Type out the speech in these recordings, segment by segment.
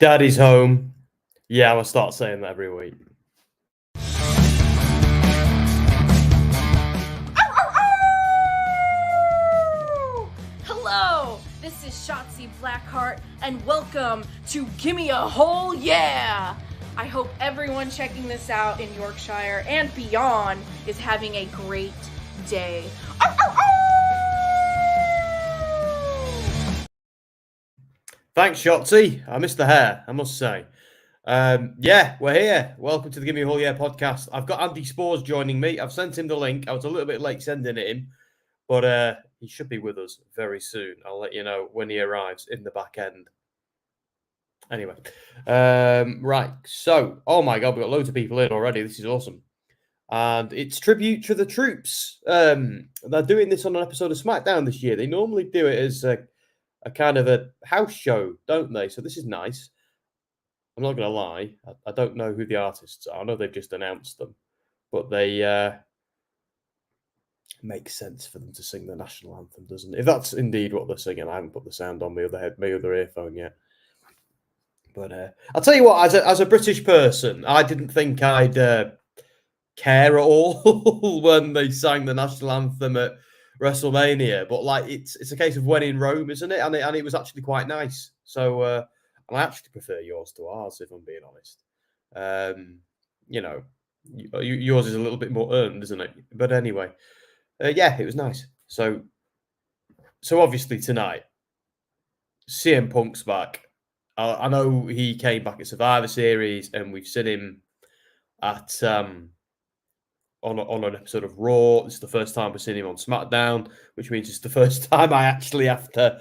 Daddy's home. Yeah, I'm going to start saying that every week. Hello, this is Shotzi Blackheart, and welcome to Gimme a Whole Yeah! I hope everyone checking this out in Yorkshire and beyond is having a great day. Thanks, Shotzi. I missed the hair, I must say. Yeah, we're here. Welcome to the Gimme a Whole Yeah podcast. I've got Andy Spores joining me. I've sent him the link. I was a little bit late sending it in, but he should be with us very soon. I'll let you know when he arrives in the back end. Anyway, right. So, oh my God, we've got loads of people in already. This is awesome. And it's tribute to the troops. They're doing this on an episode of SmackDown this year. They normally do it as a kind of a house show, don't they? So this is nice. I'm not going to lie. I don't know who the artists are. I know they've just announced them. But they make sense for them to sing the national anthem, doesn't it? If that's indeed what they're singing, I haven't put the sound on my other earphone yet. But I'll tell you what, as a British person, I didn't think I'd care at all when they sang the national anthem at WrestleMania. But like, it's a case of when in Rome, isn't it? And it was actually quite nice. So I actually prefer yours to ours, if I'm being honest. You know, yours is a little bit more earned, isn't it? But anyway, yeah, it was nice. So obviously tonight, CM Punk's back. I know he came back at Survivor Series, and we've seen him at on an episode of Raw. It's the first time we've seen him on SmackDown, which means it's the first time I actually have to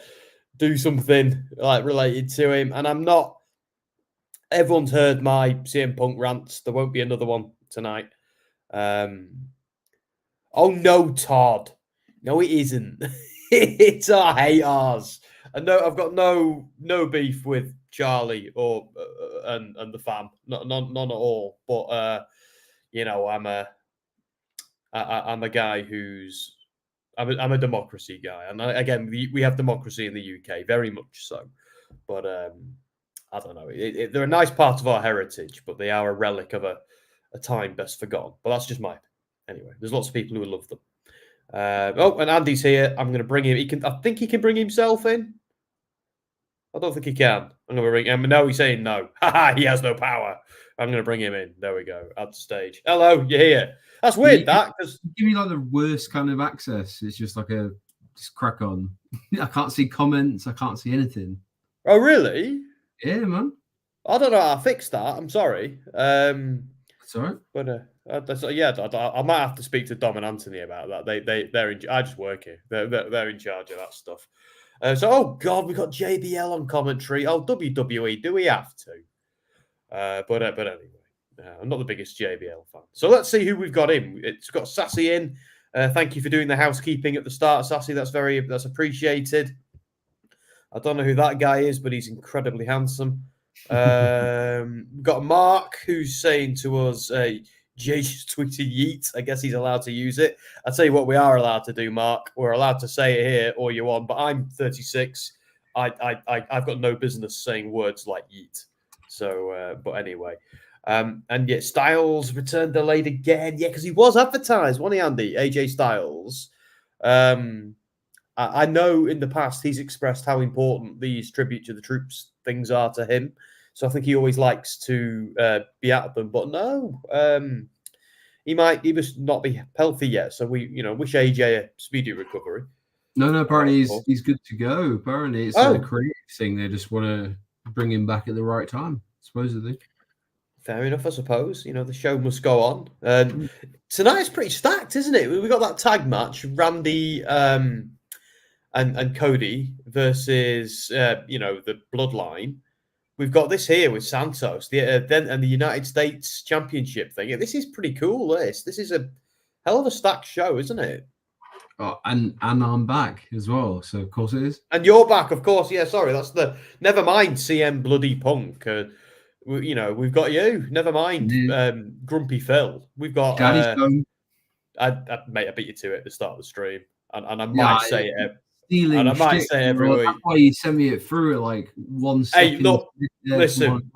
do something like related to him. And I'm not. Everyone's heard my CM Punk rants. There won't be another one tonight. Oh no, Todd. No, it isn't. It's our haters. And no, I've got no beef with Charlie or and the fam, none at all. But you know, I'm a guy who's I'm a democracy guy, and again, we have democracy in the UK, very much so. But I don't know. They're a nice part of our heritage, but they are a relic of a time best forgotten. But that's just my anyway. There's lots of people who love them. Oh, and Andy's here. I'm going to bring him. I think he can bring himself in. I don't think he can. I'm going to bring him. No, he's saying no. He has no power. I'm going to bring him in. There we go. At the stage. Hello, you're here. That's weird, because give me like the worst kind of access. It's just like just crack on. I can't see comments. I can't see anything. Oh, really? Yeah, man. I don't know how to fix that. I'm sorry. It's all right. But yeah, I might have to speak to Dom and Anthony about that. They're in. I just work here. They're in charge of that stuff. So, oh God, we've got JBL on commentary. Oh, WWE, do we have to? But anyway, I'm not the biggest JBL fan. So let's see who we've got in. It's got Sassy in. Thank you for doing the housekeeping at the start, Sassy. That's appreciated. I don't know who that guy is, but he's incredibly handsome. We've got Mark, who's saying to us, Jay just tweeted yeet. I guess he's allowed to use it. I'll tell you what we are allowed to do, Mark. We're allowed to say it here all you want, but I'm 36. I've got no business saying words like yeet. So, but anyway. And yet Styles returned delayed again. Yeah, because he was advertised, wasn't he, Andy? AJ Styles. I know in the past he's expressed how important these tribute to the troops things are to him. So I think he always likes to be at them. But no, he must not be healthy yet. So we, wish AJ a speedy recovery. No, apparently he's good to go. Apparently it's a creative thing. They just want to bring him back at the right time, supposedly. Fair enough, I suppose. The show must go on. Tonight's pretty stacked, isn't it? We got that tag match, Randy and Cody versus the Bloodline. We've got this here with Santos, and the United States Championship thing. This is pretty cool. This is a hell of a stacked show, isn't it? Oh, and I'm back as well, so of course it is. And you're back, of course. Yeah, sorry, that's never mind. CM Bloody Punk. We've got you. Never mind. Grumpy Phil. We've got. Mate, I beat you to it at the start of the stream, and I might say it. stealing and I might shtick, say every week. That's why you send me it through at like 1 second. Hey, look, listen.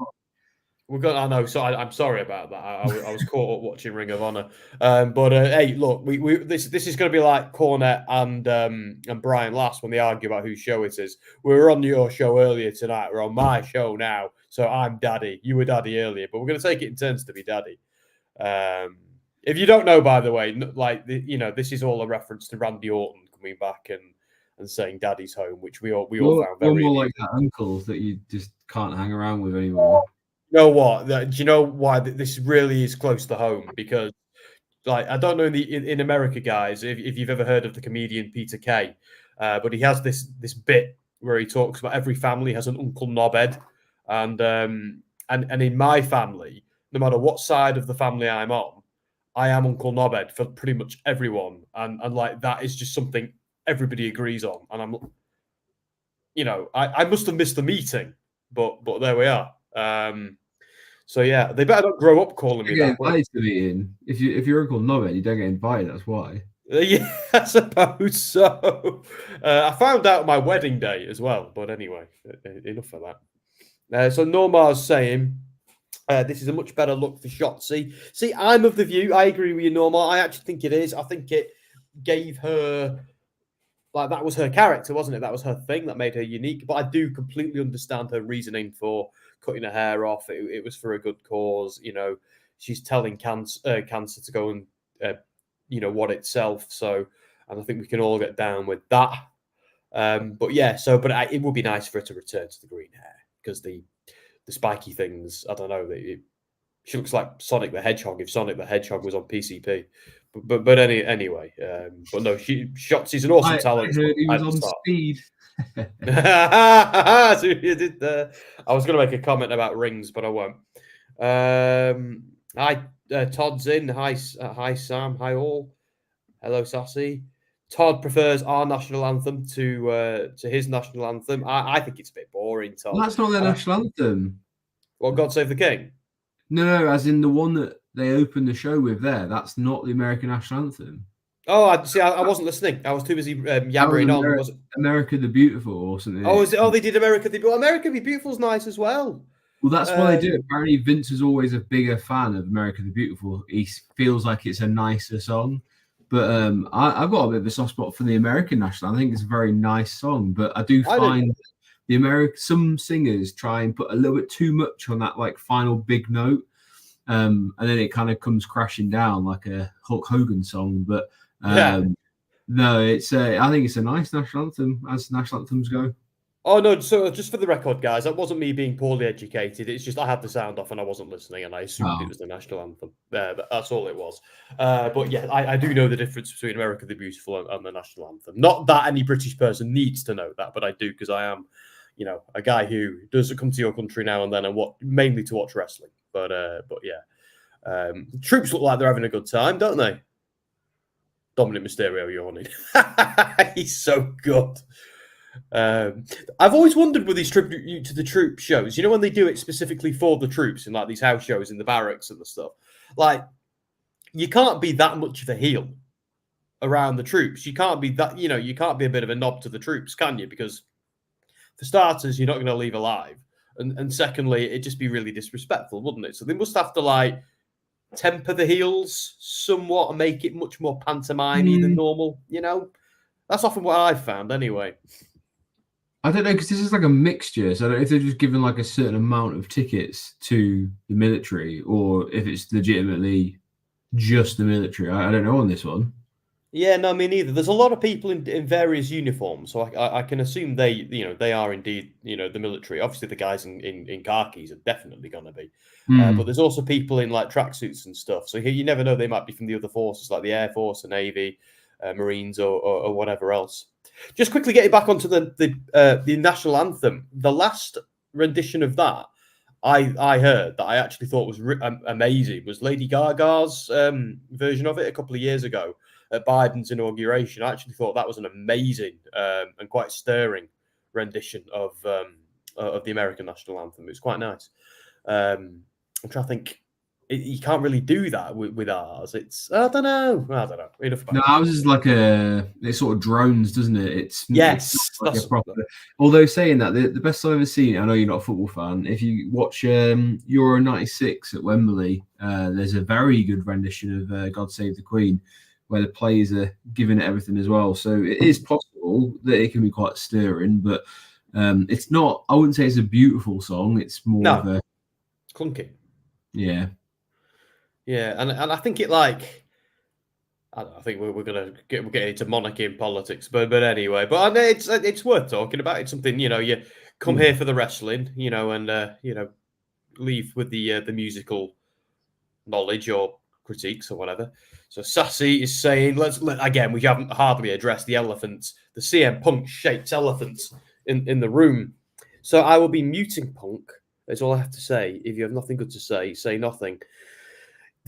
I know, so I'm sorry about that. I was caught up watching Ring of Honor, but hey, look, this is going to be like Cornette and Brian last when they argue about whose show it is. We were on your show earlier tonight. We're on my show now, so I'm Daddy. You were Daddy earlier, but we're going to take it in turns to be Daddy. If you don't know, by the way, this is all a reference to Randy Orton coming back and saying Daddy's home, which we all found very. More like that uncle that you just can't hang around with anymore. You know what? Do you know why this really is close to home? Because, like, I don't know in America, guys, if you've ever heard of the comedian Peter Kay, but he has this bit where he talks about every family has an Uncle Knobhead, and in my family, no matter what side of the family I'm on, I am Uncle Knobhead for pretty much everyone, and like that is just something everybody agrees on, and I'm, I must have missed the meeting, but there we are. So yeah, they better not grow up calling me that. Invited to the meeting. If you're Uncle Knobhead, you don't get invited. That's why. Yeah, I suppose so. I found out my wedding day as well, but anyway, enough of that. So Normar's saying this is a much better look for Shotzi. See, I'm of the view. I agree with you, Normar. I actually think it is. I think it gave her. Like, that was her character, wasn't it? That was her thing that made her unique. But I do completely understand her reasoning for cutting her hair off. It was for a good cause. She's telling cancer to go and, what itself. So, and I think we can all get down with that. But it would be nice for her to return to the green hair because the spiky things, I don't know. She looks like Sonic the Hedgehog if Sonic the Hedgehog was on PCP. But anyway, but no, Shotzi's an awesome talent. I heard he was on speed. So you did I was going to make a comment about rings, but I won't. Hi, Todd's in. Hi, Sam. Hi, all. Hello, Sassy. Todd prefers our national anthem to his national anthem. I think it's a bit boring, Todd. Well, that's not their national anthem. What, God Save the King? No, as in the one that they opened the show with there. That's not the American national anthem. Oh, I wasn't listening. I was too busy yammering on. Was it America the Beautiful or something? Oh, is it? Oh, they did America the Beautiful. America the Beautiful's nice as well. Well, that's why they do it. Apparently, Vince is always a bigger fan of America the Beautiful. He feels like it's a nicer song. But I've got a bit of a soft spot for the American national. I think it's a very nice song. But I do find some singers try and put a little bit too much on that like final big note. And then it kind of comes crashing down like a Hulk Hogan song. But no, it's I think it's a nice national anthem as national anthems go. Oh no! So just for the record, guys, that wasn't me being poorly educated. It's just I had the sound off and I wasn't listening, and I assumed it was the national anthem. That's all it was. But yeah, I do know the difference between America the Beautiful and the national anthem. Not that any British person needs to know that, but I do because I am, a guy who does come to your country now and then and mainly to watch wrestling. But yeah, troops look like they're having a good time, don't they? Dominic Mysterio yawning. He's so good. I've always wondered with these tribute to the troop shows, when they do it specifically for the troops in like these house shows in the barracks and the stuff, like you can't be that much of a heel around the troops. You can't be that, you can't be a bit of a knob to the troops, can you? Because for starters, you're not going to leave alive. And secondly, it'd just be really disrespectful, wouldn't it? So they must have to like temper the heels somewhat and make it much more pantomime-y than normal, That's often what I've found anyway. I don't know, because this is like a mixture. So I don't know if they're just giving like a certain amount of tickets to the military or if it's legitimately just the military. I don't know on this one. Yeah, no, me neither. There's a lot of people in various uniforms, so I can assume they are indeed, the military. Obviously, the guys in khakis are definitely going to be. But there's also people in like tracksuits and stuff. So here you never know, they might be from the other forces, like the Air Force, the Navy, Marines, or whatever else. Just quickly getting back onto the national anthem. The last rendition of that I heard that I actually thought was amazing was Lady Gaga's version of it a couple of years ago at Biden's inauguration. I actually thought that was an amazing and quite stirring rendition of the American national anthem. It was quite nice. I'm trying to think you can't really do that with ours. It's I don't know. Enough about No, it. ours is like it sort of drones, doesn't it? It's Yes, not like a proper. Although saying that, the best I've ever seen, I know you're not a football fan. If you watch Euro '96 at Wembley, there's a very good rendition of "God Save the Queen," where the players are giving it everything as well. So it is possible that it can be quite stirring, but it's not. I wouldn't say it's a beautiful song. It's more of a clunky. Yeah. Yeah, and I think it like I don't know, I think we're gonna get into monarchy and politics, but anyway, but it's worth talking about. It's something you come here for the wrestling, and leave with the musical knowledge or critiques or whatever. So Sassy is saying, again, we haven't hardly addressed the elephants, the CM Punk shaped elephants in the room. So I will be muting Punk. That's all I have to say. If you have nothing good to say nothing.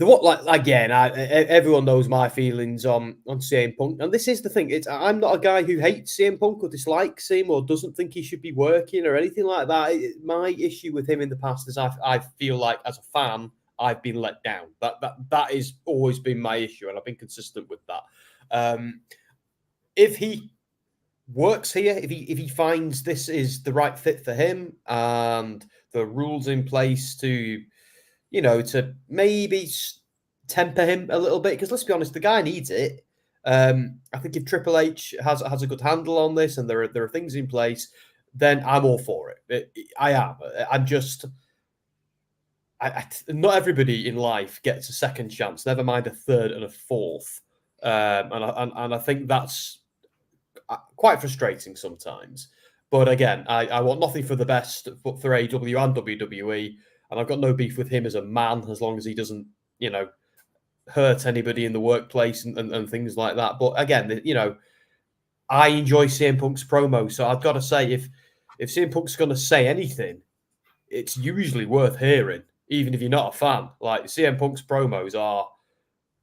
Everyone knows my feelings on CM Punk, and this is the thing. I'm not a guy who hates CM Punk or dislikes him or doesn't think he should be working or anything like that. My issue with him in the past is I feel like as a fan I've been let down. That has always been my issue, and I've been consistent with that. If he works here, if he finds this is the right fit for him and the rules in place to to maybe temper him a little bit, because let's be honest, the guy needs it. I think if Triple H has a good handle on this and there are things in place, then I'm all for it. I am. I'm just. Not everybody in life gets a second chance. Never mind a third and a fourth. And I think that's quite frustrating sometimes. But again, I want nothing for the best for AEW and WWE. And I've got no beef with him as a man, as long as he doesn't, hurt anybody in the workplace and things like that. But again, I enjoy CM Punk's promo. So I've got to say, if CM Punk's going to say anything, it's usually worth hearing, even if you're not a fan. Like CM Punk's promos are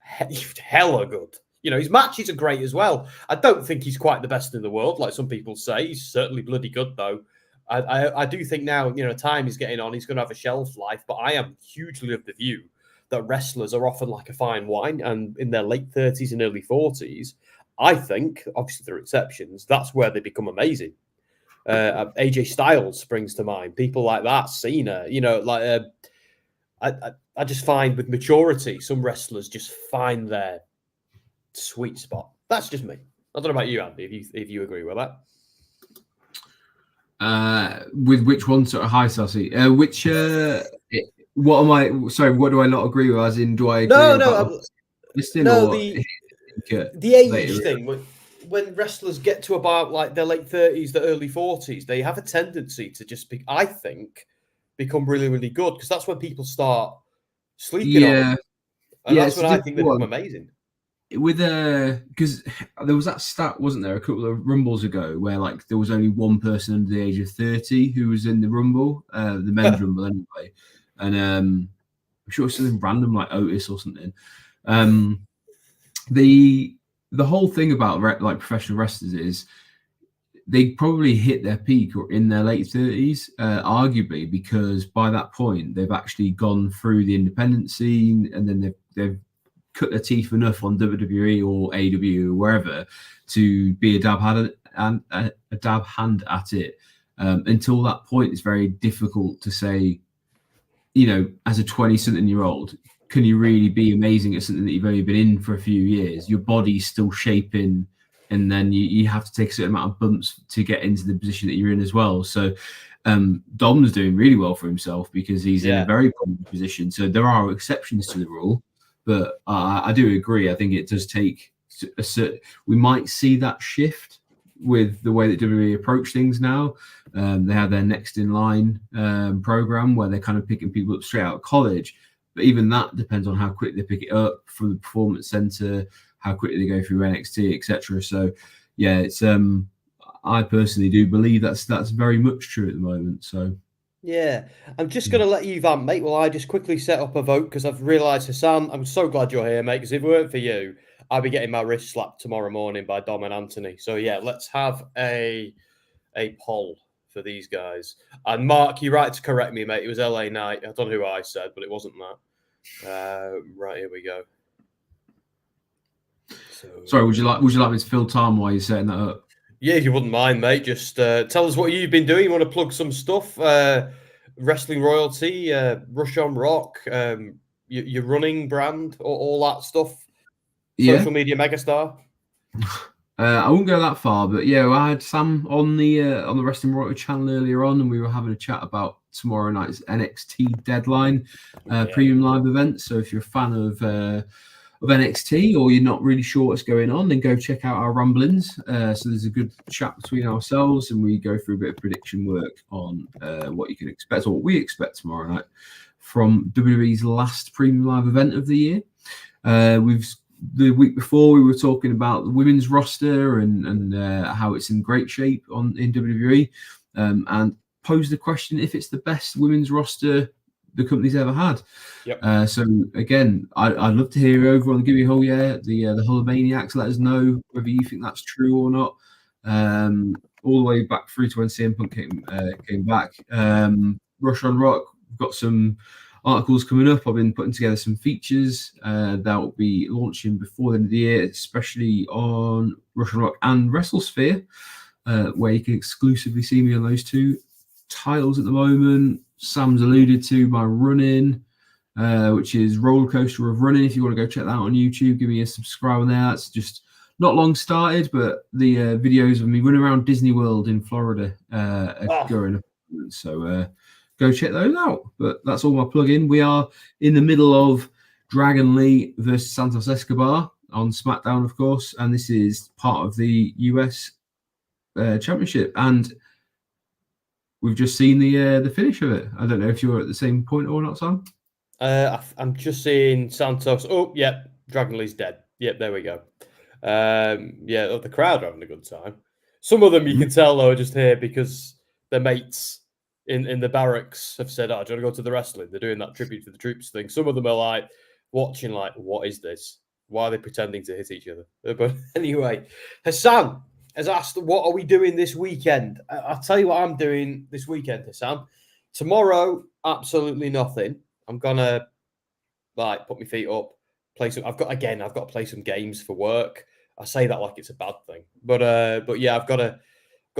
hella good. His matches are great as well. I don't think he's quite the best in the world, like some people say. He's certainly bloody good, though. I do think now, time is getting on. He's going to have a shelf life, but I am hugely of the view that wrestlers are often like a fine wine, and in their late 30s and early 40s, I think, obviously there are exceptions, that's where they become amazing. AJ Styles springs to mind. People like that, Cena, I just find with maturity, some wrestlers just find their sweet spot. That's just me. I don't know about you, Andy, if you agree with that. With which one sort of high, Sassy? What am I? Sorry, what do I not agree with? As in, do I agree the age thing. When wrestlers get to about like their late 30s, the early 40s, they have a tendency to just become really, really good, because that's when people start sleeping on them. And that's when I think they become amazing. Because there was that stat, wasn't there, a couple of Rumbles ago, where like there was only one person under the age of 30 who was in the Rumble, the men's Rumble anyway, and I'm sure it's something random like Otis or something. The whole thing about like professional wrestlers is they probably hit their peak or in their late 30s, arguably, because by that point they've actually gone through the independent scene, and then they've cut their teeth enough on WWE or AEW or wherever to be a dab hand at it. Until that point, it's very difficult to say, as a 20-something-year-old, can you really be amazing at something that you've only been in for a few years? Your body's still shaping, and then you have to take a certain amount of bumps to get into the position that you're in as well. So Dom's doing really well for himself because he's in a very common position. So there are exceptions to the rule. But I do agree. I think it does take we might see that shift with the way that WWE approach things now. They have their next in line program where they're kind of picking people up straight out of college. But even that depends on how quick they pick it up from the performance center, how quickly they go through NXT, etc. So, yeah, it's I personally do believe that's very much true at the moment. So. Yeah, I'm just going to let you vamp, mate. Well, I just quickly set up a vote because I've realised, Hassan, I'm so glad you're here, mate, because if it weren't for you, I'd be getting my wrist slapped tomorrow morning by Dom and Anthony. So, yeah, let's have a poll for these guys. And Mark, you're right to correct me, mate. It was LA Knight. I don't know who I said, but it wasn't that. Right, here we go. So, Sorry, would you like me to fill time while you're setting that up? yeah, if you wouldn't mind, mate, just tell us what you've been doing. You want to plug some stuff? Wrestling royalty, Rush on Rock, your running brand, all that stuff. Yeah. Social media megastar. I won't go that far, but yeah, I had Sam on the Wrestling Royalty channel earlier on, and we were having a chat about tomorrow night's NXT Deadline premium live event. So if you're a fan of NXT or you're not really sure what's going on, then go check out our rumblings. So there's a good chat between ourselves, and we go through a bit of prediction work on what you can expect or what we expect tomorrow night from WWE's last premium live event of the year. The week before, we were talking about the women's roster and how it's in great shape in WWE, and posed the question if it's the best women's roster the company's ever had. Yep. So again, I'd love to hear over on the Gimme Hole, the Hulkamaniacs. Let us know whether you think that's true or not. All the way back through to when CM Punk came back. Rush on Rock, we've got some articles coming up. I've been putting together some features that will be launching before the end of the year, especially on Rush on Rock and WrestleSphere, where you can exclusively see me on those two titles at the moment. Sam's alluded to my running, which is Roller Coaster of Running. If you want to go check that out on YouTube, give me a subscribe on there. It's just not long started, but the videos of me running around Disney World in Florida are going up. So go check those out. But that's all my plug-in. We are in the middle of Dragon Lee versus Santos Escobar on SmackDown, of course, and this is part of the US Championship. And we've just seen the finish of it. I don't know if you're at the same point or not, Sam. I'm just seeing Santos. Oh, yep, Dragon Lee's dead. Yep, there we go. Yeah, the crowd are having a good time. Some of them you can tell though are just here because their mates in the barracks have said, "Oh, do you want to go to the wrestling?" They're doing that tribute to the troops thing. Some of them are like watching, like, "What is this? Why are they pretending to hit each other?" But anyway, Hassan has asked, "What are we doing this weekend?" I'll tell you what I'm doing this weekend, Hassan. Tomorrow, absolutely nothing. I'm gonna put my feet up, play some. I've got to play some games for work. I say that like it's a bad thing, but yeah, I've got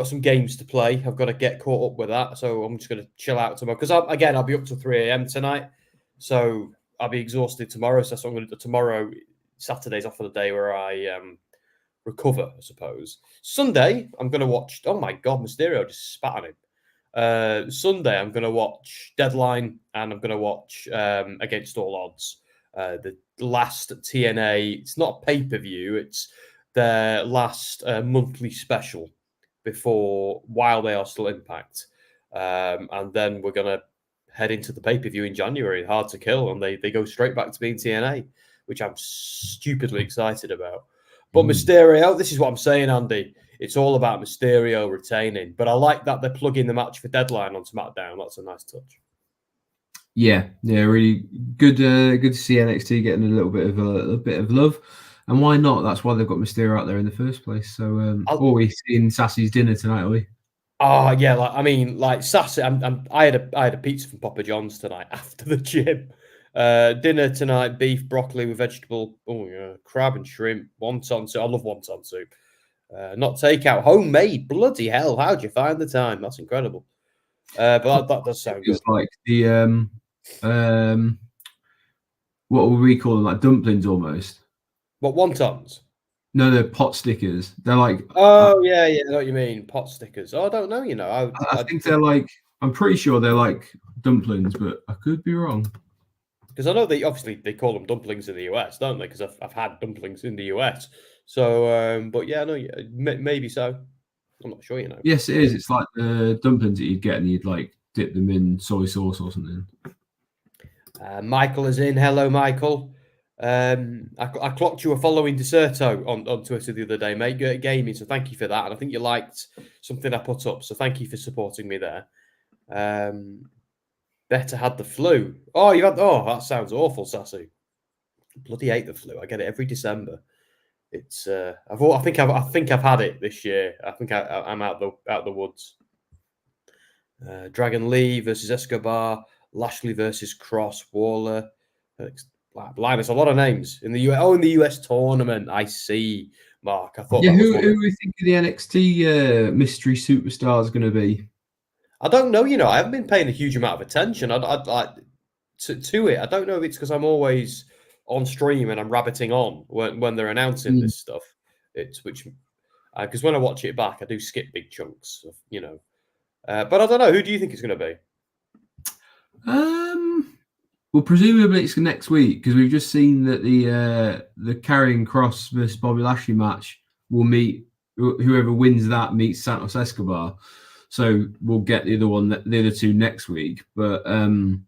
some games to play. I've got to get caught up with that. So I'm just gonna chill out tomorrow because I'll be up till 3 a.m. tonight. So I'll be exhausted tomorrow. So that's what I'm gonna do tomorrow. Saturday's off for the day where I recover, I suppose. Sunday, I'm gonna watch. Oh my God, Mysterio just spat on him. Sunday, I'm going to watch Deadline and I'm going to watch Against All Odds, the last TNA. It's not a pay-per-view. It's their last monthly special while they are still Impact. And then we're going to head into the pay-per-view in January, Hard to Kill, and they go straight back to being TNA, which I'm stupidly excited about. But Mysterio, this is what I'm saying, Andy. It's all about Mysterio retaining, but I like that they're plugging the match for Deadline on SmackDown. That's a nice touch. Yeah, really good. Good to see NXT getting a little bit of love, and why not? That's why they've got Mysterio out there in the first place. So, are we seeing Sassy's dinner tonight? Are we? Oh yeah, Sassy. I had a pizza from Papa John's tonight after the gym. Dinner tonight: beef, broccoli with vegetable. Oh yeah, crab and shrimp, wonton soup. I love wonton soup. Not takeout, homemade. Bloody hell! How'd you find the time? That's incredible. But that does sound good. It's like the what would we call them? Like dumplings almost. What, wontons? No, they're pot stickers. They're like. Oh yeah, I know what you mean. Pot stickers. Oh, I don't know. I think they're like. I'm pretty sure they're like dumplings, but I could be wrong. Because I know they call them dumplings in the US, don't they? Because I've had dumplings in the US. So, but yeah, no, maybe so. I'm not sure, Yes, it is. It's like the dumplings that you'd get, and you'd like dip them in soy sauce or something. Michael is in. Hello, Michael. I clocked you a following Deserto on Twitter the other day, mate. Good gaming, so thank you for that. And I think you liked something I put up, so thank you for supporting me there. Better had the flu. Oh, that sounds awful, Sassy. Bloody hate the flu. I get it every December. It's I think I've had it this year. I think I'm out the woods. Dragon Lee versus Escobar, Lashley versus Kross, Waller, Linus, a lot of names in the US. Oh, in the US tournament. I see, Mark. I thought Yeah, that was who one. do you think the NXT mystery superstar is going to be? I don't know. I haven't been paying a huge amount of attention. I'd like to it. I don't know if it's because I'm always on stream and I'm rabbiting on when they're announcing this stuff. It's because when I watch it back, I do skip big chunks of but I don't know. Who do you think it's going to be? Well, presumably it's next week because we've just seen that the Karrion Kross versus Bobby Lashley match will meet whoever wins that meets Santos Escobar. So we'll get the other two next week. But I don't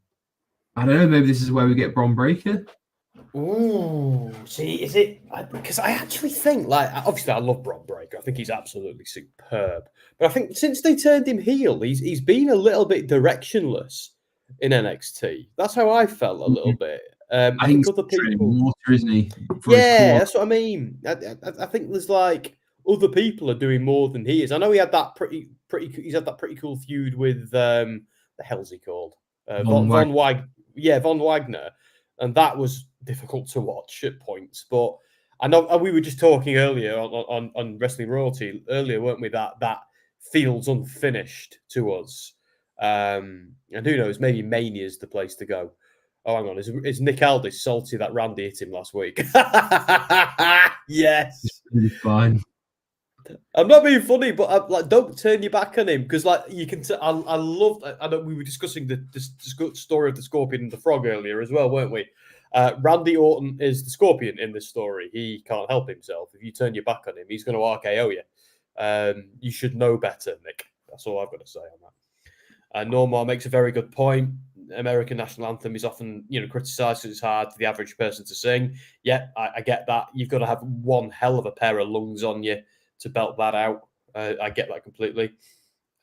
know. Maybe this is where we get Bron Breakker. Ooh, see, is it? Because I actually think, obviously, I love Bron Breakker. I think he's absolutely superb. But I think since they turned him heel, he's been a little bit directionless in NXT. That's how I felt a little bit. I think other people, water, isn't he? Yeah, that's what I mean. I think there's other people are doing more than he is. I know he had that pretty. He's had that pretty cool feud with the hell's he called? Von Wagner, and that was difficult to watch at points. But I know we were just talking earlier on Wrestling Royalty earlier, weren't we? That feels unfinished to us. And who knows? Maybe Mania's the place to go. Oh, hang on. Is Nick Aldis salty that Randy hit him last week? Yes. It's fine. I'm not being funny, but don't turn your back on him because, you can. I love. I know we were discussing the story of the Scorpion and the Frog earlier as well, weren't we? Randy Orton is the Scorpion in this story. He can't help himself. If you turn your back on him, he's going to RKO you. You should know better, Nick. That's all I've got to say on that. Normar makes a very good point. American national anthem is often, criticised because it's hard for the average person to sing. Yeah, I get that. You've got to have one hell of a pair of lungs on you to belt that out. I get that completely.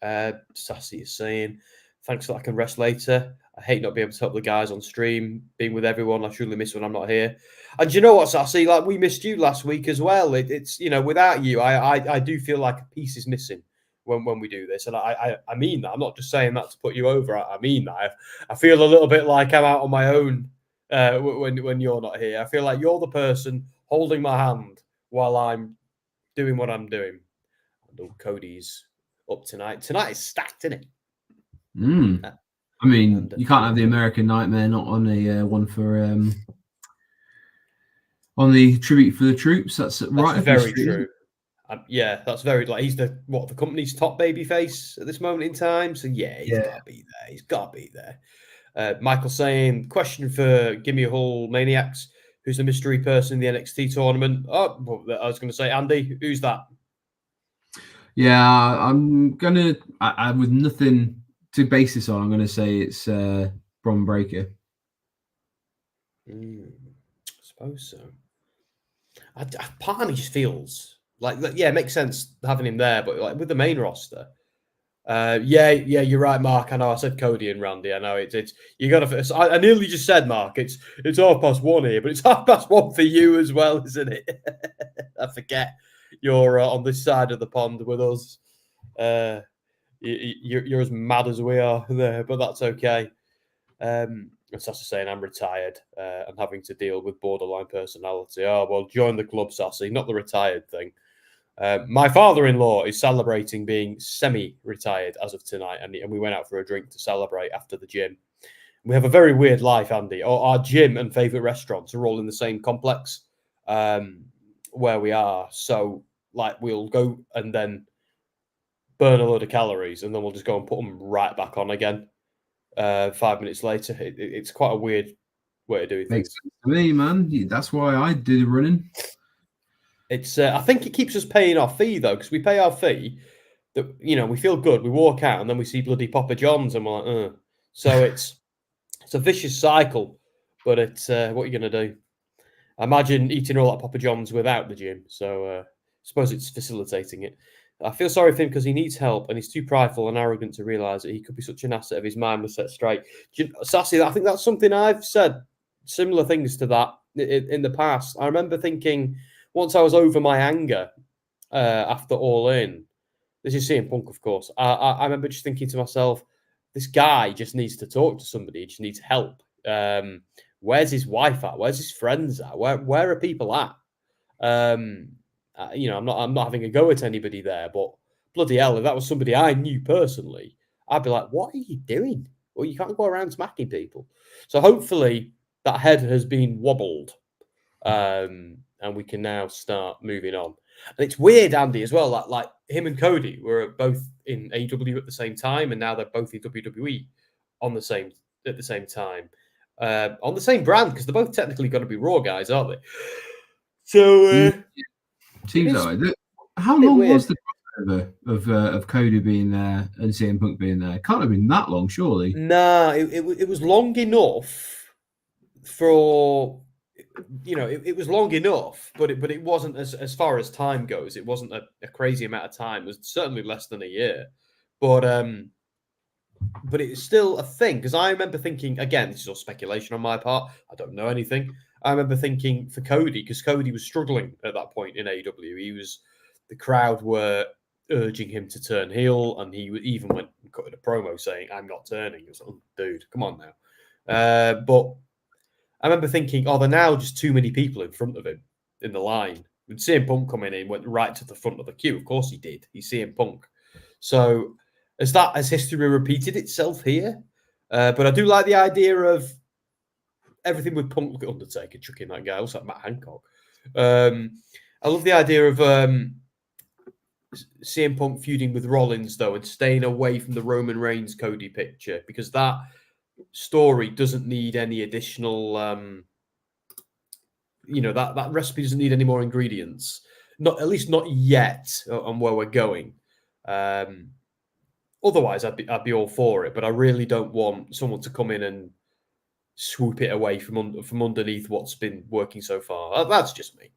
Sassy is saying, thanks that I can rest later. I hate not being able to help the guys on stream, being with everyone. I truly miss when I'm not here. And you know what, Sassy? We missed you last week as well. It's without you, I do feel like a piece is missing when we do this. And I mean that. I'm not just saying that to put you over. I mean that. I feel a little bit like I'm out on my own when you're not here. I feel like you're the person holding my hand while I'm doing what I'm doing. I know Cody's up tonight. Tonight is stacked, isn't it? I mean, you can't have the American Nightmare not on a one for on the tribute for the troops. That's right. Very true. Yeah, that's very he's the company's top baby face at this moment in time. So yeah, he's got to be there. He's got to be there. Michael saying, question for Gimme a Hole Maniacs. Who's the mystery person in the NXT tournament? Oh, well, I was going to say Andy. Who's that? Yeah, I'm gonna. I with nothing to base this on, I'm gonna say it's Bron Breakker. I suppose so. Part of me just feels it makes sense having him there, but with the main roster. Yeah, you're right, Mark. I know I said Cody and Randy. I know it's you got to. I nearly just said, Mark. It's 1:30 here, but it's 1:30 for you as well, isn't it? I forget you're on this side of the pond with us. You're as mad as we are there, but that's okay. It's Sassy saying I'm retired and having to deal with borderline personality. Oh well, join the club, Sassy. Not the retired thing. My father-in-law is celebrating being semi-retired as of tonight, and we went out for a drink to celebrate after the gym. We have a very weird life, Andy. Our gym and favourite restaurants are all in the same complex where we are. So, we'll go and then burn a load of calories, and then we'll just go and put them right back on again 5 minutes later. It's quite a weird way of doing things. Makes sense to me, man. That's why I do the running. It's. I think it keeps us paying our fee though, because we pay our fee. That we feel good. We walk out and then we see bloody Papa John's and we're like, So it's a vicious cycle. But it's what are you gonna do? Imagine eating all that Papa John's without the gym. So I suppose it's facilitating it. I feel sorry for him because he needs help and he's too prideful and arrogant to realise that he could be such an asset if his mind was set straight. Sassy, I think that's something I've said similar things to that in the past. I remember thinking once I was over my anger after All In, this is CM Punk, of course. I remember just thinking to myself, this guy just needs to talk to somebody. He just needs help. Where's his wife at? Where's his friends at? Where are people at? You know, I'm not having a go at anybody there, but bloody hell, if that was somebody I knew personally, I'd be like, what are you doing? Well, you can't go around smacking people. So hopefully that head has been wobbled, and we can now start moving on. And it's weird, Andy, as well. Like him and Cody were both in AEW at the same time, and now they're both in WWE at the same time, on the same brand, because they're both technically going to be Raw guys, aren't they? So seems that way. How long was the crossover of Cody being there and CM Punk being there? It can't have been that long, surely. Nah, it was long enough for, you know, it was long enough, but it wasn't, as far as time goes, it wasn't a crazy amount of time. It was certainly less than a year, but it's still a thing, because I remember thinking, again, this is all speculation on my part, I don't know anything. I remember thinking for Cody, because Cody was struggling at that point in AEW. The crowd were urging him to turn heel, and he even went and cut a promo saying, "I'm not turning." It was like, oh, dude, come on now. But I remember thinking, oh, there are now just too many people in front of him in the line. When CM Punk coming in, went right to the front of the queue. Of course he did. He's CM Punk. So has history repeated itself here? But I do like the idea of everything with Punk. Look at Undertaker chucking that guy. Looks like Matt Hancock. I love the idea of CM Punk feuding with Rollins, though, and staying away from the Roman Reigns Cody picture, because that story doesn't need any additional, that recipe doesn't need any more ingredients. At least not yet on where we're going. Otherwise, I'd be all for it, but I really don't want someone to come in and swoop it away from underneath what's been working so far. That's just me.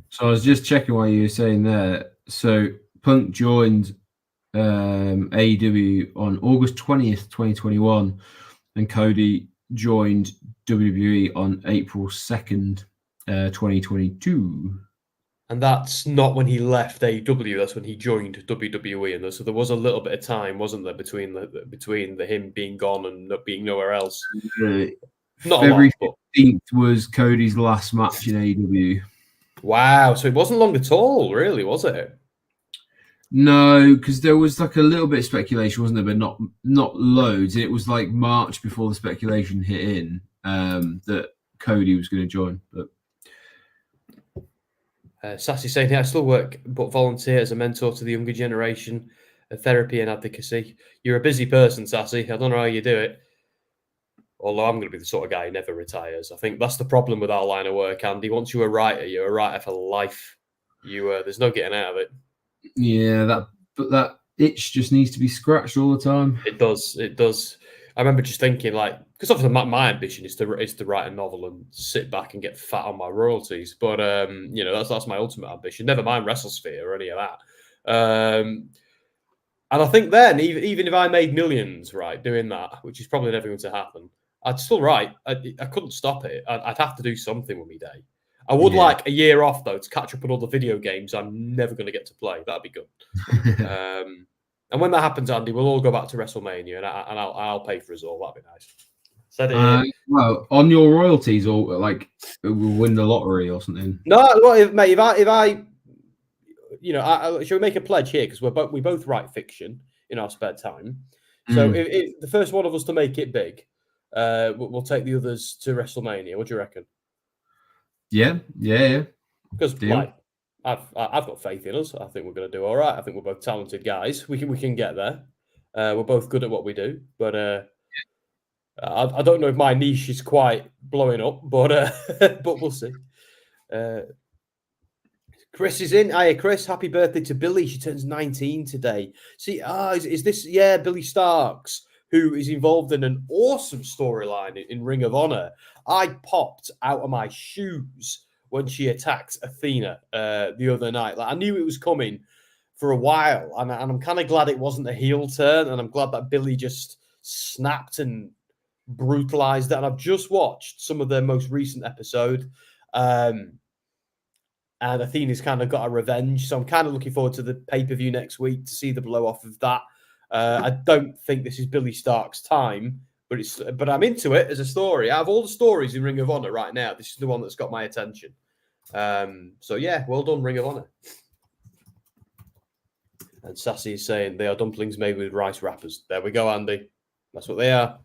So I was just checking what you were saying there. So Punk joined AEW on August 20th, 2021, and Cody joined WWE on April 2nd, 2022. And that's not when he left AEW. That's when he joined WWE. And so there was a little bit of time, wasn't there, between him being gone and not being nowhere else. Not February a lot, 15th was Cody's last match in AEW. Wow, so it wasn't long at all, really, was it? No, because there was like a little bit of speculation, wasn't there? But not loads. It was like March before the speculation hit in that Cody was going to join. But Sassy saying, "Hey, I still work, but volunteer as a mentor to the younger generation, therapy and advocacy." You're a busy person, Sassy. I don't know how you do it. Although I'm going to be the sort of guy who never retires. I think that's the problem with our line of work, Andy. Once you're a writer for life. There's no getting out of it. Yeah, that itch just needs to be scratched all the time. It does. I remember just thinking, like, because obviously my ambition is to write a novel and sit back and get fat on my royalties. But that's my ultimate ambition. Never mind WrestleSphere or any of that. And I think then, even if I made millions, right, doing that, which is probably never going to happen, I'd still write. I couldn't stop it. I'd have to do something with my day. I would like a year off, though, to catch up on all the video games I'm never going to get to play. That'd be good. And when that happens, Andy, we'll all go back to WrestleMania, and I'll pay for us all. That'd be nice. Said it. Well, on your royalties, or like we'll win the lottery or something. No, mate. If I shall we make a pledge here, because we both write fiction in our spare time. So if the first one of us to make it big, we'll take the others to WrestleMania. What do you reckon? Yeah. Because I've got faith in us. I think we're going to do all right. I think we're both talented guys. We can get there. We're both good at what we do, but I don't know if my niche is quite blowing up, but we'll see. Chris is in. Hiya, Chris. Happy birthday to Billy. She turns 19 today. See, is this Billy Starks, who is involved in an awesome storyline in Ring of Honor. I popped out of my shoes when she attacked Athena the other night. Like, I knew it was coming for a while, and I'm kind of glad it wasn't a heel turn, and I'm glad that Billy just snapped and brutalized it. And I've just watched some of their most recent episode, and Athena's kind of got a revenge, so I'm kind of looking forward to the pay-per-view next week to see the blow-off of that. I don't think this is Billy Stark's time, but I'm into it as a story. Out of all the stories in Ring of Honor right now, this is the one that's got my attention. So yeah, well done, Ring of Honor. And Sassy is saying they are dumplings made with rice wrappers. There we go, Andy. That's what they are.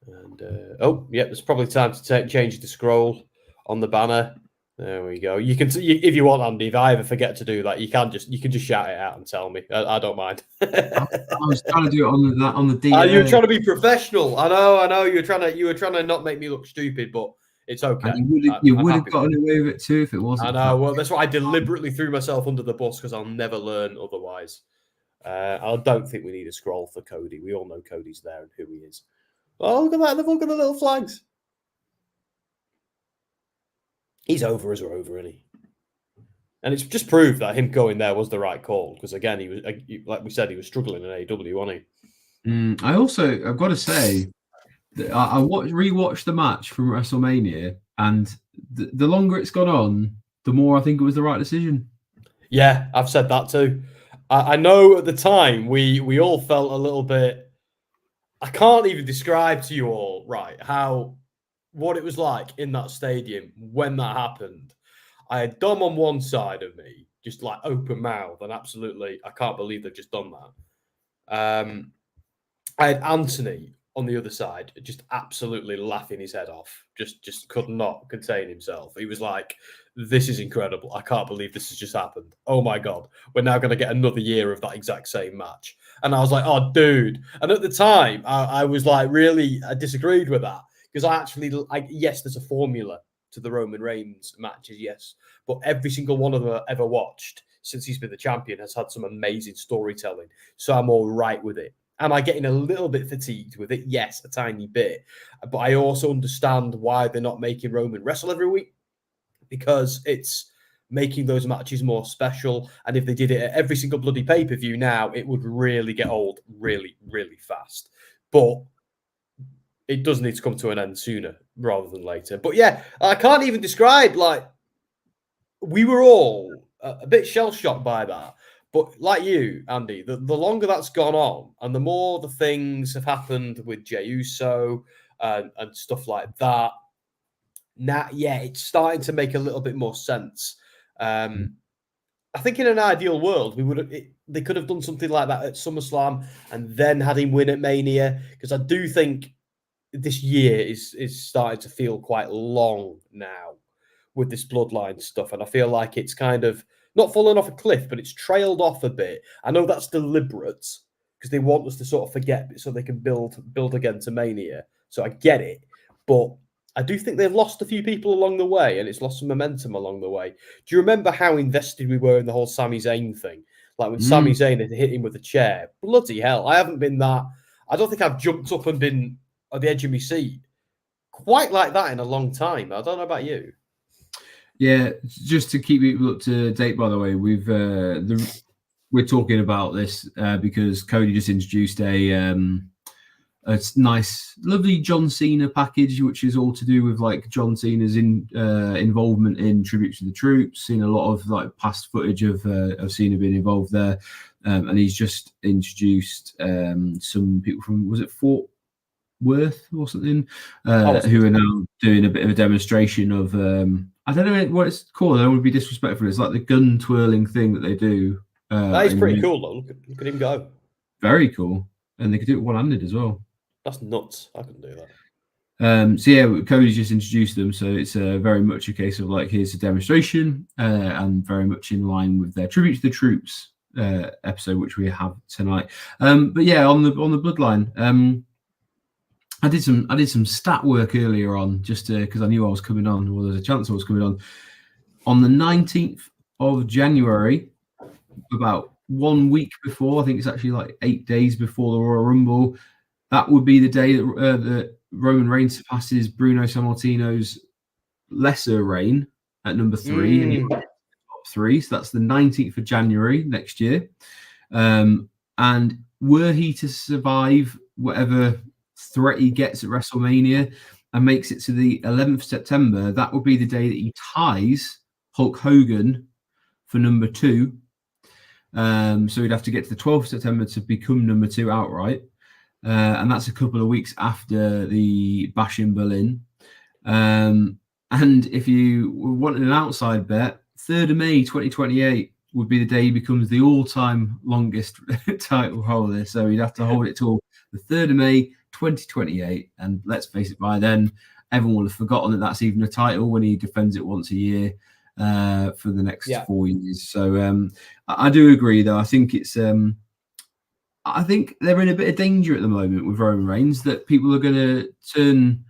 And oh, yeah, it's probably time to change the scroll on the banner. There we go. You can, if you want, Andy. If I ever forget to do that, you can just shout it out and tell me. I don't mind. I was trying to do it on the D. You were trying to be professional. I know. You were trying to not make me look stupid, but it's okay. And you would have gotten away with it too if it wasn't. I know. Well, that's why I deliberately threw myself under the bus, because I'll never learn otherwise. I don't think we need a scroll for Cody. We all know Cody's there and who he is. Oh, look at that. They've all got the little flags. He's over as we're over, isn't he? And it's just proved that him going there was the right call, because again, he was, like we said, he was struggling in AEW, wasn't he? I've got to say, I rewatched the match from WrestleMania, and the longer it's gone on, the more I think it was the right decision. Yeah, I've said that too. I know at the time we all felt a little bit. I can't even describe to you all what it was like in that stadium when that happened. I had Dom on one side of me, just like open mouth, and absolutely, I can't believe they've just done that. I had Anthony on the other side, just absolutely laughing his head off, just could not contain himself. He was like, "This is incredible! I can't believe this has just happened. Oh my god, we're now going to get another year of that exact same match." And I was like, "Oh, dude!" And at the time, I was like, I disagreed with that, because yes, there's a formula to the Roman Reigns matches, yes, but every single one of them I've ever watched since he's been the champion has had some amazing storytelling. So I'm all right with it. Am I getting a little bit fatigued with it? Yes, a tiny bit. But I also understand why they're not making Roman wrestle every week, because it's making those matches more special. And if they did it at every single bloody pay-per-view now, it would really get old really, really fast. But it does need to come to an end sooner rather than later. But yeah, I can't even describe, like, we were all a bit shell-shocked by that. But like you, Andy, the longer that's gone on, and the more the things have happened with Jey Uso and stuff like that, now, yeah, it's starting to make a little bit more sense. I think in an ideal world, they could have done something like that at SummerSlam and then had him win at Mania, because I do think this year is starting to feel quite long now with this bloodline stuff, and I feel like it's kind of not fallen off a cliff, but it's trailed off a bit. I know that's deliberate, because they want us to sort of forget so they can build again to Mania. So I get it, but I do think they've lost a few people along the way, and it's lost some momentum along the way. Do you remember how invested we were in the whole Sami Zayn thing? Like when Sami Zayn had hit him with a chair. Bloody hell, I haven't been that. I don't think I've jumped up and been at the edge of my seat quite like that in a long time. I don't know about you. Yeah, just to keep you up to date, by the way, we're talking about this because Cody just introduced a nice, lovely John Cena package, which is all to do with like John Cena's involvement in Tribute to the Troops. Seen a lot of like past footage of Cena being involved there, and he's just introduced some people from, was it Fort Worth or something, who are now doing a bit of a demonstration of I don't know what it's called. I don't want to be disrespectful. It's like the gun twirling thing that they do. That is pretty cool though. Look at him go. Very cool. And they could do it one-handed as well. That's nuts. I couldn't do that. So yeah, Cody's just introduced them. So it's very much a case of like, here's a demonstration, and very much in line with their Tribute to the Troops episode, which we have tonight. But yeah, on the bloodline, I did some stat work earlier on, just because I knew I was coming on, or there's a chance I was coming on. On the 19th of January, about 1 week before, I think it's actually like 8 days before the Royal Rumble, that would be the day that Roman Reigns surpasses Bruno Sammartino's lesser reign at number 3 and top 3. So that's the 19th of January next year. And were he to survive whatever threat he gets at WrestleMania and makes it to the 11th of September, that would be the day that he ties Hulk Hogan for number 2. So he'd have to get to the 12th of September to become number 2 outright. and that's a couple of weeks after the Bash in Berlin. And if you wanted an outside bet, 3rd of May 2028 would be the day he becomes the all-time longest title holder. So he'd have to hold it till the 3rd of May 2028. And let's face it, by then, everyone will have forgotten that that's even a title when he defends it once a year for the next 4 years. So I do agree, though. I think it's... I think they're in a bit of danger at the moment with Roman Reigns, that people are going to turn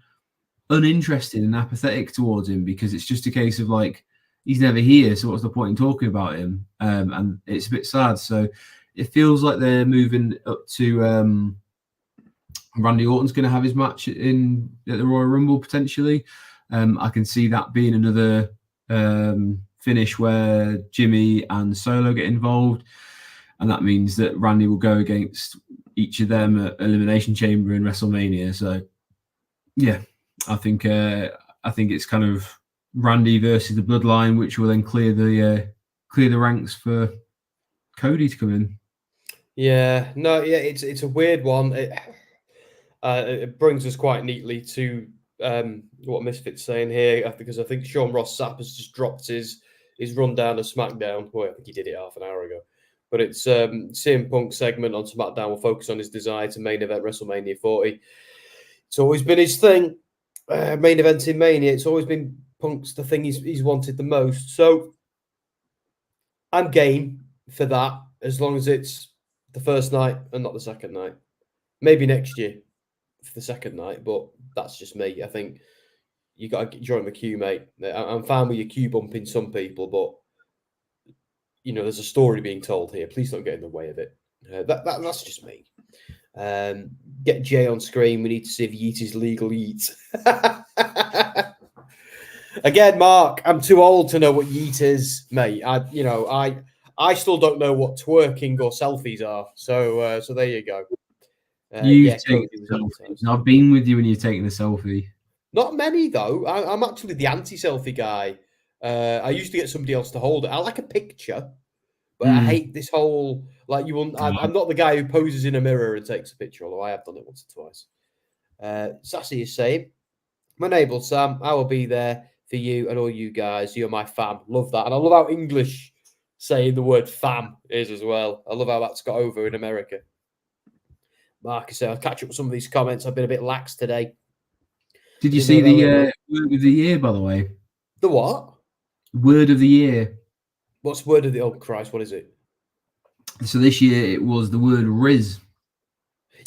uninterested and apathetic towards him because it's just a case of like, he's never here, so what's the point in talking about him? And it's a bit sad. So it feels like they're moving up to Randy Orton's going to have his match at the Royal Rumble potentially. I can see that being another finish where Jimmy and Solo get involved. And that means that Randy will go against each of them at Elimination Chamber in WrestleMania. So, yeah, I think it's kind of Randy versus the Bloodline, which will then clear the ranks for Cody to come in. Yeah, no, yeah, it's a weird one. It brings us quite neatly to what Misfit's saying here, because I think Sean Ross Sapp has just dropped his rundown of SmackDown. Well, I think he did it half an hour ago. But it's CM Punk's segment on SmackDown will focus on his desire to main event WrestleMania 40. It's always been his thing, main event in Mania. It's always been Punk's the thing he's wanted the most. So I'm game for that, as long as it's the first night and not the second night. Maybe next year for the second night, but that's just me. I think you got to join the queue, mate. I'm fine with your queue bumping some people, but you know, there's a story being told here. Please don't get in the way of it. That's just me. Get Jay on screen. We need to see if Yeet is legal Yeet. Again, Mark, I'm too old to know what Yeet is, mate. I still don't know what twerking or selfies are. So there you go. I've been with you when you're taking a selfie. Not many though. I'm actually the anti-selfie guy. I used to get somebody else to hold it. I like a picture, but I hate this whole I'm not the guy who poses in a mirror and takes a picture, although I have done it once or twice. Sassy is saying, "My neighbour Sam, I will be there for you and all you guys. You're my fam." Love that, and I love how English saying the word "fam" is as well. I love how that's got over in America. Marcus said, "I'll catch up with some of these comments. I've been a bit lax today." Did you see the word of the year, by the way? The what? Word of the year. What's word of the... Oh, Christ, what is it? So this year it was the word Riz.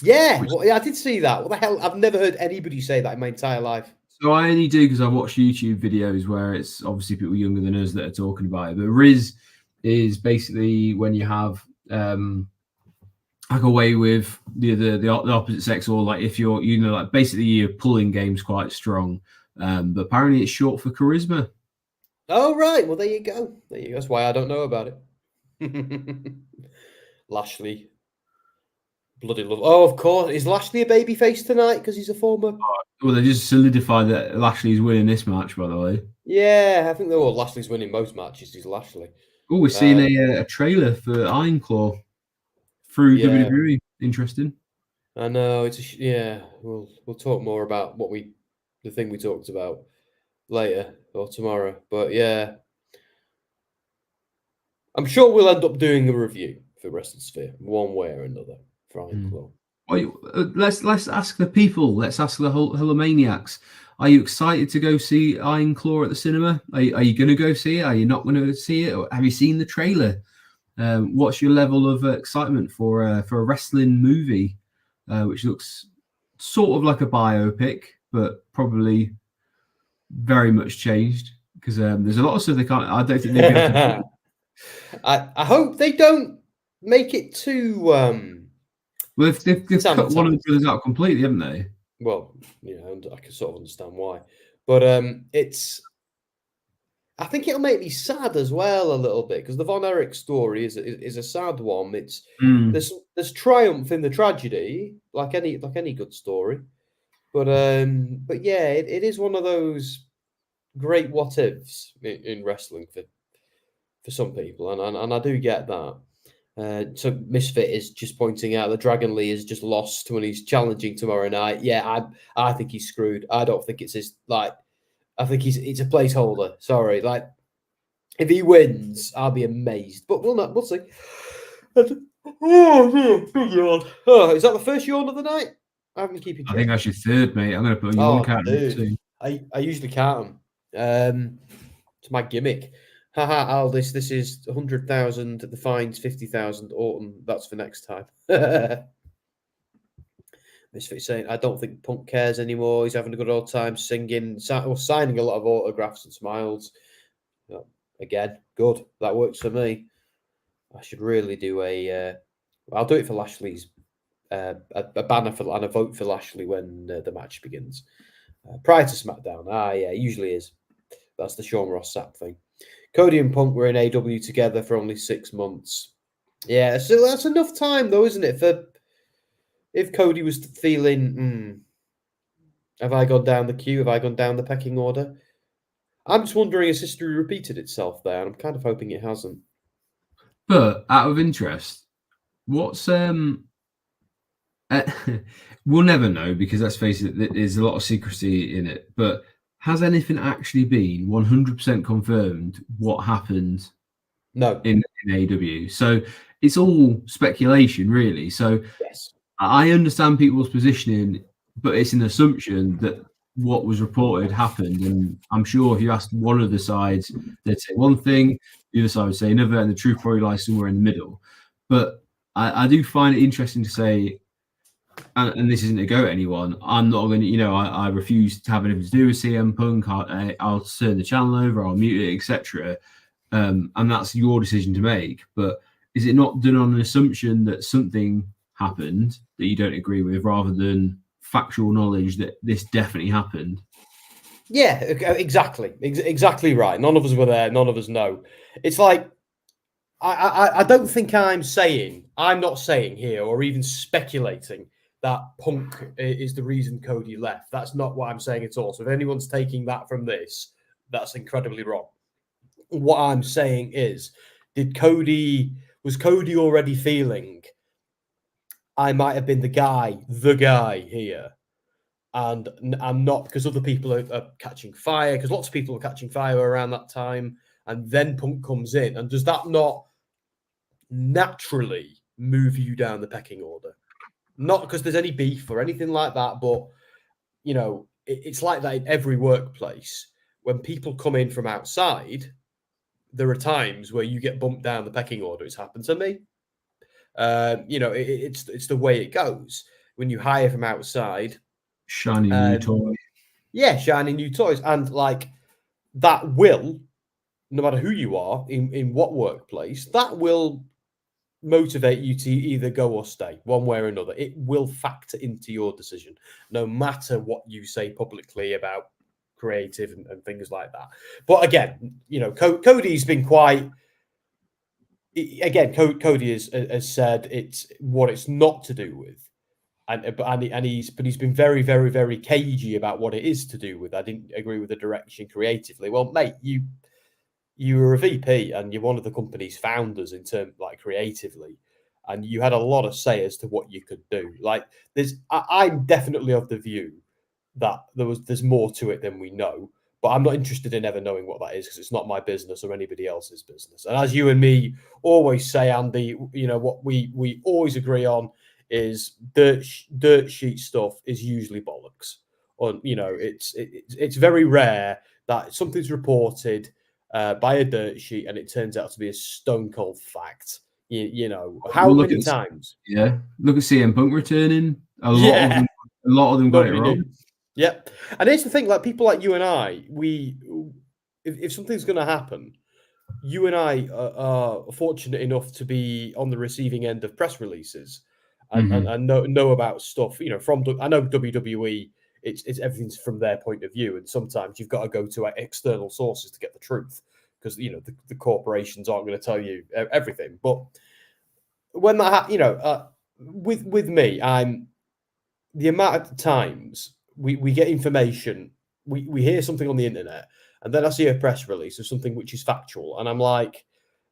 Yeah, I did see that. What the hell? I've never heard anybody say that in my entire life. So I only do because I watch YouTube videos where it's obviously people younger than us that are talking about it. But Riz is basically when you have like a way with the opposite sex, or like if you're, you know, like basically your pulling game's quite strong. But apparently it's short for charisma. Oh, right. Well, there you go. That's why I don't know about it. Lashley. Bloody love. Oh, of course. Is Lashley a babyface tonight because he's a former? Well, they just solidified that Lashley's winning this match, by the way. Yeah, I think Lashley's winning most matches. He's Lashley. Oh, we're seeing a trailer for Iron Claw through WWE. Interesting. I know. We'll talk more about the thing we talked about later or tomorrow. But yeah, I'm sure we'll end up doing a review for Wrestling Sphere one way or another for Iron Claw. Well, let's ask the people. Let's ask the Hulkamaniacs. Are you excited to go see Iron Claw at the cinema? Are you going to go see it? Are you not going to see it? Or have you seen the trailer? What's your level of excitement for a wrestling movie, which looks sort of like a biopic, but probably very much changed because there's a lot of stuff they can't. I don't think they're going to. I hope they don't make it too. Well, they've cut one of the brothers out completely, haven't they? Well, I can sort of understand why, but I think it'll make me sad as well a little bit because the Von Erich story is a sad one. There's triumph in the tragedy, like any good story, but yeah, it is one of those great what ifs in wrestling for some people, and I do get that. So Misfit is just pointing out that Dragon Lee is just lost when he's challenging tomorrow night. Yeah, I think he's screwed. I don't think it's his I think it's a placeholder. Sorry, like if he wins, I'll be amazed. But we'll see. Oh, big yawn. Oh, is that the first yawn of the night? I haven't keeping track. I think that's your third, mate. I'm going to put a yawn count too. I usually count them. It's my gimmick. Haha, Aldis, this is 100,000. The fine's 50,000. Orton, that's for next time. Misfit saying, I don't think Punk cares anymore. He's having a good old time singing or signing a lot of autographs and smiles. Again, good. That works for me. I should really do I'll do it for Lashley's a banner and a vote for Lashley when the match begins. Prior to SmackDown. Yeah, it usually is. That's the Sean Ross Sapp thing. Cody and Punk were in AW together for only 6 months. Yeah, so that's enough time, though, isn't it? For if Cody was feeling, have I gone down the queue? Have I gone down the pecking order? I'm just wondering, has history repeated itself there? And I'm kind of hoping it hasn't. But out of interest, what's we'll never know because let's face it, there's a lot of secrecy in it. But has anything actually been 100% confirmed what happened? No. In AEW. So it's all speculation, really. So yes. I understand people's positioning, but it's an assumption that what was reported happened. And I'm sure if you asked one of the sides, they'd say one thing, the other side would say another, and the truth probably lies somewhere in the middle. But I do find it interesting to say, and this isn't to go at anyone, I'm not going to, I refuse to have anything to do with CM Punk. I'll turn the channel over, I'll mute it, etc. And that's your decision to make. But is it not done on an assumption that something happened that you don't agree with rather than factual knowledge that this definitely happened? Yeah, exactly. Exactly right. None of us were there. None of us know. It's like, I don't think I'm not saying here or even speculating that Punk is the reason Cody left. That's not what I'm saying at all. So if anyone's taking that from this, that's incredibly wrong. What I'm saying is, was Cody already feeling I might have been the guy here, and I'm not, because other people are catching fire, because lots of people are catching fire around that time, and then Punk comes in, and does that not naturally move you down the pecking order? Not because there's any beef or anything like that, but it's like that in every workplace. When people come in from outside, there are times where you get bumped down the pecking order. It's happened to me. It's the way it goes when you hire from outside. Shiny new toys. Yeah, shiny new toys. And like that will, no matter who you are, in what workplace, that will motivate you to either go or stay one way or another. It will factor into your decision, no matter what you say publicly about creative and things like that. But again, Cody's been quite... Again, Cody has said it's what it's not to do with, and he's been very, very, very cagey about what it is to do with. I didn't agree with the direction creatively. Well, mate, you were a VP and you're one of the company's founders in terms like creatively, and you had a lot of say as to what you could do. Like I'm definitely of the view that there's more to it than we know. But I'm not interested in ever knowing what that is because it's not my business or anybody else's business. And as you and me always say, Andy, what we always agree on is dirt sheet stuff is usually bollocks. Or it's very rare that something's reported by a dirt sheet and it turns out to be a stone cold fact. How many times? Yeah, look at CM Punk returning. A lot of them got it wrong. Yeah, and here's the thing: like people like you and I, if something's going to happen, you and I are fortunate enough to be on the receiving end of press releases and know about stuff. From I know WWE, it's everything's from their point of view, and sometimes you've got to go to external sources to get the truth because the corporations aren't going to tell you everything. But when that with me, I'm the amount of times. We get information, we hear something on the internet, and then I see a press release of something which is factual, and I'm like,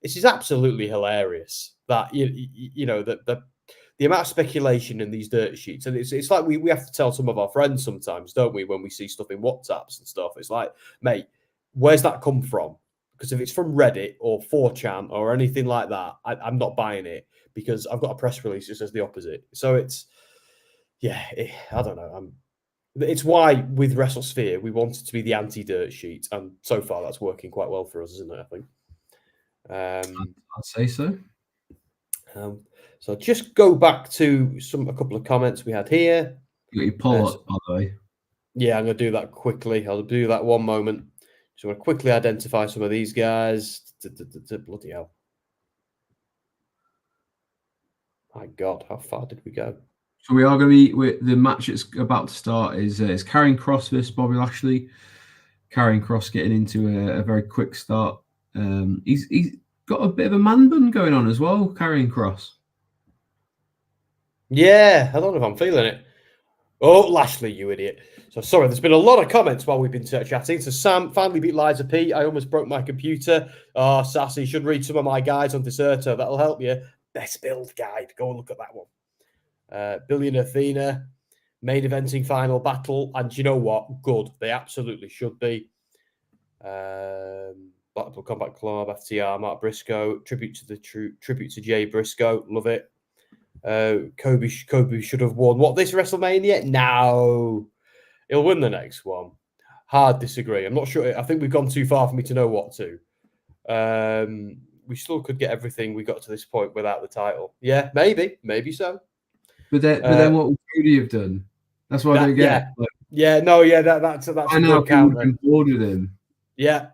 this is absolutely hilarious that you know that the amount of speculation in these dirt sheets, and it's like we have to tell some of our friends sometimes, don't we, when we see stuff in WhatsApps and stuff. It's like, mate, where's that come from? Because if it's from Reddit or 4chan or anything like that, I'm not buying it, because I've got a press release that says the opposite. So it's, yeah, I don't know. It's why with WrestleSphere we want it to be the anti-dirt sheet, and so far that's working quite well for us, isn't it? I think. I'd say so. So just go back to a couple of comments we had here. You got your poll up, by the way. Yeah, I'm going to do that quickly. I'll do that one moment. So I'm going to quickly identify some of these guys. Bloody hell. My God, how far did we go? So we are going to be, the match that's about to start is Karrion Kross versus Bobby Lashley. Karrion Kross getting into a very quick start. He's got a bit of a man bun going on as well, Karrion Kross. Yeah, I don't know if I'm feeling it. Oh, Lashley, you idiot. So sorry, there's been a lot of comments while we've been chatting. So Sam finally beat Liza P. I almost broke my computer. Oh, Sassy, should read some of my guides on Deserter. That'll help you. Best build guide. Go and look at that one. Billion Athena, main eventing final battle. And you know what? Good. They absolutely should be. Blackpool Combat Club, FTR, Mark Briscoe. Tribute to Jay Briscoe. Love it. Kobe should have won. What, this WrestleMania? No. He'll win the next one. Hard disagree. I'm not sure. I think we've gone too far for me to know what to. We still could get everything we got to this point without the title. Yeah, maybe so. But then what would Cody have done? That's what I don't get. That's I know people would have been bored with him. Yeah.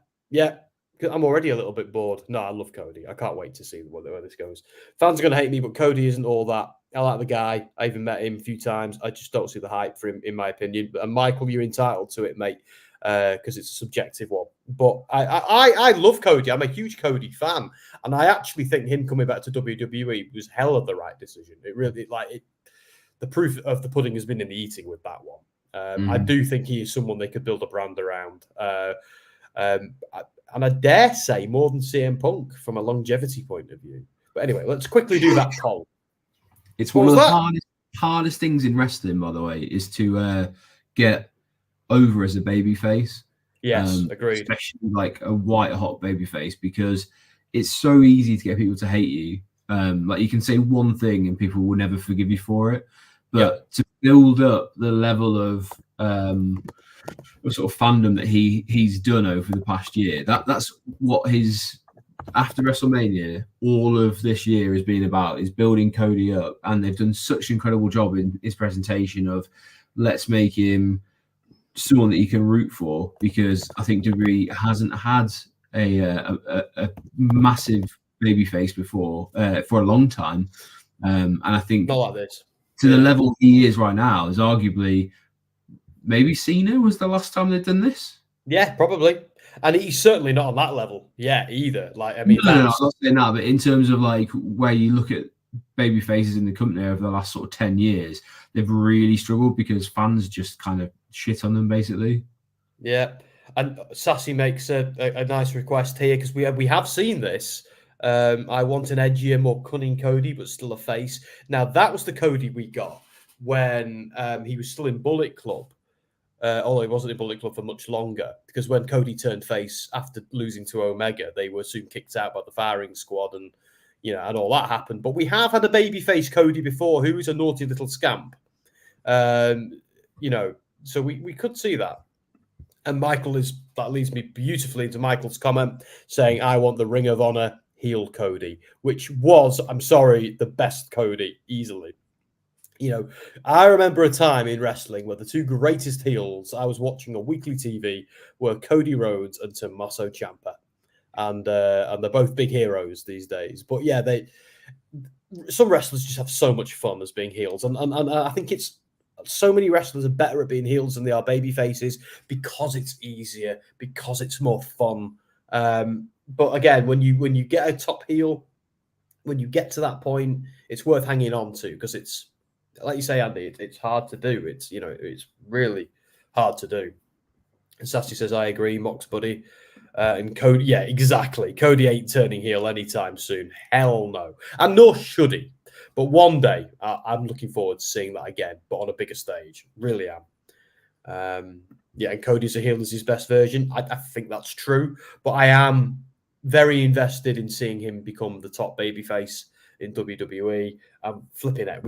I'm already a little bit bored. No, I love Cody. I can't wait to see where this goes. Fans are going to hate me, but Cody isn't all that. I like the guy. I even met him a few times. I just don't see the hype for him, in my opinion. And Michael, you're entitled to it, mate, because it's a subjective one. But I love Cody. I'm a huge Cody fan, and I actually think him coming back to WWE was hell of the right decision. It really, the proof of the pudding has been in the eating with that one. I do think he is someone they could build a brand around. And I dare say more than CM Punk from a longevity point of view. But anyway, let's quickly do that poll. It's one of the hardest things in wrestling, by the way, is to get over as a babyface. Yes, agreed. Especially like a white hot babyface, because it's so easy to get people to hate you. Like you can say one thing and people will never forgive you for it. But to build up the level of sort of fandom that he's done over the past year, that's what his after WrestleMania all of this year has been about, is building Cody up, and they've done such an incredible job in his presentation of let's make him someone that you can root for, because I think WWE hasn't had a massive babyface before for a long time, and I think not like this to the level he is right now is arguably. Maybe Cena was the last time they'd done this. Yeah, probably. And he's certainly not on that level yet either. Like, I mean, no, I'm not saying that, but in terms of like where you look at baby faces in the company over the last sort of 10 years, they've really struggled because fans just kind of shit on them, basically. Yeah. And Sassy makes a nice request here, because we have seen this. I want an edgier, more cunning Cody, but still a face. Now, that was the Cody we got when he was still in Bullet Club. Although he wasn't in Bullet Club for much longer, because when Cody turned face after losing to Omega, they were soon kicked out by the firing squad, and and all that happened. But we have had a babyface Cody before, who is a naughty little scamp. So we could see that. And that leads me beautifully into Michael's comment saying, "I want the Ring of Honor heel Cody," which was, I'm sorry, the best Cody easily. I remember a time in wrestling where the two greatest heels I was watching on weekly TV were Cody Rhodes and Tommaso Ciampa, and they're both big heroes these days. But yeah, some wrestlers just have so much fun as being heels, and I think it's so many wrestlers are better at being heels than they are baby faces, because it's easier, because it's more fun. But again, when you get a top heel, when you get to that point, it's worth hanging on to, because it's, like you say, Andy, it's hard to do. It's it's really hard to do. And Sassy says, "I agree, Mox buddy." And Cody, yeah, exactly. Cody ain't turning heel anytime soon. Hell no. And nor should he. But one day, I'm looking forward to seeing that again, but on a bigger stage. Really am. Yeah, and Cody's a heel as his best version. I think that's true. But I am very invested in seeing him become the top babyface in WWE. I'm flipping it.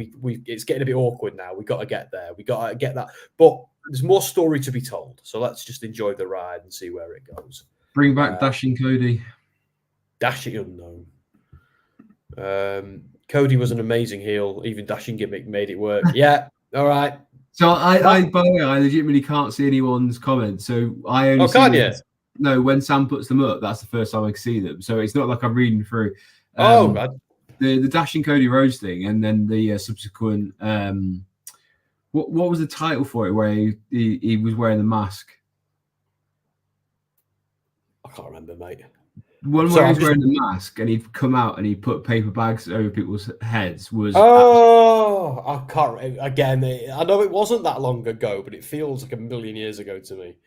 It's getting a bit awkward now. We got to get there. We got to get that. But there's more story to be told. So let's just enjoy the ride and see where it goes. Bring back Dashing Cody. Dashing unknown. Cody was an amazing heel. Even Dashing Gimmick made it work. Yeah. All right. So I by the way, I legitimately can't see anyone's comments. So I only can't you? No, when Sam puts them up, that's the first time I can see them. So it's not like I'm reading through. The Dashing Cody Rhodes thing, and then the subsequent. What was the title for it? Where he was wearing the mask. I can't remember, mate. One where he was wearing the mask and he'd come out and he put paper bags over people's heads was. Oh, I can't. Again, I know it wasn't that long ago, but it feels like a million years ago to me.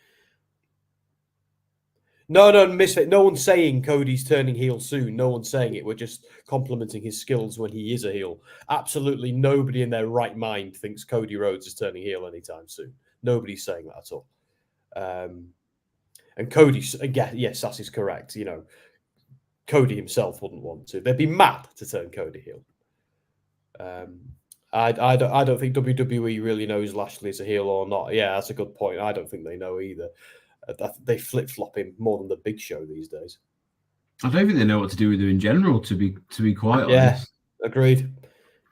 No, misfit. No one's saying Cody's turning heel soon. No one's saying it. We're just complimenting his skills when he is a heel. Absolutely nobody in their right mind thinks Cody Rhodes is turning heel anytime soon. Nobody's saying that at all. And Cody, again, yes, that is correct. You know, Cody himself wouldn't want to. They'd be mad to turn Cody heel. I don't think WWE really knows Lashley is a heel or not. Yeah, that's a good point. I don't think they know either. They flip-flop him more than the Big Show these days. I don't think they know what to do with him in general, to be quite honest. Yeah, agreed.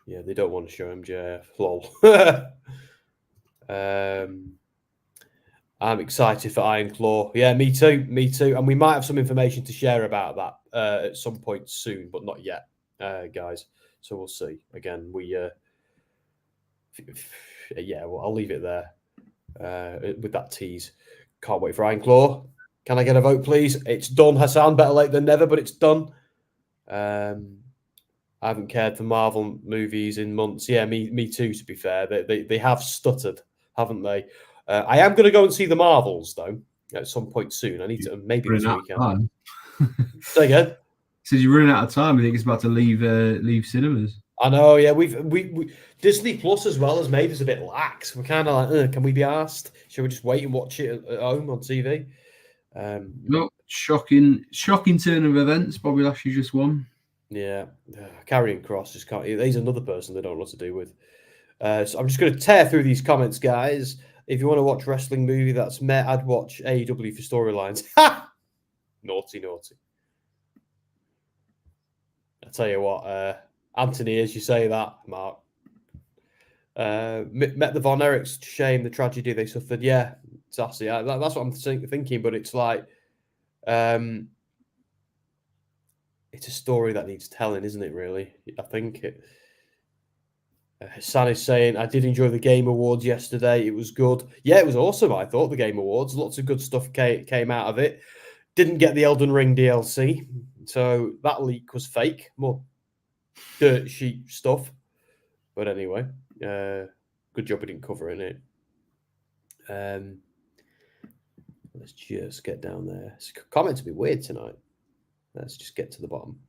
Yeah, they don't want to show MJF. Lol. I'm excited for Iron Claw. Yeah, me too. And we might have some information to share about that at some point soon, but not yet, guys. So we'll see. Again, I'll leave it there with that tease. Can't wait for Iron Claw. Can I get a vote, please? It's done, Hassan. Better late than never, but it's done. I haven't cared for Marvel movies in months. Yeah, me too, to be fair. They have stuttered, haven't they? I am going to go and see the Marvels, though, at some point soon. I need to, maybe this weekend. Say again? Says you're running out of time. I think it's about to leave cinemas. I know, yeah. We Disney Plus as well has made us a bit lax. We're kind of like, can we be asked? Should we just wait and watch it at home on TV? No, shocking turn of events. Bobby Lashley just won. Yeah, Karrion Kross just can't. He's another person they don't know what to do with. So I'm just going to tear through these comments, guys. If you want to watch wrestling movie that's met, I'd watch AEW for storylines. Ha! Naughty. I tell you what, Anthony, as you say that, Mark. Met the Von Erichs, shame the tragedy they suffered. Yeah, sassy. That's what I'm thinking, but it's like, it's a story that needs telling, isn't it, really? I think it. Hassan is saying, I did enjoy the Game Awards yesterday. It was good. Yeah, it was awesome, I thought, the Game Awards. Lots of good stuff came out of it. Didn't get the Elden Ring DLC, so that leak was fake. More dirt sheet stuff. But anyway, good job we didn't cover it. Let's just get down there. Comments will be weird tonight. Let's just get to the bottom.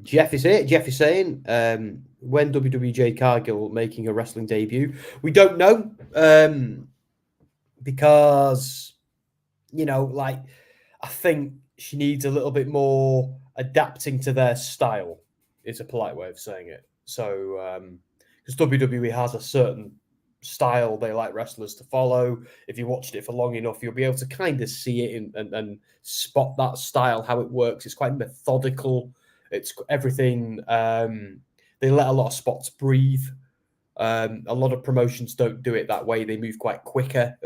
Jeff is here. Jeff is saying, when WWJ Cargill making a wrestling debut? We don't know, because, I think she needs a little bit more adapting to their style, is a polite way of saying it. So, because WWE has a certain style they like wrestlers to follow. If you watched it for long enough, you'll be able to kind of see it and spot that style, how it works. It's quite methodical. It's everything. They let a lot of spots breathe. A lot of promotions don't do it that way. They move quite quicker,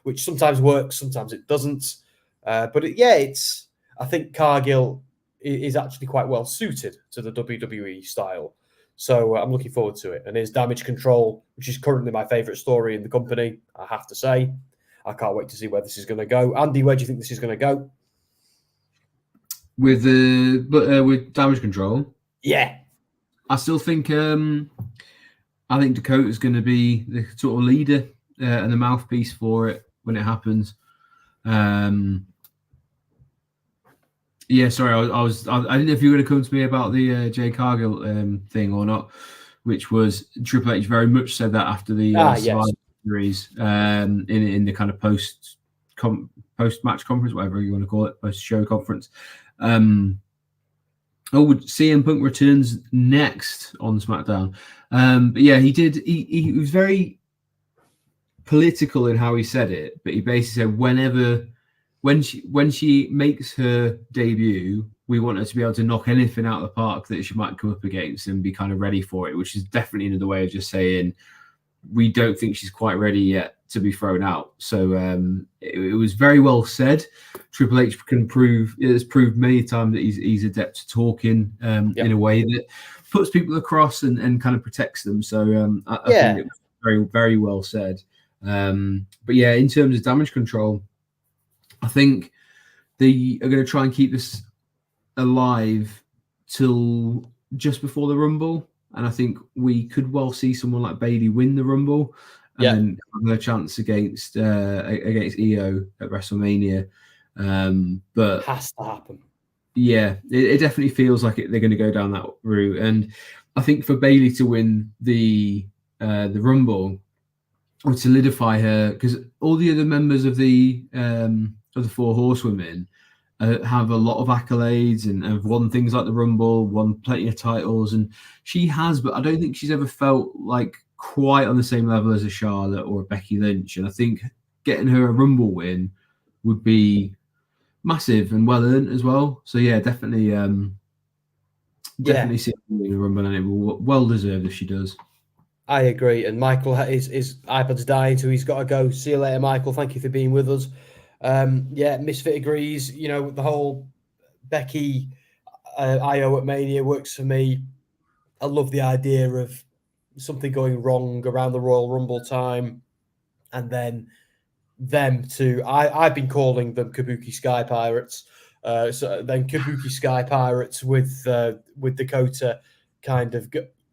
which sometimes works, sometimes it doesn't. It's. I think Cargill is actually quite well suited to the WWE style. So I'm looking forward to it. And his Damage Control, which is currently my favorite story in the company, I have to say. I can't wait to see where this is going to go. Andy, where do you think this is going to go? With Damage Control, yeah, I still think Dakota's going to be the sort of leader and the mouthpiece for it. when it happens. Yeah, sorry, I didn't know if you were going to come to me about the Jay Cargill thing or not, which was Triple H very much said that after the Survivor Series in the kind of post match conference, whatever you want to call it, post show conference. CM Punk returns next on SmackDown, but yeah, he did. He was very political in how he said it, but he basically said when she makes her debut, we want her to be able to knock anything out of the park that she might come up against and be kind of ready for it, which is definitely another way of just saying we don't think she's quite ready yet to be thrown out. So it was very well said. Triple H has proved many times that he's adept to talking in a way that puts people across and kind of protects them. So I think it was very, very well said. But yeah, in terms of damage control, I think they are going to try and keep this alive till just before the Rumble. And I think we could well see someone like Bayley win the Rumble and then have her chance against EO at WrestleMania. But has to happen. Yeah, it definitely feels like they're going to go down that route. And I think for Bayley to win the Rumble would solidify her, because all the other members of the Four Horsewomen have a lot of accolades and have won things like the Rumble, won plenty of titles, and she has, but I don't think she's ever felt like quite on the same level as a Charlotte or a Becky Lynch. And I think getting her a Rumble win would be massive and well earned as well. So yeah, definitely see her winning a Rumble, and it will well deserved if she does. I agree. And Michael, his iPad's dying, so he's got to go. See you later, Michael. Thank you for being with us. Misfit agrees. You know, the whole Becky IO at Mania works for me. I love the idea of something going wrong around the Royal Rumble time, and then them to I've been calling them Kabuki Sky Pirates. So then Kabuki Sky Pirates with Dakota kind of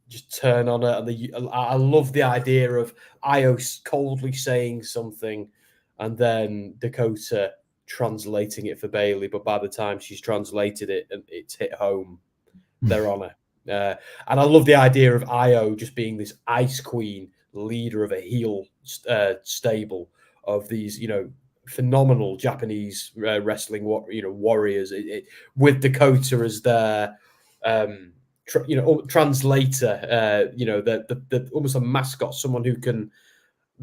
just turn on it, and I love the idea of IO coldly saying something and then Dakota translating it for Bayley, but by the time she's translated it and it's hit home, they're on her. And I love the idea of IO just being this Ice Queen leader of a heel stable of these, phenomenal Japanese wrestling, warriors, with Dakota as their, translator, the almost a mascot, someone who can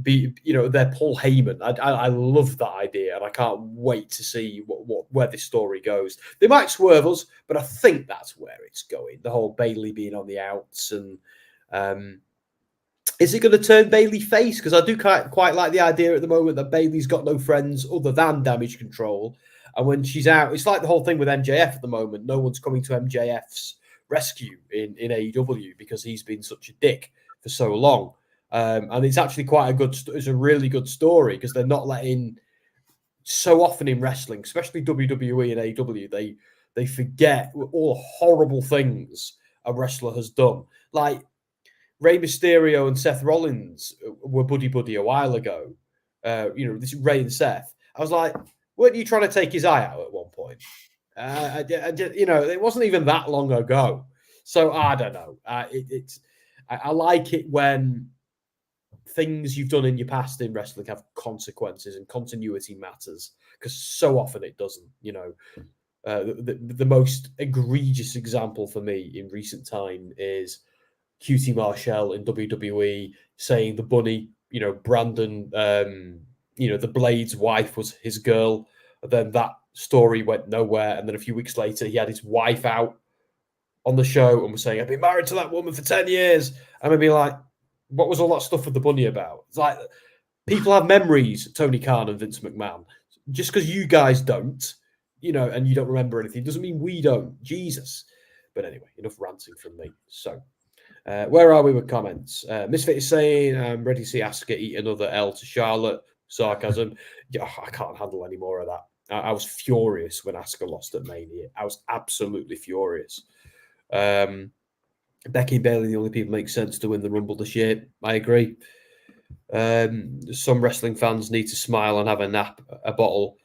be, their Paul Heyman. I love that idea, and I can't wait to see where this story goes. They might swerve us, but I think that's where it's going. The whole Bayley being on the outs, and is it going to turn Bayley face? Because I do quite like the idea at the moment that Bayley's got no friends other than Damage Control, and when she's out, it's like the whole thing with MJF at the moment. No one's coming to MJF's rescue in AEW because he's been such a dick for so long. And it's actually it's a really good story, because they're not letting, so often in wrestling, especially WWE and AEW, they forget all the horrible things a wrestler has done. Like Rey Mysterio and Seth Rollins were buddy a while ago. This Rey and Seth. I was like, weren't you trying to take his eye out at one point? It wasn't even that long ago. So I don't know. I like it when things you've done in your past in wrestling have consequences, and continuity matters, because so often it doesn't. The most egregious example for me in recent time is QT Marshall in WWE saying the bunny, Brandon, the Blade's wife was his girl. And then that story went nowhere. And then a few weeks later, he had his wife out on the show and was saying, I've been married to that woman for 10 years. And I'd be like, what was all that stuff with the bunny about? It's like, people have memories, Tony Khan and Vince McMahon. Just because you guys don't, and you don't remember anything, doesn't mean we don't. Jesus. But anyway, enough ranting from me. So, where are we with comments? Misfit is saying, I'm ready to see Asuka eat another L to Charlotte. Sarcasm. I can't handle any more of that. I was furious when Asuka lost at Mania. I was absolutely furious. Becky and Bayley, the only people make sense to win the Rumble this year. I agree. some wrestling fans need to smile and have a nap, a bottle.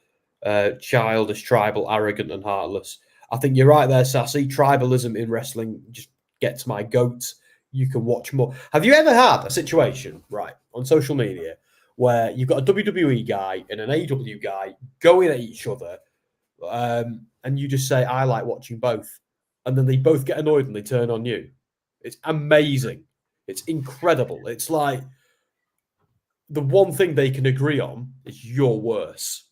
Childish, tribal, arrogant, and heartless. I think you're right there, Sassy. Tribalism in wrestling just gets my goat. You can watch more. Have you ever had a situation, right, on social media where you've got a WWE guy and an AEW guy going at each other, and you just say, I like watching both, and then they both get annoyed and they turn on you? It's amazing. It's incredible. It's like the one thing they can agree on is you're worse.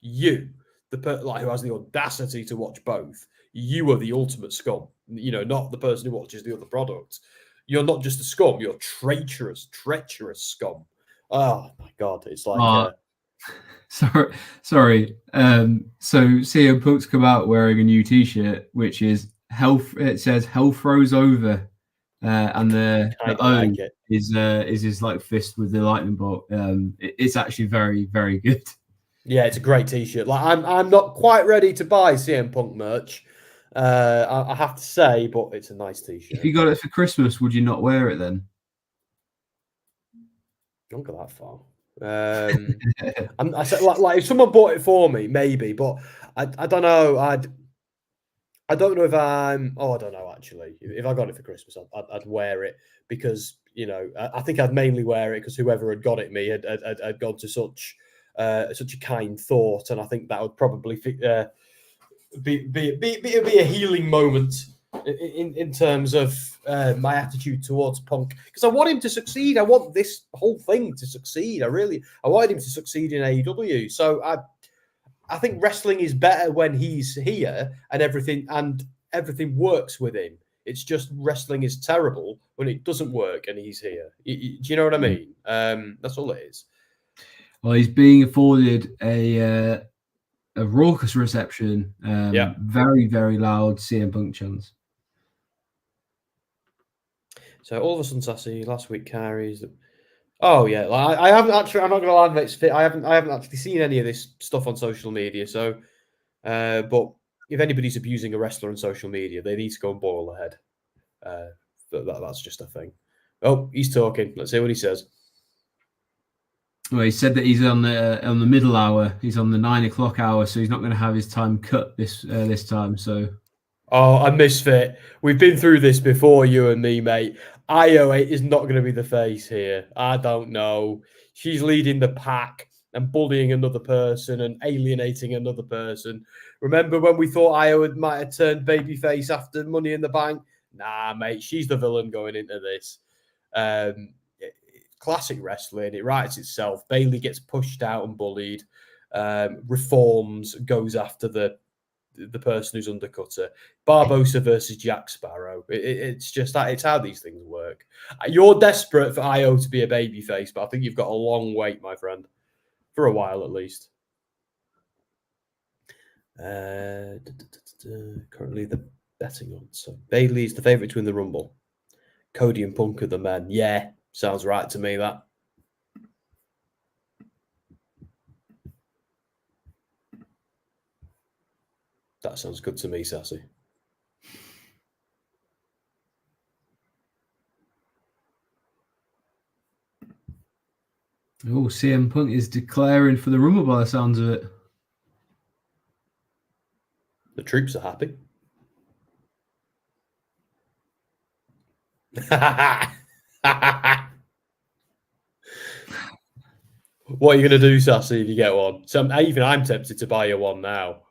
You, like who has the audacity to watch both, you are the ultimate scum. You know, not the person who watches the other product. You're not just a scum. You're treacherous scum. Oh my god, it's like. Sorry. So CM Punk's come out wearing a new T-shirt, which is hell. It says "Hell froze over," and the O like is his like fist with the lightning bolt. It's actually very, very good. Yeah, it's a great T-shirt. Like I'm not quite ready to buy CM Punk merch. I have to say, but it's a nice T-shirt. If you got it for Christmas, would you not wear it then? Don't go that far. I said like if someone bought it for me, maybe, but I don't know. I don't know if I'm. Oh, I don't know actually. If I got it for Christmas, I'd wear it because I think I'd mainly wear it because whoever had got it me had gone to such a kind thought, and I think that would probably be a healing moment in terms of my attitude towards Punk, because I want him to succeed. I want this whole thing to succeed. I want him to succeed in AEW. So I think wrestling is better when he's here and everything works with him. It's just wrestling is terrible when it doesn't work and he's here. Do you know what I mean? That's all it is. Well, he's being afforded a raucous reception. Very, very loud CM Punk chants. So all of a sudden, Sassy, last week carries. Oh yeah, like, I haven't actually. I'm not going to lie, mate. I haven't actually seen any of this stuff on social media. So, but if anybody's abusing a wrestler on social media, they need to go and boil their head. That's just a thing. Oh, he's talking. Let's see what he says. Well, he said that he's on the middle hour. He's on the 9 o'clock hour, so he's not going to have his time cut this time. So, a misfit. We've been through this before, you and me, mate. Io is not going to be the face here. I don't know. She's leading the pack and bullying another person and alienating another person. Remember when we thought Io might have turned babyface after Money in the Bank? Nah, mate. She's the villain going into this. Classic wrestling. It writes itself. Bayley gets pushed out and bullied. Reforms, goes after the person who's undercut her. Barbosa versus Jack Sparrow. It's just that. It's how these things work. You're desperate for Io to be a babyface, but I think you've got a long wait, my friend. For a while, at least. Currently, the betting on. So Bayley's the favourite to win the Rumble. Cody and Punk are the men. Yeah, sounds right to me, that. That sounds good to me, Sassy. Oh, CM Punk is declaring for the Rumble by the sounds of it. The troops are happy. What are you going to do, Sassy, if you get one? So even I'm tempted to buy you one now.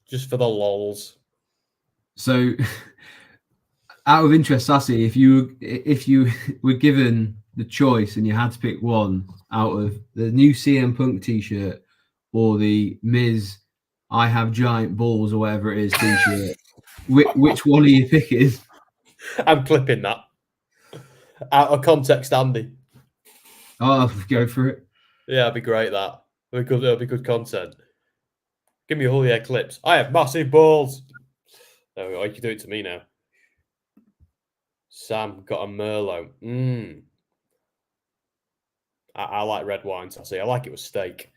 Just for the lols. So, out of interest, Sassy, if you were given the choice and you had to pick one out of the new CM Punk T-shirt or the Miz "I Have Giant Balls" or whatever it is T-shirt, which one are you picking? I'm clipping that out of context, Andy. Oh, go for it. Yeah, it'd be great. That it'll be good content. Give me all your clips. I have massive balls. There we go. You can do it to me now. Sam got a Merlot. I like red wine, Sassy. I like it with steak.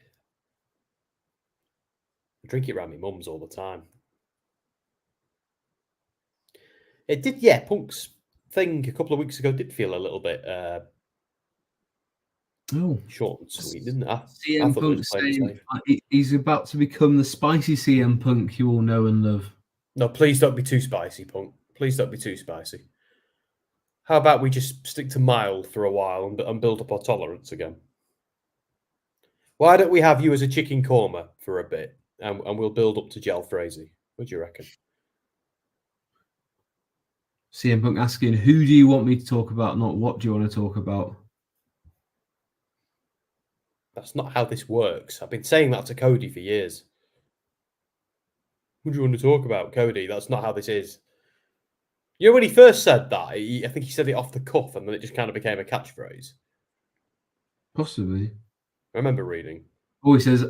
I drink it around my mum's all the time. It did, yeah. Punk's thing a couple of weeks ago did feel a little bit Oh, short and sweet, didn't it? I CM thought Punk was playing saying safe. he's about to become the spicy CM Punk you all know and love. No, please don't be too spicy, Punk. Please don't be too spicy. How about we just stick to mild for a while and build up our tolerance again? Why don't we have you as a chicken korma for a bit, and we'll build up to gel Frazee? What do you reckon? CM Punk asking, who do you want me to talk about, not what do you want to talk about? That's not how this works. I've been saying that to Cody for years. What do you want to talk about, Cody? That's not how this is. You know, when he first said that, I think he said it off the cuff, and then it just kind of became a catchphrase. Possibly. I remember reading. Oh, he says,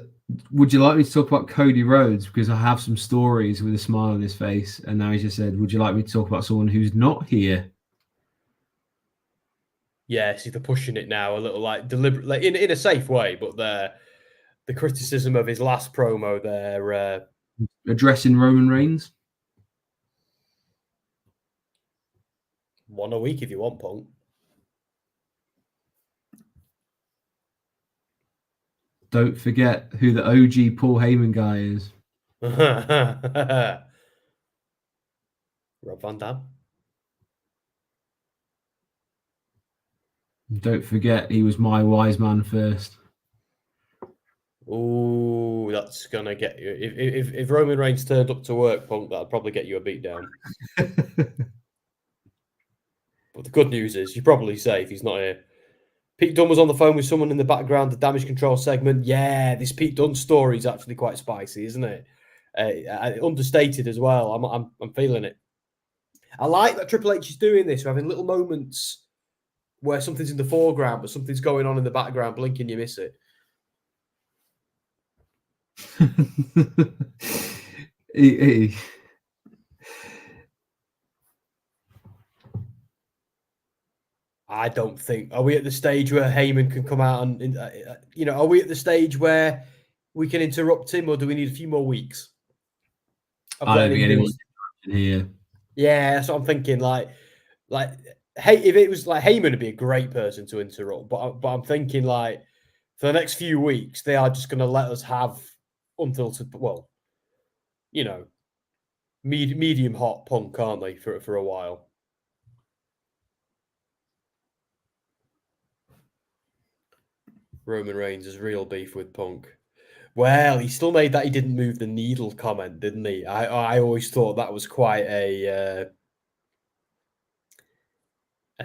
would you like me to talk about Cody Rhodes? Because I have some stories with a smile on his face. And now he just said, would you like me to talk about someone who's not here? Yeah, see, they're pushing it now a little, like, deliberate, like, in a safe way, but the criticism of his last promo there. Addressing Roman Reigns? One a week if you want, Punk. Don't forget who the OG Paul Heyman guy is. Rob Van Dam. Don't forget he was my wise man first. Ooh, that's gonna get you. If Roman Reigns turned up to work, Punk, that'll probably get you a beat down. But the good news is you're probably safe. He's not here. Pete Dunne was on the phone with someone in the background, the damage control segment. Yeah, this Pete Dunne story is actually quite spicy, isn't it? Understated as well. I'm feeling it. I like that Triple H is doing this. We're having little moments where something's in the foreground, but something's going on in the background. Blink and you miss it. I don't think. Are we at the stage where Heyman can come out and are we at the stage where we can interrupt him, or do we need a few more weeks? I don't think anyone's here. Yeah, that's what I'm thinking. Hey, if it was like Heyman, would be a great person to interrupt. But I'm thinking like for the next few weeks, they are just going to let us have until medium hot Punk, aren't they, for a while? Roman Reigns is real beef with Punk. Well, he still made that he didn't move the needle comment, didn't he? I always thought that was quite a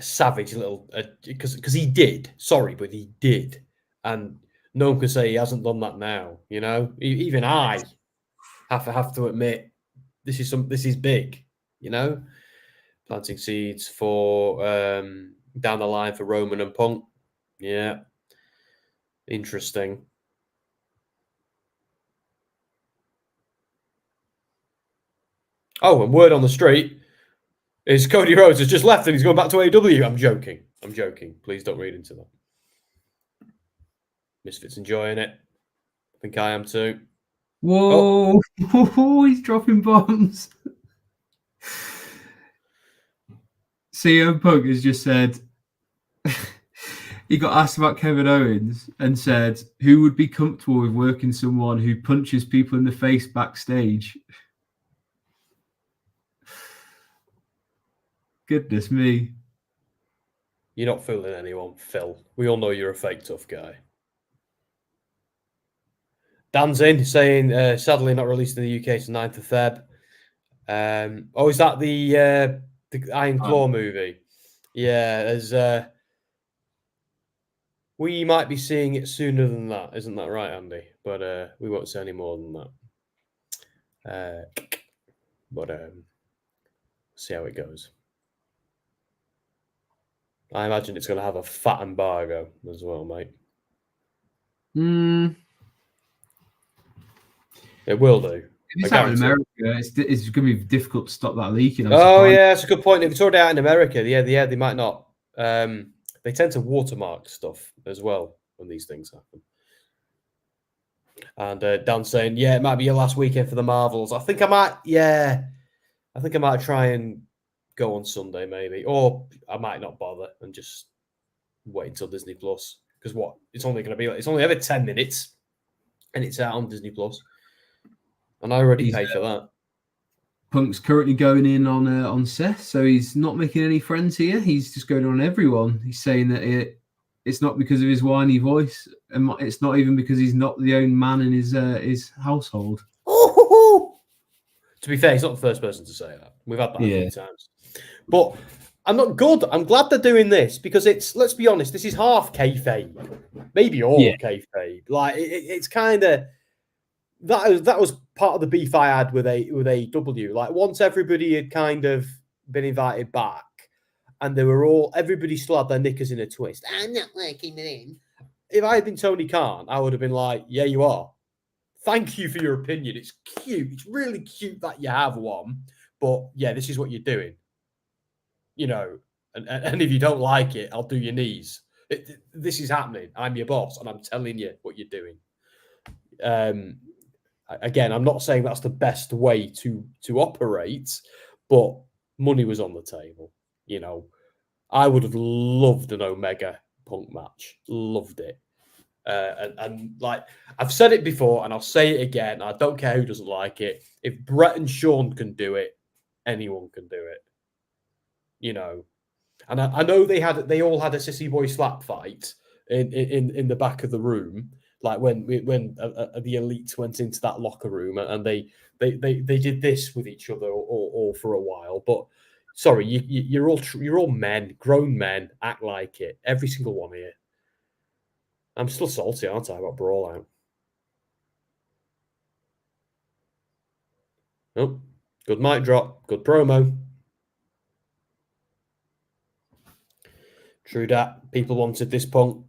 savage little because he did. Sorry, but he did, and no one can say he hasn't done that now. You know, even I have to admit this is big. You know, planting seeds for down the line for Roman and Punk. Yeah. Interesting. Oh, and word on the street is Cody Rhodes has just left and he's going back to AEW. I'm joking. Please don't read into that. Misfits enjoying it. I think I am too. Whoa! Oh. He's dropping bombs. CM Punk has just said he got asked about Kevin Owens and said, who would be comfortable with working someone who punches people in the face backstage? Goodness me. You're not fooling anyone, Phil. We all know you're a fake tough guy. Dan's in saying, sadly not released in the UK till 9th of Feb. Is that the Iron Claw movie? Yeah, there's... we might be seeing it sooner than that, isn't that right, Andy? But we won't say any more than that. See how it goes. I imagine it's going to have a fat embargo as well, mate. It will do. If it's out in America, it's going to be difficult to stop that leaking. Yeah, that's a good point. If it's already out in America, they might not. They tend to watermark stuff as well when these things happen. And Dan's saying, yeah, it might be your last weekend for the Marvels. I think I might try and go on Sunday maybe, or I might not bother and just wait until Disney Plus. Because what? It's only going to be it's only ever 10 minutes, and it's out on Disney Plus, and I already paid for that. Punk's currently going in on Seth, so he's not making any friends here. He's just going on everyone. He's saying that it's not because of his whiny voice, and it's not even because he's not the only man in his household. Oh, to be fair, he's not the first person to say that. We've had that a few times. But I'm not good. I'm glad they're doing this because it's, let's be honest, this is half kayfabe, maybe all kayfabe. Like it's kind of that was part of the beef I had with AEW. Like once everybody had kind of been invited back, and they were everybody still had their knickers in a twist. I'm not working with him. If I had been Tony Khan, I would have been like, yeah, you are. Thank you for your opinion. It's cute. It's really cute that you have one. But yeah, this is what you're doing. You know, and if you don't like it, I'll do your knees. This is happening. I'm your boss, and I'm telling you what you're doing. Again, I'm not saying that's the best way to operate, but money was on the table. You know, I would have loved an Omega Punk match. Loved it. And like I've said it before, and I'll say it again. I don't care who doesn't like it. If Brett and Sean can do it, anyone can do it. You know, and I know they all had a sissy boy slap fight in the back of the room, like when the Elite went into that locker room and they did this with each other all for a while. But sorry, you're all men, grown men. Act like it. Every single one here. I'm still salty, aren't I? About Brawl Out. Oh, good mic drop. Good promo. True that. People wanted this Punk.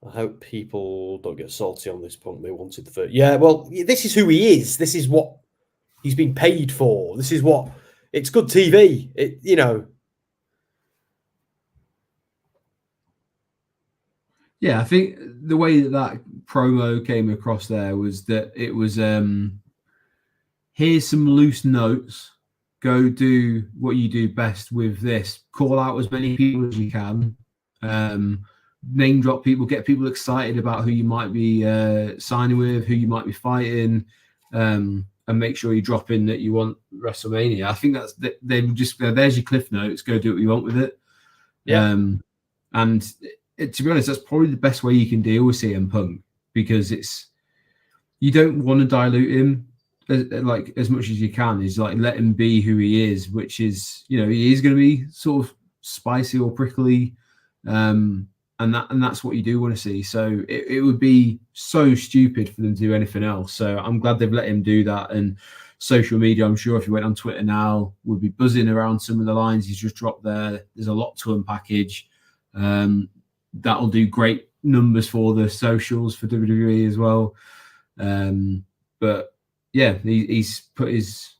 I hope people don't get salty on this Punk. They wanted the first. Yeah, well, this is who he is. This is what he's been paid for. This is what... It's good TV. You know... Yeah, I think the way that promo came across there was that it was, here's some loose notes. Go do what you do best with this. Call out as many people as you can. Name drop people. Get people excited about who you might be signing with, who you might be fighting, and make sure you drop in that you want WrestleMania. I think that's they just there's your cliff notes. Go do what you want with it. Yeah, and. To be honest, that's probably the best way you can deal with CM Punk because you don't want to dilute him as much as you can. Is like let him be who he is, which is he is going to be sort of spicy or prickly, and that's what you do want to see. So it would be so stupid for them to do anything else. So I'm glad they've let him do that. And social media, I'm sure if you went on Twitter now, would be buzzing around some of the lines he's just dropped there. There's a lot to unpackage. That'll do great numbers for the socials for WWE as well. But yeah, he's put his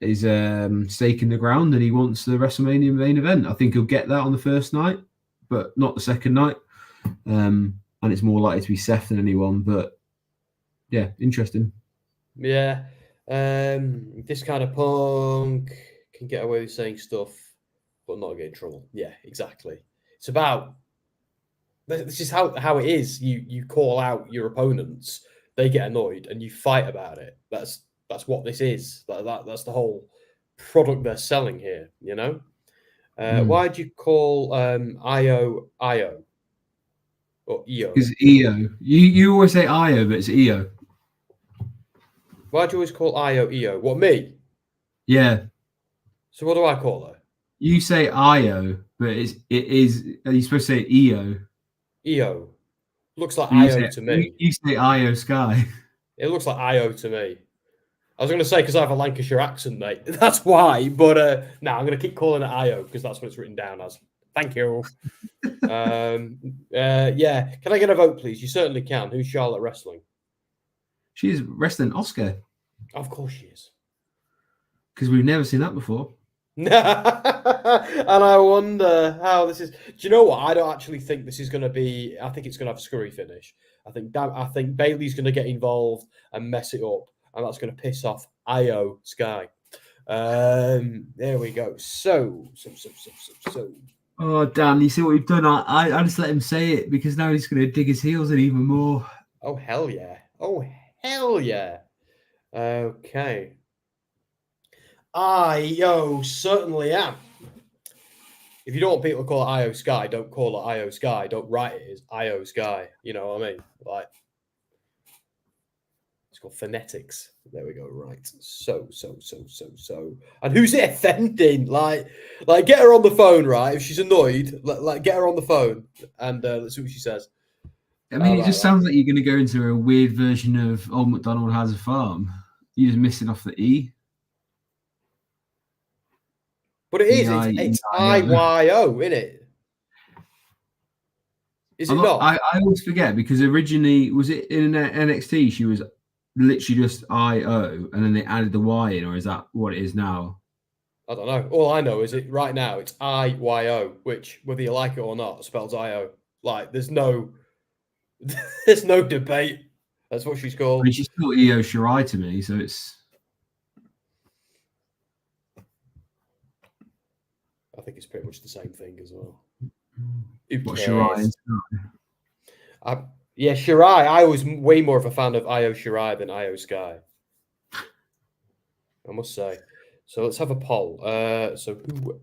stake in the ground and he wants the WrestleMania main event. I think he'll get that on the first night, but not the second night. And it's more likely to be Seth than anyone. But yeah, interesting. Yeah. This kind of Punk can get away with saying stuff, but not get in trouble. Yeah, exactly. It's about... This is how it is. You call out your opponents, they get annoyed, and you fight about it. That's what this is. That's the whole product they're selling here. You know. Why'd you call Io or EO? Because EO. You always say Io, but it's EO. Why'd you always call EO? What, me? Yeah. So what do I call her? You say Io, but it is. Are you supposed to say EO? EO. Looks like IO to me. You say IO Sky. It looks like IO to me. I was going to say because I have a Lancashire accent, mate. That's why. But no, I'm going to keep calling it IO because that's what it's written down as. Thank you. Yeah. Can I get a vote, please? You certainly can. Who's Charlotte wrestling? She's wrestling Asuka. Of course she is. Because we've never seen that before. And I wonder how this is. Do you know what? I don't actually think this is going to be. I think it's going to have a scurry finish. I think Bayley's going to get involved and mess it up, and that's going to piss off Io Sky. There we go. So. Oh, Dan, you see what you've done? I just let him say it because now he's going to dig his heels in even more. Oh, hell yeah. Oh, hell yeah. Okay. Certainly am. If you don't want people to call it IO Sky, don't call it IO Sky. Don't write it as IO Sky. You know what I mean? Like, it's called phonetics. There we go. Right. So. And who's it offending? Like, get her on the phone, right? If she's annoyed, like get her on the phone and let's see what she says. I mean, it just sounds like you're going to go into a weird version of Old MacDonald Has a Farm. You're just missing off the E. But it is. It's IYO, isn't it? Is it not? I always forget because originally, was it in NXT? She was literally just IO, and then they added the Y in, or is that what it is now? I don't know. All I know is it right now it's IYO, which whether you like it or not spells IO. Like there's no debate. That's what she's called. I mean, she's still Io Shirai to me, so it's. I think it's pretty much the same thing as well. What Shirai? Yeah, Shirai. I was way more of a fan of Io Shirai than Io Sky. I must say. So let's have a poll. So who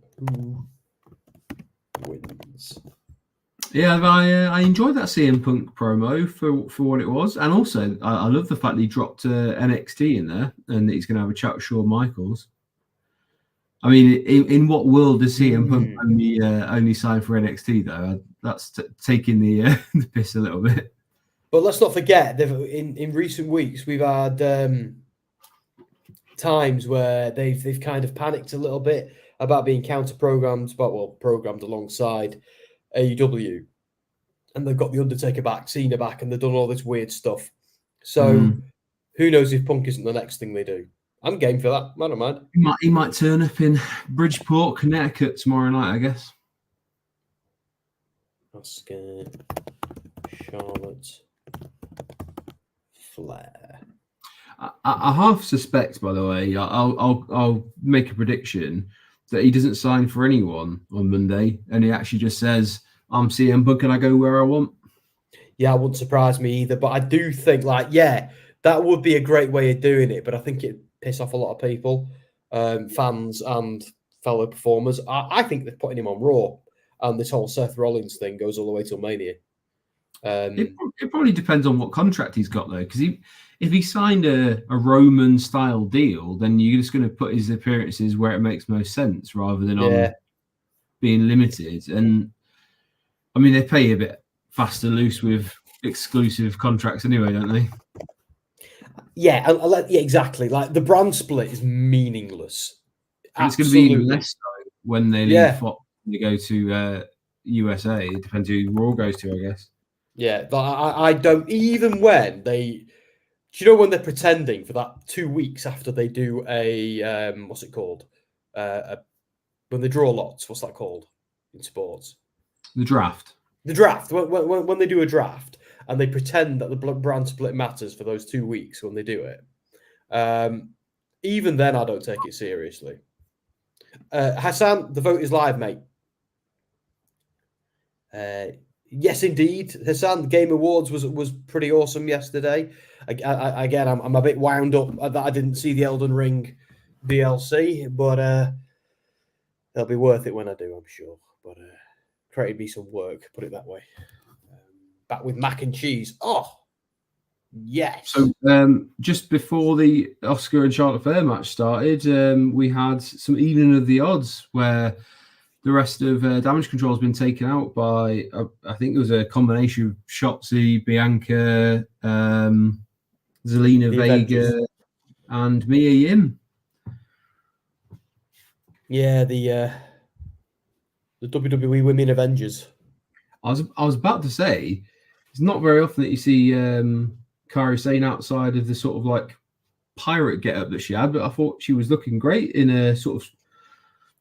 wins? Yeah, I enjoyed that CM Punk promo for what it was, and also I love the fact that he dropped NXT in there, and that he's going to have a chat with Shawn Michaels. I mean, in what world does CM Punk only sign for NXT though? That's taking the piss a little bit. But let's not forget, in recent weeks we've had times where they've kind of panicked a little bit about being counter-programmed, programmed alongside AEW, and they've got the Undertaker back, Cena back, and they've done all this weird stuff. So who knows if Punk isn't the next thing they do? I'm game for that. I don't mind. He might turn up in Bridgeport, Connecticut tomorrow night, I guess. Asuka, Charlotte, Flair. I half suspect, by the way, I'll make a prediction that he doesn't sign for anyone on Monday, and he actually just says, "I'm CM Punk and I go where I want." Yeah, it wouldn't surprise me either. But I do think, that would be a great way of doing it. But I think it'd piss off a lot of people, fans and fellow performers. I think they're putting him on Raw, and this whole Seth Rollins thing goes all the way till Mania. It probably depends on what contract he's got, though, because if he signed a Roman style deal, then you're just going to put his appearances where it makes most sense rather than on being limited. And I mean, they pay a bit fast and loose with exclusive contracts anyway, don't they? Yeah, exactly. Like the brand split is meaningless. And it's going to be even less so when they leave Fox and they go to USA. It depends who Raw goes to, I guess. Yeah, but I don't, even when they, do you know when they're pretending for that 2 weeks after they do a, what's it called? When they draw lots, what's that called in sports? The draft. The draft. When they do a draft and they pretend that the brand split matters for those 2 weeks when they do it. Even then, I don't take it seriously. Hassan, the vote is live, mate. Yes, indeed. Hassan, the Game Awards was pretty awesome yesterday. Again, I'm a bit wound up that I didn't see the Elden Ring DLC, but it'll be worth it when I do, I'm sure. But created me some work, put it that way. Back with mac and cheese. Oh, yes. So just before the Oscar and Charlotte Flair match started, we had some evening of the odds where the rest of Damage Control has been taken out by, I think it was a combination of Shotzi, Bianca, Zelina Vega, and Mia Yim. Yeah, the WWE Women Avengers. I was about to say, it's not very often that you see Kairi Sane outside of the sort of like pirate getup that she had, but I thought she was looking great in a sort of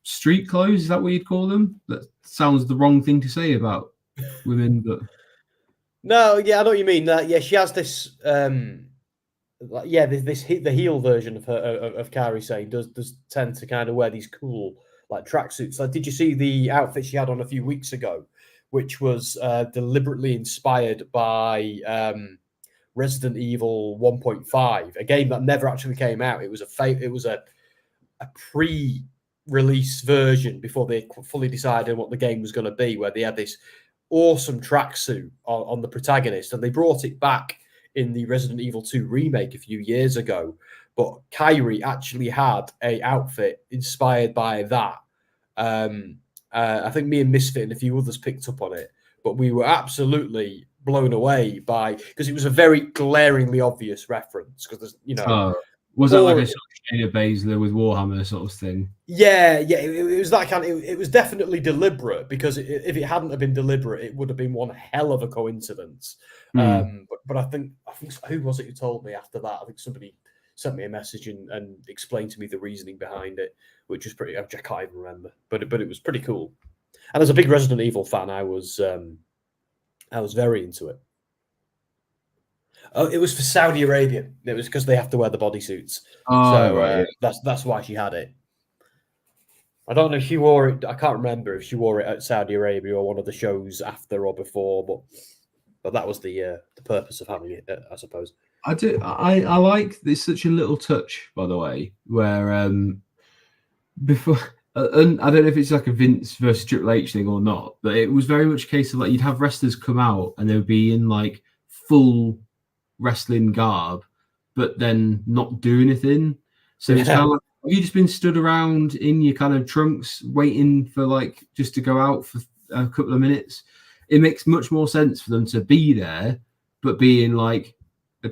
street clothes. Is that what you'd call them? That sounds the wrong thing to say about women, but no, yeah, I know what you mean. Yeah, she has this. The heel version of her of Kairi Sane does tend to kind of wear these cool like tracksuits. Like, did you see the outfit she had on a few weeks ago, which was deliberately inspired by Resident Evil 1.5, a game that never actually came out. It was a pre-release version before they fully decided what the game was going to be, where they had this awesome tracksuit on the protagonist, and they brought it back in the Resident Evil 2 remake a few years ago. But Kairi actually had a outfit inspired by that. I think me and Misfit and a few others picked up on it, but we were absolutely blown away because it was a very glaringly obvious reference. Because was that like a sort of Shayna Baszler with Warhammer sort of thing? Yeah, it was that kind of. It was definitely deliberate, because if it hadn't have been deliberate, it would have been one hell of a coincidence. But I think who was it who told me after that? I think somebody sent me a message and explained to me the reasoning behind it, which was pretty. I can't even remember, but it was pretty cool. And as a big Resident Evil fan, I was very into it. Oh, it was for Saudi Arabia. It was because they have to wear the bodysuits. Right. That's why she had it. I don't know if she wore it. I can't remember if she wore it at Saudi Arabia or one of the shows after or before, but that was the purpose of having it, I suppose. I do. I like this, such a little touch, by the way, where before. And I don't know if it's like a Vince versus Triple H thing or not, but it was very much a case of like you'd have wrestlers come out and they would be in like full wrestling garb, but then not do anything. So it's kind of like, have you just been stood around in your kind of trunks waiting for like just to go out for a couple of minutes? It makes much more sense for them to be there, but be in like a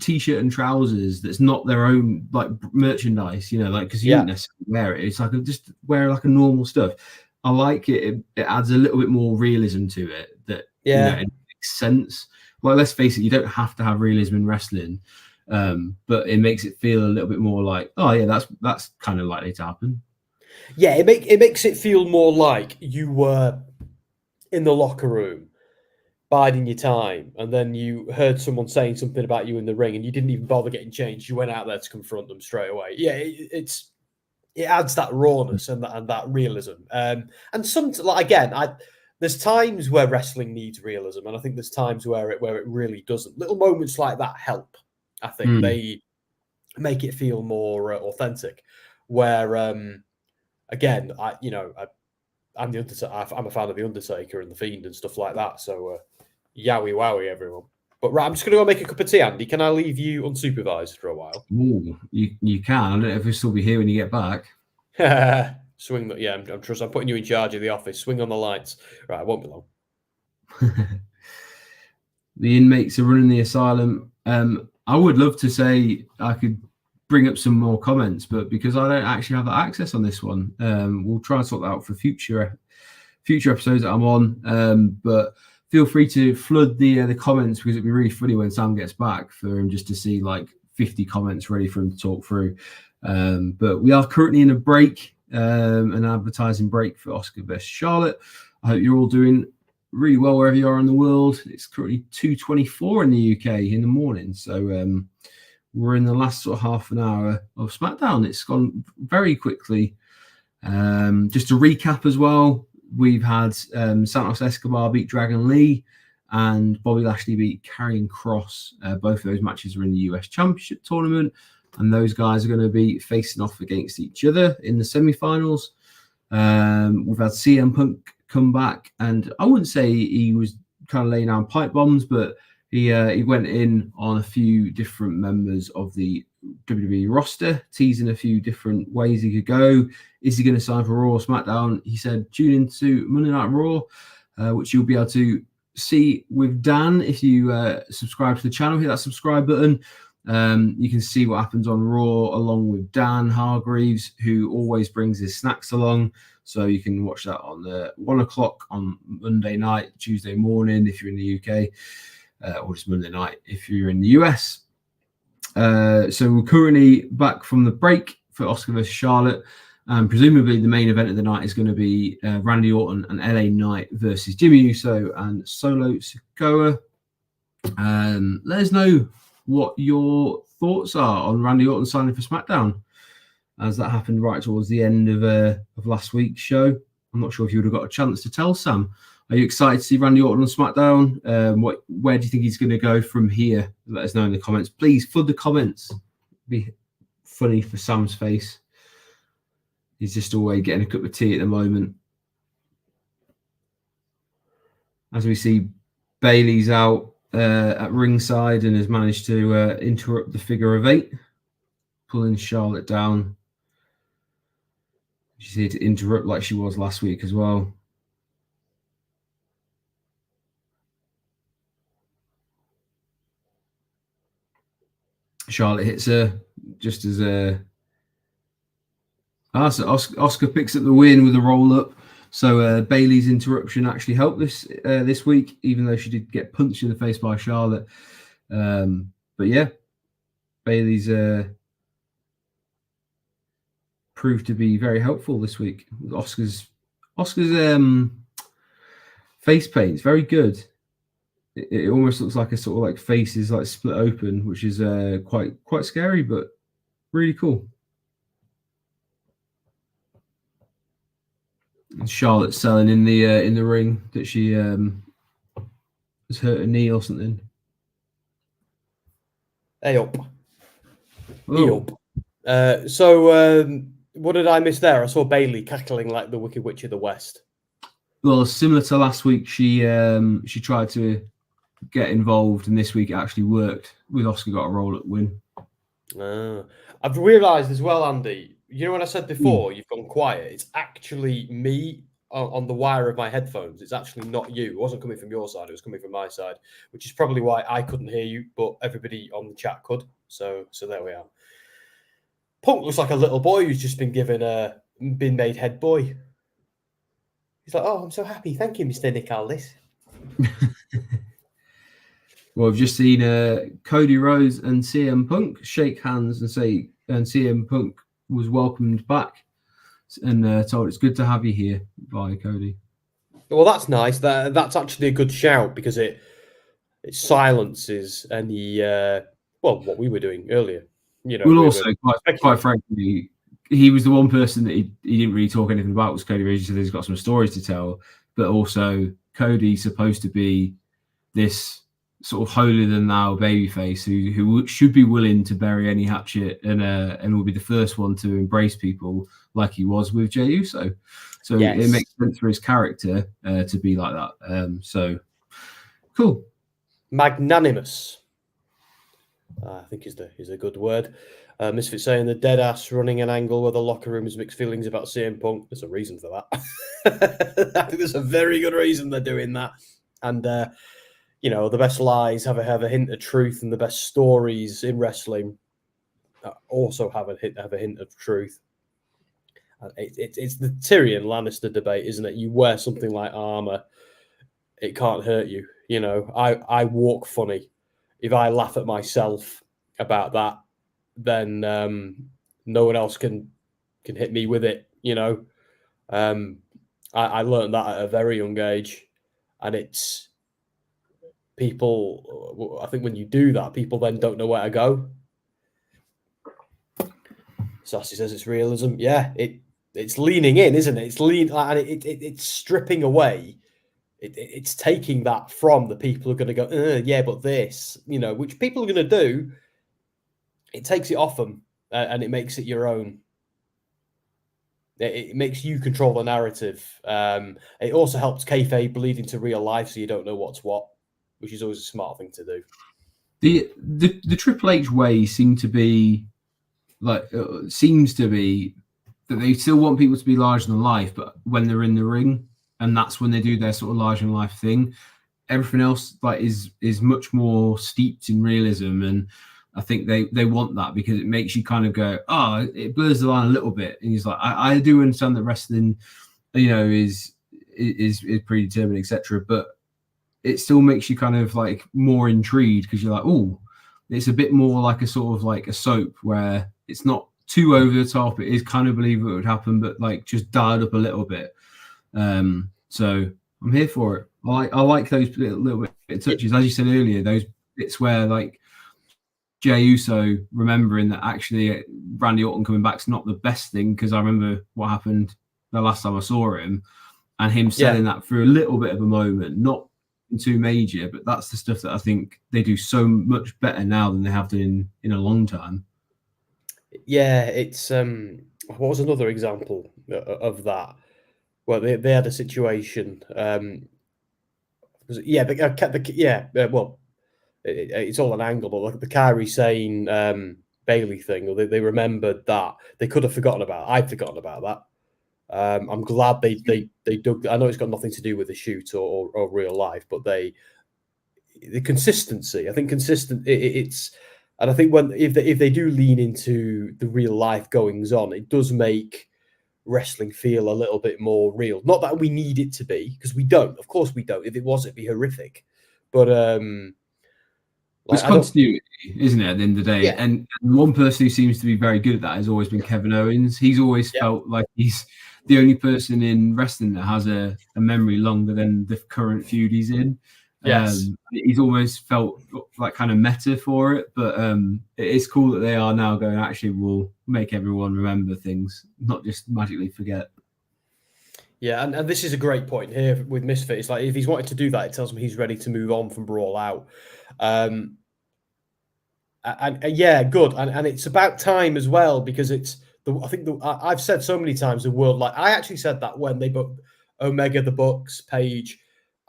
t-shirt and trousers that's not their own like merchandise, like, because you don't necessarily wear it. It's like just wear like a normal stuff. I like it. It adds a little bit more realism to it. That it makes sense. Well, let's face it, you don't have to have realism in wrestling, but it makes it feel a little bit more like, oh yeah, that's kind of likely to happen. Yeah, it makes it feel more like you were in the locker room biding your time, and then you heard someone saying something about you in the ring, and you didn't even bother getting changed. You went out there to confront them straight away. Yeah, it adds that rawness and that realism. And some, like, again, there's times where wrestling needs realism, and I think there's times where it really doesn't. Little moments like that help. I think they make it feel more authentic. Where again, I'm the Undertaker. I'm a fan of the Undertaker and the Fiend and stuff like that. So. Yowie wowie, everyone. But right, I'm just going to go make a cup of tea, Andy. Can I leave you unsupervised for a while? Ooh, you can. I don't know if you'll still be here when you get back. Swing. Yeah, I'm putting you in charge of the office. Swing on the lights. Right, it won't be long. The inmates are running the asylum. I would love to say I could bring up some more comments, but because I don't actually have access on this one, we'll try and sort that out for future episodes that I'm on. But feel free to flood the comments, because it'd be really funny when Sam gets back for him just to see like 50 comments ready for him to talk through. But we are currently in a break, an advertising break for Asuka vs Charlotte. I hope you're all doing really well wherever you are in the world. It's currently 2:24 in the UK in the morning, so we're in the last sort of half an hour of SmackDown. It's gone very quickly. Just to recap as well, we've had Santos Escobar beat Dragon Lee and Bobby Lashley beat Karrion Kross. Both of those matches are in the US Championship Tournament, and those guys are going to be facing off against each other in the semi-finals. We've had CM Punk come back, and I wouldn't say he was kind of laying down pipe bombs, but he went in on a few different members of the WWE roster, teasing a few different ways he could go. Is he going to sign for Raw or SmackDown? He said, tune into Monday Night Raw, which you'll be able to see with Dan if you subscribe to the channel. Hit that subscribe button. You can see what happens on Raw along with Dan Hargreaves, who always brings his snacks along. So you can watch that on 1 o'clock on Monday night, Tuesday morning if you're in the UK, or just Monday night if you're in the US. So we're currently back from the break for Asuka vs Charlotte. Presumably the main event of the night is going to be Randy Orton and LA Knight versus Jimmy Uso and Solo Sikoa. Let us know what your thoughts are on Randy Orton signing for SmackDown. as that happened right towards the end of last week's show. I'm not sure if you would have got a chance to tell, Sam. Are you excited to see Randy Orton on SmackDown? Where do you think he's going to go from here? Let us know in the comments. Please flood the comments. It'd be funny for Sam's face. He's just away getting a cup of tea at the moment. As we see, Bayley's out at ringside and has managed to interrupt the figure of 8, pulling Charlotte down. She's here to interrupt like she was last week as well. Charlotte hits her just as so Asuka picks up the win with a roll up. So Bayley's interruption actually helped this week, even though she did get punched in the face by Charlotte. But yeah, Bayley's proved to be very helpful this week. Asuka's face paint is very good. It almost looks like a sort of like face is like split open, which is quite scary, but really cool. And Charlotte's selling in the ring that she has hurt her knee or something. Hey up. What did I miss there? I saw Bayley cackling like the Wicked Witch of the West. Well, similar to last week, she tried to get involved, and this week it actually worked. With Asuka got a roll-up win. I've realised as well, Andy. You know when I said before you've gone quiet? It's actually me on the wire of my headphones. It's actually not you. It wasn't coming from your side. It was coming from my side, which is probably why I couldn't hear you, but everybody on the chat could. So there we are. Punk looks like a little boy who's just been been made head boy. He's like, "Oh, I'm so happy. Thank you, Mr. Nick Aldis." Well, we've just seen Cody Rhodes and CM Punk shake hands and CM Punk was welcomed back and told it's good to have you here by Cody. Well, that's nice. That's actually a good shout because it silences any what we were doing earlier. You know, well, also quite frankly, he was the one person that he didn't really talk anything about was Cody Rhodes. He said he's got some stories to tell, but also Cody's supposed to be this sort of holier than thou babyface who should be willing to bury any hatchet and will be the first one to embrace people like he was with Jey Uso. So yes. It makes sense for his character to be like that. So cool, magnanimous. I think is a good word. Misfit saying the dead ass running an angle where the locker room has mixed feelings about CM Punk. There's a reason for that. I think there's a very good reason they're doing that. And you know, the best lies have a hint of truth, and the best stories in wrestling also have a hint of truth. It's the Tyrion Lannister debate, isn't it? You wear something like armor, it can't hurt you. You know, I walk funny. If I laugh at myself about that, then no one else can hit me with it. You know, I learned that at a very young age, and it's people. I think when you do that, people then don't know where to go. Sassy says it's realism. Yeah, it's leaning in, isn't it? It's stripping away. It's taking that from the people who are going to go, yeah, but this, you know, which people are going to do. It takes it off them and it makes it your own. It makes you control the narrative. It also helps kayfabe bleed into real life, so you don't know what's what, which is always a smart thing to do. The Triple H way seems to be that they still want people to be larger than life, but when they're in the ring. And that's when they do their sort of larger than life thing. Everything else is much more steeped in realism, and I think they want that because it makes you kind of go, it blurs the line a little bit. And he's like, I do understand that wrestling, you know, is predetermined, etc. But it still makes you kind of like more intrigued because you're like, it's a bit more like a sort of like a soap where it's not too over the top. It is kind of believable it would happen, but like just dialed up a little bit. So I'm here for it. I like those little bit touches, as you said earlier. Those bits where like Jey Uso remembering that actually Randy Orton coming back's not the best thing, because I remember what happened the last time I saw him, and him selling that through a little bit of a moment, not too major, but that's the stuff that I think they do so much better now than they have done in a long time. Yeah, it's what was another example of that? Well, they had a situation. Well, it's all an angle, but like the Kairi Sane Bailey thing, or they remembered that. They could have forgotten about. I'd forgotten about that. I'm glad they dug. I know it's got nothing to do with the shoot or real life, but the consistency. I think it's, and I think if they do lean into the real life goings on, it does make wrestling feel a little bit more real. Not that we need it to be, because we don't. Of course we don't. If it was, it'd be horrific. But it's continuity, isn't it, at the end of the day? Yeah. And one person who seems to be very good at that has always been Kevin Owens. He's always felt like he's the only person in wrestling that has a memory longer than the current feud he's in. Yes. He's almost felt like kind of meta for it, but it's cool that they are now going, actually, we'll make everyone remember things, not just magically forget. Yeah, and this is a great point here with Misfit. It's like, if he's wanted to do that, it tells me he's ready to move on from Brawl Out. And yeah, good. And it's about time as well, because I've said so many times the world, like, I actually said that when they booked Omega, the Bucks, Page,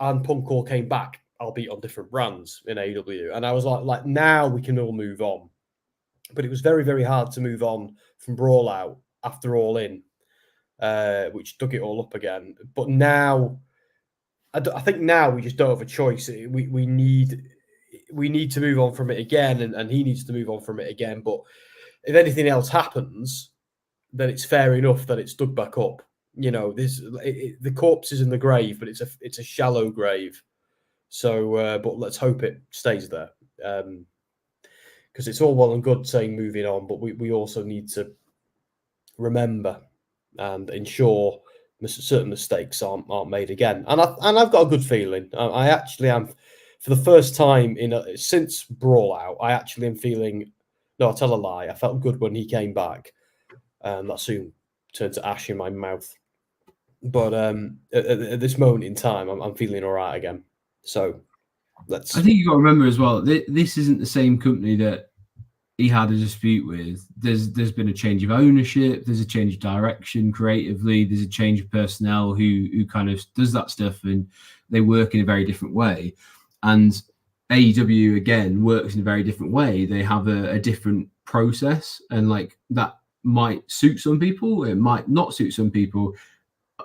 and Punk all came back, albeit on different brands in AEW. And I was like, now we can all move on. But it was very, very hard to move on from Brawl Out after All In, which dug it all up again. But now, I think now we just don't have a choice. We need to move on from it again, and he needs to move on from it again. But if anything else happens, then it's fair enough that it's dug back up. You know, the corpse is in the grave, but it's a shallow grave. So, but let's hope it stays there, because it's all well and good saying moving on, but we also need to remember and ensure certain mistakes aren't made again. And I've got a good feeling. I actually am, for the first time since Brawl Out, I actually am feeling. No, I tell a lie. I felt good when he came back, and that soon turned to ash in my mouth. But at this moment in time, I'm feeling all right again. So I think you got to remember as well, this isn't the same company that he had a dispute with. There's been a change of ownership. There's a change of direction creatively. There's a change of personnel who kind of does that stuff, and they work in a very different way. And AEW again works in a very different way. They have a different process, and like that might suit some people. It might not suit some people.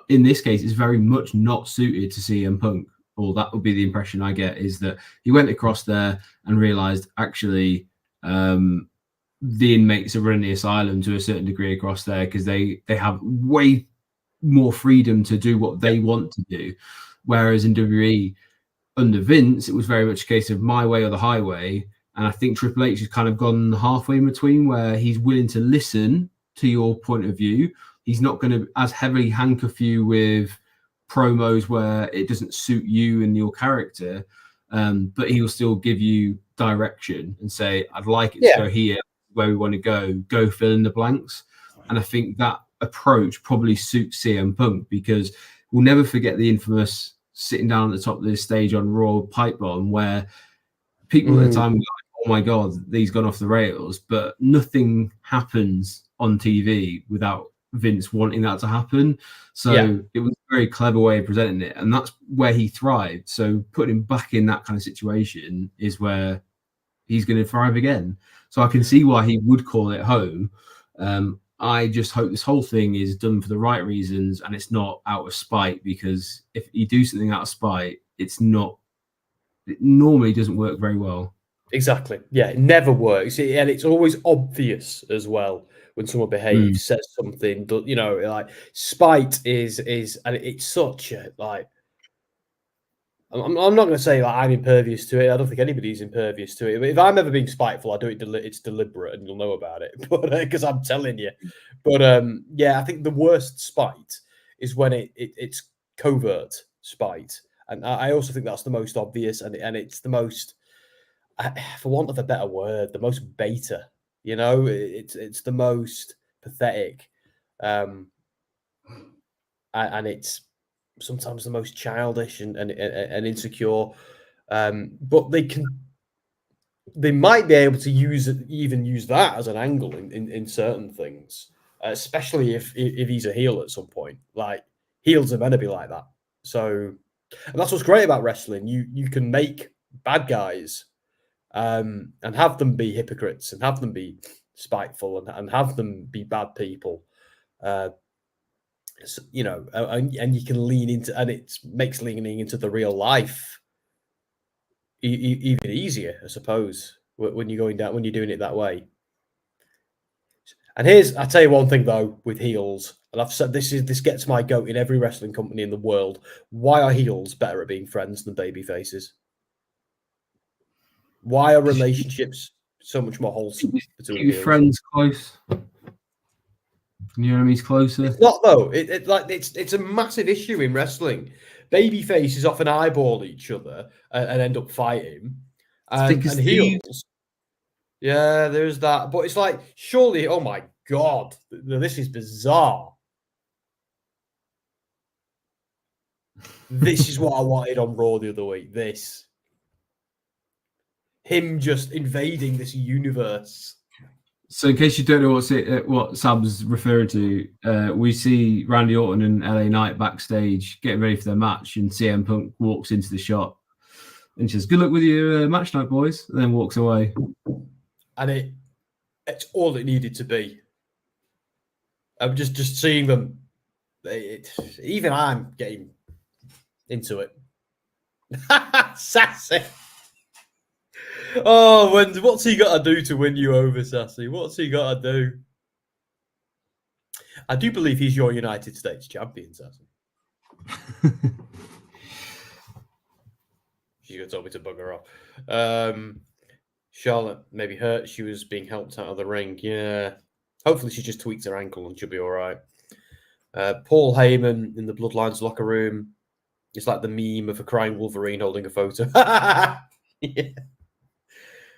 In this case, it's very much not suited to CM Punk. Or that would be the impression I get, is that he went across there and realized actually the inmates are running the asylum to a certain degree across there, because they have way more freedom to do what they want to do. Whereas in WWE under Vince, it was very much a case of my way or the highway. And I think Triple H has kind of gone halfway in between, where he's willing to listen to your point of view. He's not going to as heavily handcuff you with promos where it doesn't suit you and your character, but he'll still give you direction and say, I'd like it to go here, where we want to go fill in the blanks. And I think that approach probably suits CM Punk, because we'll never forget the infamous sitting down at the top of this stage on Raw pipe bomb, where people at the time were like, oh my God, these gone off the rails, but nothing happens on TV without Vince wanting that to happen. So it was a very clever way of presenting it, and that's where he thrived. So putting him back in that kind of situation is where he's going to thrive again. So I can see why he would call it home. I just hope this whole thing is done for the right reasons, and it's not out of spite, because if you do something out of spite, it normally doesn't work very well. Exactly. Yeah, it never works. And it's always obvious as well when someone behaves, says something, you know, like spite is, and it's such a, like, I'm not going to say like I'm impervious to it. I don't think anybody's impervious to it. But if I'm ever being spiteful, I do it. It's deliberate, and you'll know about it. But because I'm telling you. But yeah, I think the worst spite is when it's covert spite, and I also think that's the most obvious, and it's the most. for want of a better word, the most beta. You know, it's the most pathetic, and it's sometimes the most childish and insecure. But they might be able to use that as an angle in certain things, especially if he's a heel at some point. Like, heels are meant to be like that. So, and that's what's great about wrestling. You can make bad guys and have them be hypocrites and have them be spiteful and have them be bad people. You know, and you can lean into, and it makes leaning into the real life even easier, I suppose, when you're doing it that way. And I'll tell you one thing though, with heels, and I've said this gets my goat in every wrestling company in the world. Why are heels better at being friends than baby faces? Why are relationships so much more wholesome between keep your friends close? You know what I mean? He's closer. It's not though. It's a massive issue in wrestling. Baby faces often eyeball each other and end up fighting. And heels, yeah, there's that. But it's like, surely, oh my God, this is bizarre. This is what I wanted on Raw the other week. Him just invading this universe. So, in case you don't know what Sam's referring to, we see Randy Orton and LA Knight backstage getting ready for their match, and CM Punk walks into the shop and says, "Good luck with your match night, boys," and then walks away. And it's all it needed to be. I'm just seeing them. Even I'm getting into it. Sassy. Oh, what's he got to do to win you over, Sassy? What's he got to do? I do believe he's your United States champion, Sassy. She's going to tell me to bugger off. Charlotte maybe hurt. She was being helped out of the ring. Yeah. Hopefully she just tweaked her ankle and she'll be all right. Paul Heyman in the Bloodlines locker room. It's like the meme of a crying Wolverine holding a photo. Yeah.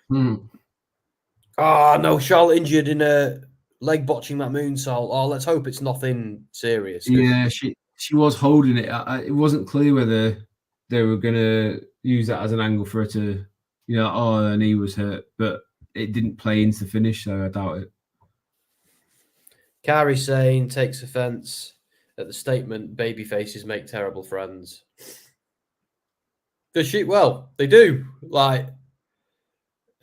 Oh, no, Charlotte injured in a leg botching that moonsault. Oh, let's hope it's nothing serious. Yeah, she was holding it. It wasn't clear whether they were going to use that as an angle for her to, her knee was hurt, but it didn't play into the finish, so I doubt it. Kairi Sane takes offense at the statement, baby faces make terrible friends. Does she? Well, they do. Like,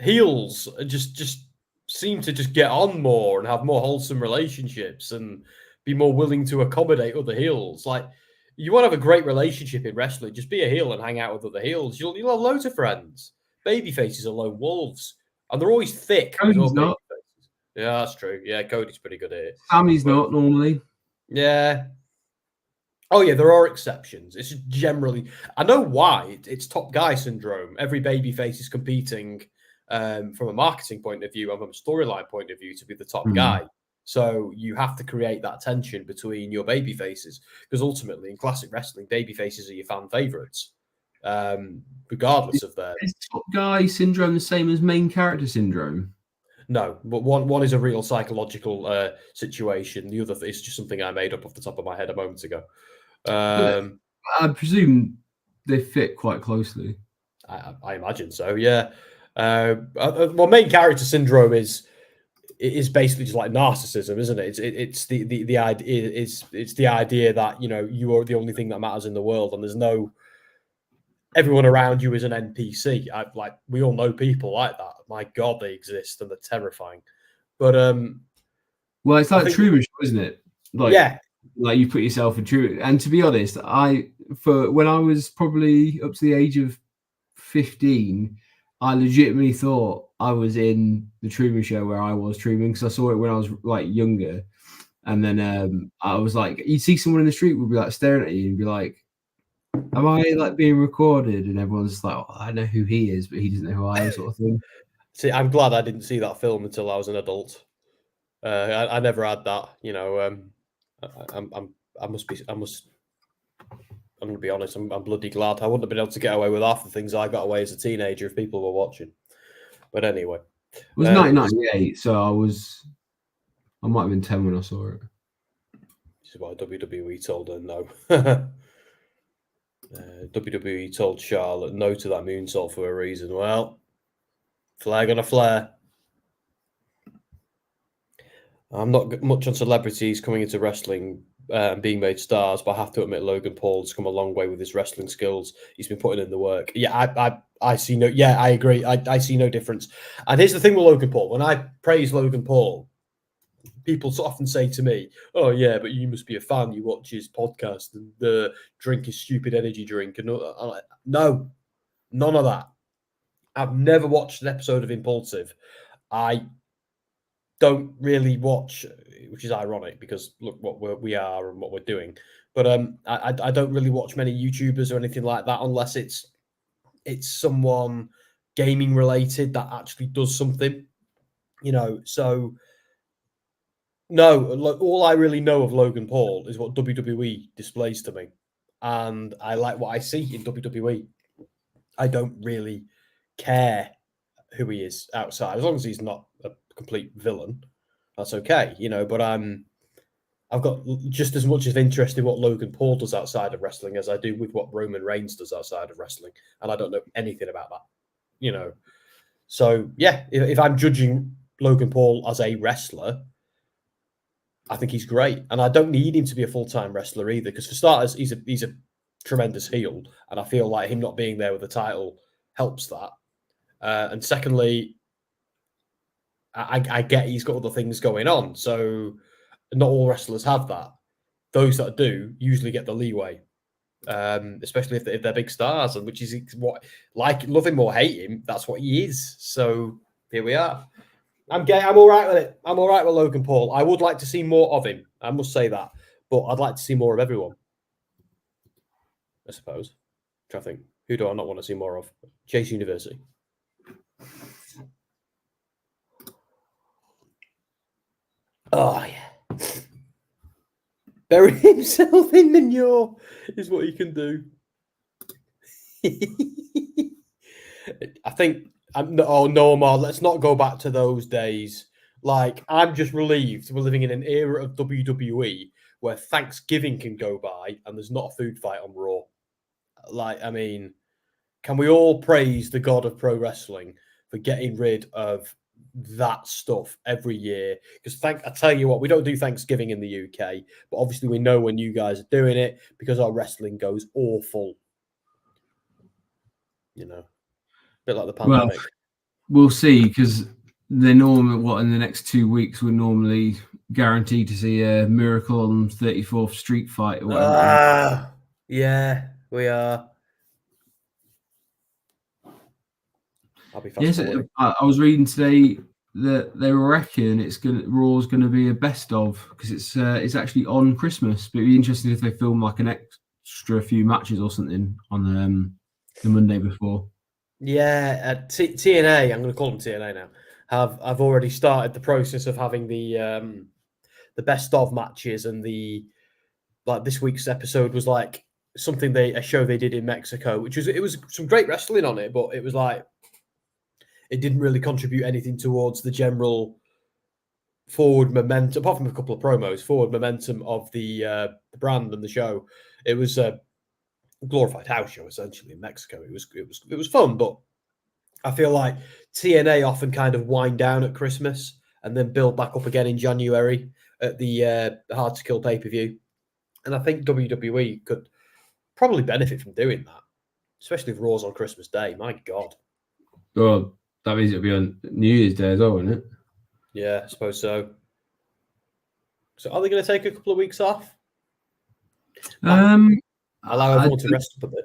heels just seem to just get on more and have more wholesome relationships and be more willing to accommodate other heels. Like, you want to have a great relationship in wrestling, just be a heel and hang out with other heels. You'll have loads of friends. Baby faces are lone wolves, and they're always thick. Cody's not. Yeah, that's true. Yeah, Cody's pretty good at it. Sammy's not normally. Yeah. Oh, yeah, there are exceptions. It's just generally... I know why. It's top guy syndrome. Every babyface is competing from a marketing point of view and from a storyline point of view to be the top guy. So you have to create that tension between your baby faces, because ultimately in classic wrestling, baby faces are your fan favorites, regardless of their... Is top guy syndrome the same as main character syndrome? No, but one is a real psychological situation. The other is just something I made up off the top of my head a moment ago. I presume they fit quite closely. I imagine so. Yeah. Well, main character syndrome is basically just like narcissism, isn't it? It's the idea it's the idea that you are the only thing that matters in the world, and there's no everyone around you is an NPC. We all know people like that. My God, they exist and they're terrifying. But well, it's like Truman Show, isn't it? Yeah. Like you put yourself in Truman. And to be honest, when I was probably up to the age of 15, I legitimately thought I was in the Truman Show where I was Truman, because I saw it when I was like younger. And then I was like, you'd see someone in the street would be like staring at you and be like, am I like being recorded? And everyone's just like, I know who he is, but he doesn't know who I am, sort of thing. See, I'm glad I didn't see that film until I was an adult. I never had that, I'm going to be honest. I'm bloody glad. I wouldn't have been able to get away with half the things I got away as a teenager if people were watching. But anyway. It was 1998, so I might have been 10 when I saw it. This is why WWE told her no. WWE told Charlotte no to that moonsault for a reason. Well, flag on a flare. I'm not much on celebrities coming into wrestling and being made stars, but I have to admit Logan Paul has come a long way with his wrestling skills. He's been putting in the work. Yeah, I see no. Yeah, I agree. I see no difference. And here's the thing with Logan Paul. When I praise Logan Paul, people often say to me, "Oh yeah, but you must be a fan. You watch his podcast and drink his stupid energy drink." And I'm like, no, none of that. I've never watched an episode of Impulsive. I don't really watch, which is ironic because look what we are and what we're doing. But I don't really watch many YouTubers or anything like that unless it's someone gaming related that actually does something, So no, all I really know of Logan Paul is what WWE displays to me, and I like what I see in WWE. I don't really care who he is outside, as long as he's not a complete villain. That's okay, But I've got just as much of interest in what Logan Paul does outside of wrestling as I do with what Roman Reigns does outside of wrestling, and I don't know anything about that, So yeah, if I'm judging Logan Paul as a wrestler, I think he's great, and I don't need him to be a full-time wrestler either. Because for starters, he's a tremendous heel, and I feel like him not being there with the title helps that. And secondly, I get he's got other things going on, so not all wrestlers have that. Those that do usually get the leeway, especially if they're big stars, and which is what, like, love him or hate him, that's what he is. So here we are. I'm all right with it. I'm all right with Logan Paul. I would like to see more of him. I must say that. But I'd like to see more of everyone, I suppose. I think. Who do I not want to see more of? Chase University. Oh, yeah. Bury himself in manure is what he can do. I think... Oh, no, Omar, let's not go back to those days. Like, I'm just relieved we're living in an era of WWE where Thanksgiving can go by and there's not a food fight on Raw. Like, I mean, can we all praise the god of pro wrestling for getting rid of that stuff every year? Because I tell you what, we don't do Thanksgiving in the UK, but obviously we know when you guys are doing it because our wrestling goes awful. Bit like the pandemic. Well, we'll see, because in the next 2 weeks we're normally guaranteed to see a Miracle on 34th Street fight or whatever. Yeah, we are. I'll be fast. Yes, I was reading today that they reckon Raw's going to be a best of, because it's actually on Christmas. But it'd be interesting if they film like an extra few matches or something on the Monday before. Yeah, TNA, I'm going to call them TNA now, have already started the process of having the best of matches, and this week's episode was like a show they did in Mexico, which was some great wrestling on it, but it was like it didn't really contribute anything towards the general forward momentum, apart from a couple of promos, forward momentum of the brand and the show. It was glorified house show essentially in Mexico. It was fun, but I feel like TNA often kind of wind down at Christmas and then build back up again in January at the Hard to Kill pay-per-view. And I think WWE could probably benefit from doing that, especially if Raw's on Christmas Day. My God. Well, that means it'll be on New Year's Day as well, won't it? Yeah, I suppose so. So are they going to take a couple of weeks off? Allow everyone to rest up a bit.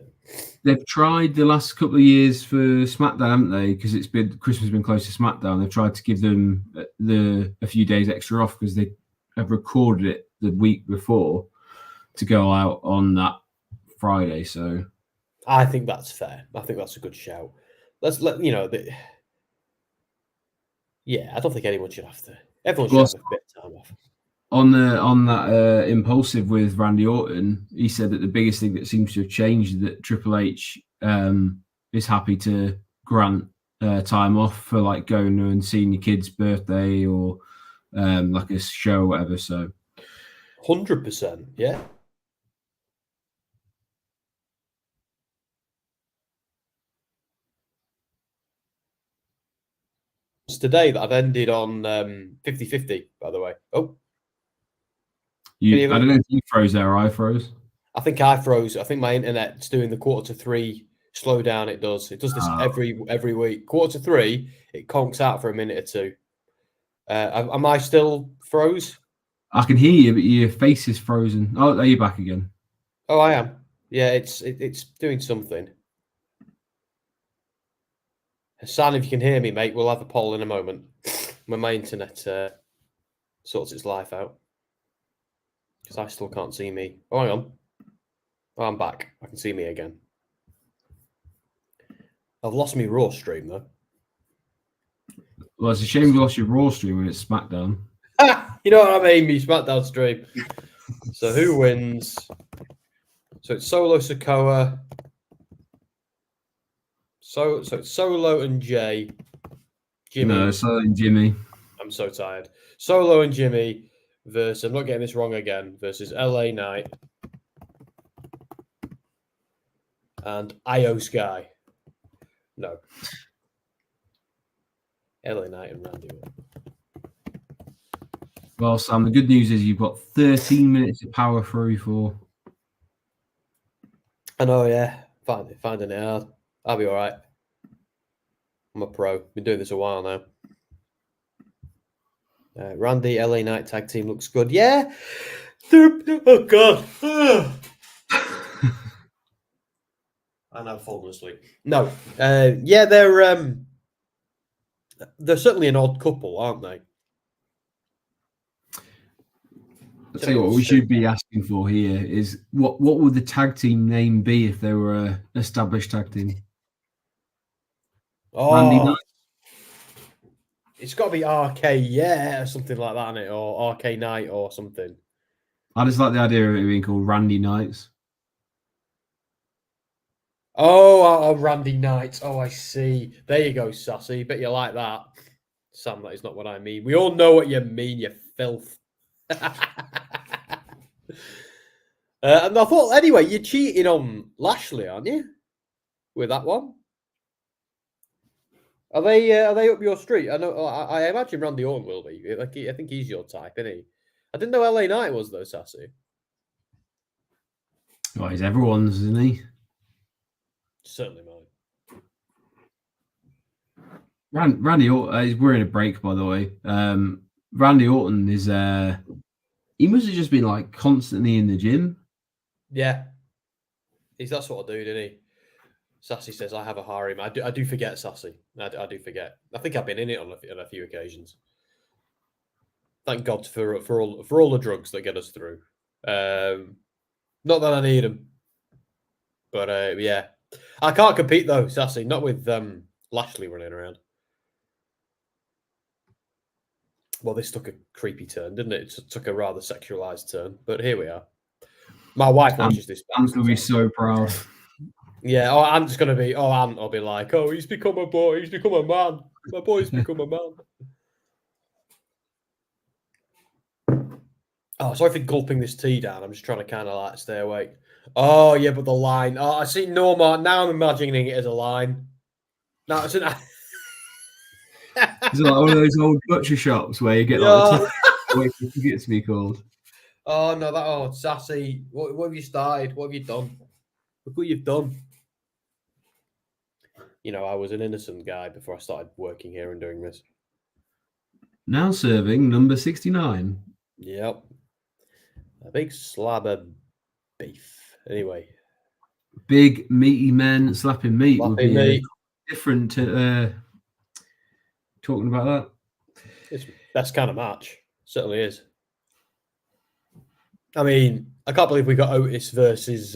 They've tried the last couple of years for SmackDown, haven't they? Because Christmas has been close to SmackDown. They've tried to give them a few days extra off because they have recorded it the week before to go out on that Friday. So I think that's fair. I think that's a good shout. Yeah, I don't think anyone should have to. Everyone should have a bit of time off. On that Impulsive with Randy Orton, he said that the biggest thing that seems to have changed is that Triple H is happy to grant time off for like going and seeing your kid's birthday or like a show or whatever. So 100%, yeah. It's today that I've ended on 50-50, by the way. Oh. I don't know if you froze there or I froze. I think I froze. I think my internet's doing the 2:45 slowdown. It does. It does this every week. 2:45, it conks out for a minute or two. Am I still froze? I can hear you, but your face is frozen. Oh, are you back again? Oh, I am. Yeah, it's doing something. Hassan, if you can hear me, mate, we'll have a poll in a moment when my internet sorts its life out. Because I still can't see me. Oh, hang on. Oh, I'm back. I can see me again. I've lost my Raw stream, though. Well, it's a shame you lost your Raw stream when it's SmackDown. You know what I mean? Me SmackDown stream. So who wins? So it's Solo Sikoa. So it's Solo and Jay. Jimmy. No, Solo and Jimmy. I'm so tired. Solo and Jimmy versus, I'm not getting this wrong again, versus LA Knight and Io Sky. No. LA Knight and Randy Orton. Well, Sam, the good news is you've got 13 minutes to power through for. I know, yeah. Finding it hard. I'll be all right. I'm a pro. Been doing this a while now. Randy, LA Knight tag team looks good. Yeah. Oh, God. And I've fallen asleep. No. Yeah, they're certainly an odd couple, aren't they? I'll tell you what we should be asking for here is what would the tag team name be if they were an established tag team? Oh, Randy Knight? It's got to be RK, yeah, or something like that, isn't it? Or RK Knight or something. I just like the idea of it being called Randy Knights. Oh, Randy Knight. Oh, I see. There you go, Sassy. Bet you like that. Sam, that is not what I mean. We all know what you mean, you filth. And I thought, anyway, you're cheating on Lashley, aren't you? With that one. Are they up your street? I know. I imagine Randy Orton will be. Like, I think he's your type, isn't he? I didn't know LA Knight was though, Sassy. Well, he's everyone's, isn't he? Certainly mine. Randy Orton, we're in a break, by the way. Randy Orton is he must have just been like constantly in the gym. Yeah, he's that sort of dude, isn't he? Sassy says, "I have a harem." I do forget, Sassy. I do forget. I think I've been in it on a few occasions. Thank God for all the drugs that get us through. Not that I need them, but yeah, I can't compete though, Sassy. Not with Lashley running around. Well, this took a creepy turn, didn't it? It took a rather sexualized turn, but here we are. My wife watches this. Anne's going to be so proud. Yeah, I'm just going to be, Aunt will be like, oh, he's become a boy, he's become a man. My boy's become a man. Oh, sorry for gulping this tea down. I'm just trying to kind of like stay awake. Oh, yeah, but the line. Oh, I see Norma. Now I'm imagining it as a line. Now it's an... It's like one of those old butcher shops where you get like wait for it to be called. Oh no, Sassy. What have you started? What have you done? Look what you've done. You know, I was an innocent guy before I started working here and doing this. Now serving number 69. Yep. A big slab of beef. Anyway. Big meaty men slapping meat would be meat. Different to talking about that. It's best kind of match. Certainly is. I mean, I can't believe we got Otis versus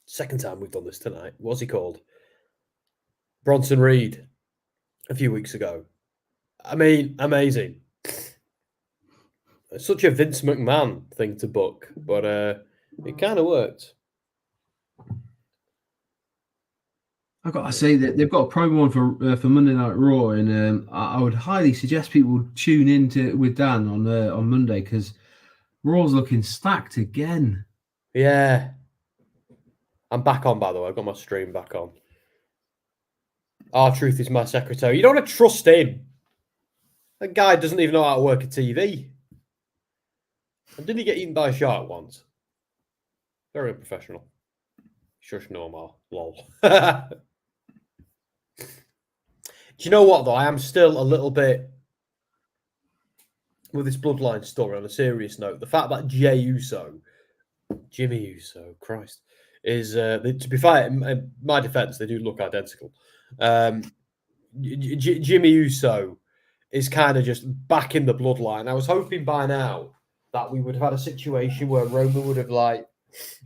second time we've done this tonight. What's he called? Bronson Reed a few weeks ago. I mean, amazing. It's such a Vince McMahon thing to book, but it kind of worked. I've got to say that they've got a promo on for Monday Night Raw, and I would highly suggest people tune in with Dan on Monday because Raw's looking stacked again. Yeah. I'm back on, by the way. I've got my stream back on. R-Truth is my secretary. You don't want to trust him. That guy doesn't even know how to work a TV. And didn't he get eaten by a shark once? Very unprofessional. Shush no more. Lol. Do you know what, though? I am still a little bit with this bloodline story on a serious note. The fact that Jimmy Uso, Christ, is, to be fair, in my defense, they do look identical. Jimmy Uso is kind of just back in the bloodline. I was hoping by now that we would have had a situation where Roman would have, like,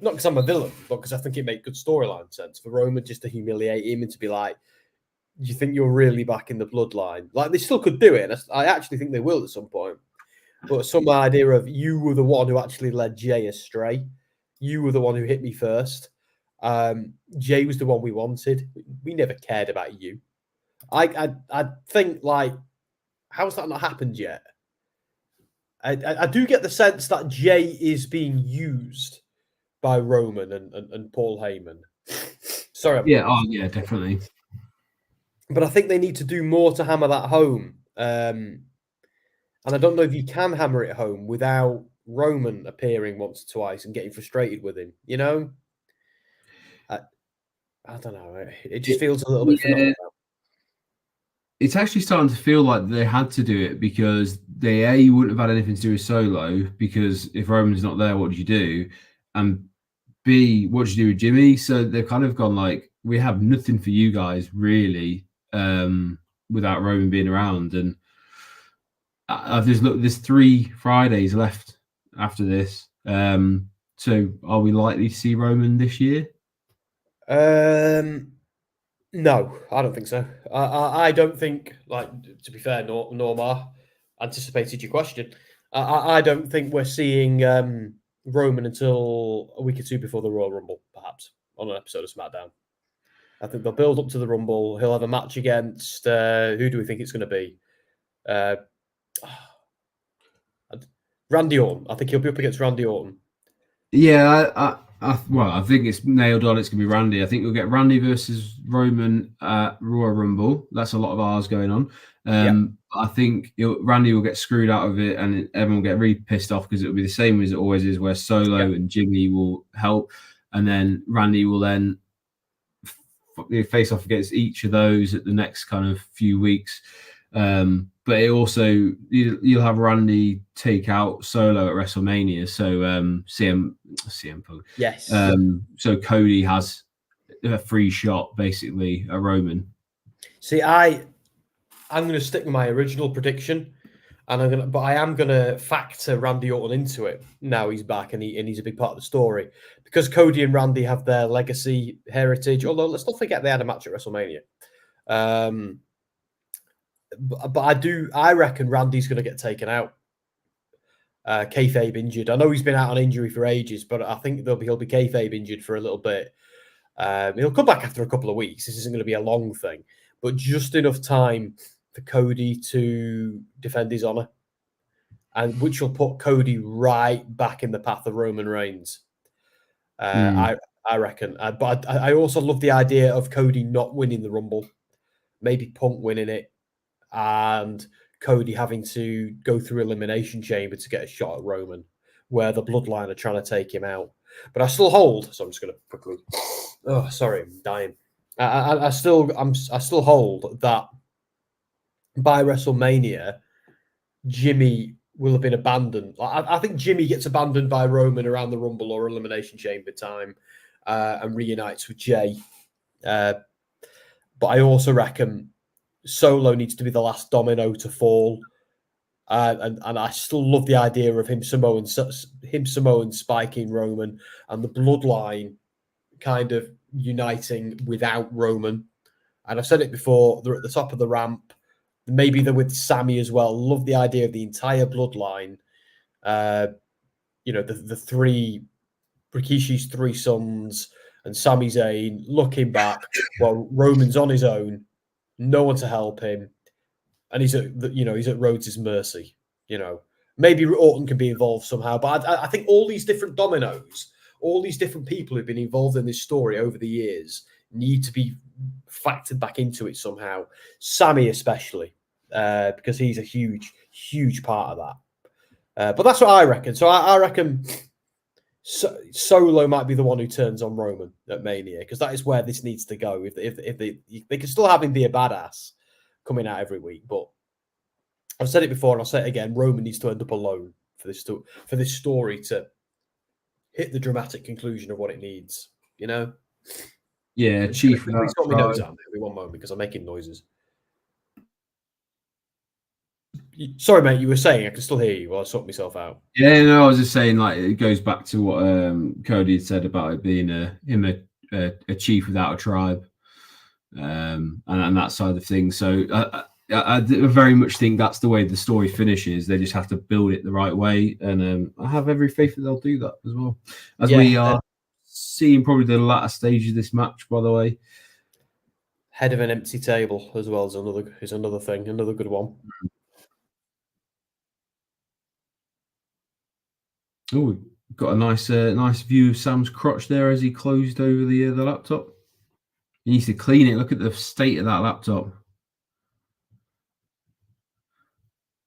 not because I'm a villain, but because I think it made good storyline sense for Roman just to humiliate him and to be like, you think you're really back in the bloodline? Like, they still could do it. And I actually think they will at some point. But some idea of you were the one who actually led Jay astray. You were the one who hit me first. Jay was the one we wanted. We never cared about you. I think, like, how's that not happened yet? I do get the sense that Jay is being used by Roman and Paul Heyman. Sorry. Yeah, definitely. But I think they need to do more to hammer that home. And I don't know if you can hammer it home without Roman appearing once or twice and getting frustrated with him, you know? I don't know. It just feels a little bit phenomenal. It's actually starting to feel like they had to do it because they wouldn't have had anything to do with Solo, because if Roman's not there, what do you do? And B, what do you do with Jimmy? So they've kind of gone like, we have nothing for you guys really without Roman being around. And there's 3 Fridays left after this. So are we likely to see Roman this year? No, I don't think so. I don't think, like, to be fair, Normar anticipated your question. I don't think we're seeing Roman until a week or two before the Royal Rumble, perhaps, on an episode of SmackDown. I think they'll build up to the Rumble. He'll have a match against, who do we think it's going to be? Randy Orton. I think he'll be up against Randy Orton. Yeah, I think it's nailed on. It's going to be Randy. I think we'll get Randy versus Roman at Royal Rumble. That's a lot of R's going on. I think Randy will get screwed out of it, and everyone will get really pissed off because it'll be the same as it always is, where Solo and Jimmy will help, and then Randy will then face off against each of those at the next kind of few weeks. But it also, you'll have Randy take out Solo at WrestleMania. So CM Punk. Yes. So Cody has a free shot basically at Roman. See, I'm going to stick with my original prediction, but I am going to factor Randy Orton into it. Now he's back and he's a big part of the story because Cody and Randy have their legacy heritage. Although let's not forget they had a match at WrestleMania. But I reckon Randy's going to get taken out. Kayfabe injured. I know he's been out on injury for ages, but I think he'll be kayfabe injured for a little bit. He'll come back after a couple of weeks. This isn't going to be a long thing, but just enough time for Cody to defend his honor, and which will put Cody right back in the path of Roman Reigns. I reckon. But I also love the idea of Cody not winning the Rumble, maybe Punk winning it, and Cody having to go through Elimination Chamber to get a shot at Roman, where the Bloodline are trying to take him out. But I still hold. So I'm just going to quickly. Oh, sorry, I'm dying. I still hold that by WrestleMania, Jimmy will have been abandoned. I think Jimmy gets abandoned by Roman around the Rumble or Elimination Chamber time, and reunites with Jay. But I also reckon Solo needs to be the last domino to fall, and I still love the idea of him Samoan spiking Roman and the Bloodline kind of uniting without Roman. And I've said it before, they're at the top of the ramp. Maybe they're with Sammy as well. Love the idea of the entire Bloodline. The three, Rikishi's 3 sons, And Sami Zayn looking back while Roman's on his own, no one to help him, and he's at Rhodes' mercy. Maybe Orton can be involved somehow, but I think all these different dominoes, all these different people who've been involved in this story over the years need to be factored back into it somehow. Sami especially, because he's a huge part of that. But that's what I reckon. So I reckon Solo might be the one who turns on Roman at Mania, because that is where this needs to go. If they can still have him be a badass coming out every week, but I've said it before and I'll say it again, Roman needs to end up alone for this story to hit the dramatic conclusion of what it needs. Yeah, Chief. Can we sort my nose out every one moment because I'm making noises. Sorry, mate, you were saying, I can still hear you while I sort myself out. Yeah, no, I was just saying, like, it goes back to what Cody had said about it being a chief without a tribe, and that side of things. So I very much think that's the way the story finishes. They just have to build it the right way, and I have every faith that they'll do that as well. As we are seeing probably the latter stage of this match, by the way. Head of an empty table as well is another thing, another good one. Oh, we've got a nice view of Sam's crotch there as he closed over the laptop. He needs to clean it. Look at the state of that laptop.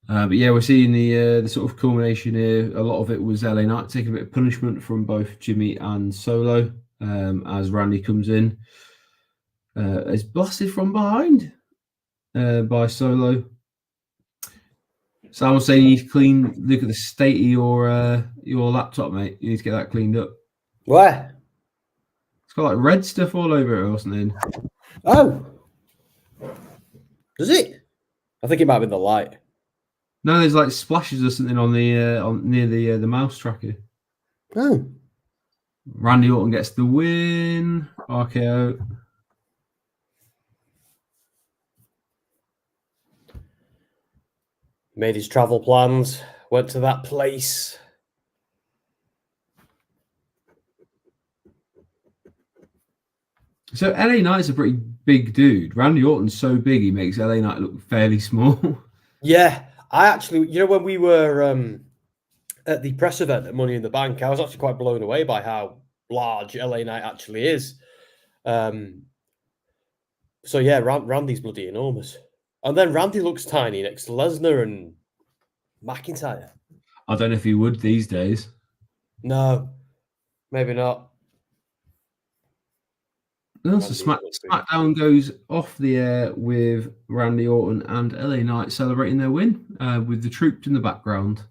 But yeah, we're seeing the sort of culmination here. A lot of it was LA Knight taking a bit of punishment from both Jimmy and Solo as Randy comes in. Is blasted from behind by Solo. So I was saying, you need to clean. Look at the state of your laptop, mate. You need to get that cleaned up. Where? It's got like red stuff all over it or something. Oh, does it? I think it might have been the light. No, there's like splashes or something on near the mouse tracker. Oh. Randy Orton gets the win. RKO. Made his travel plans, went to that place. So LA Knight's a pretty big dude. Randy Orton's so big, he makes LA Knight look fairly small. Yeah, I actually, when we were at the press event at Money in the Bank, I was actually quite blown away by how large LA Knight actually is. So yeah, Randy's bloody enormous. And then Randy looks tiny next to Lesnar and McIntyre. I don't know if he would these days. No, maybe not. No, so SmackDown goes off the air with Randy Orton and LA Knight celebrating their win with the troops in the background.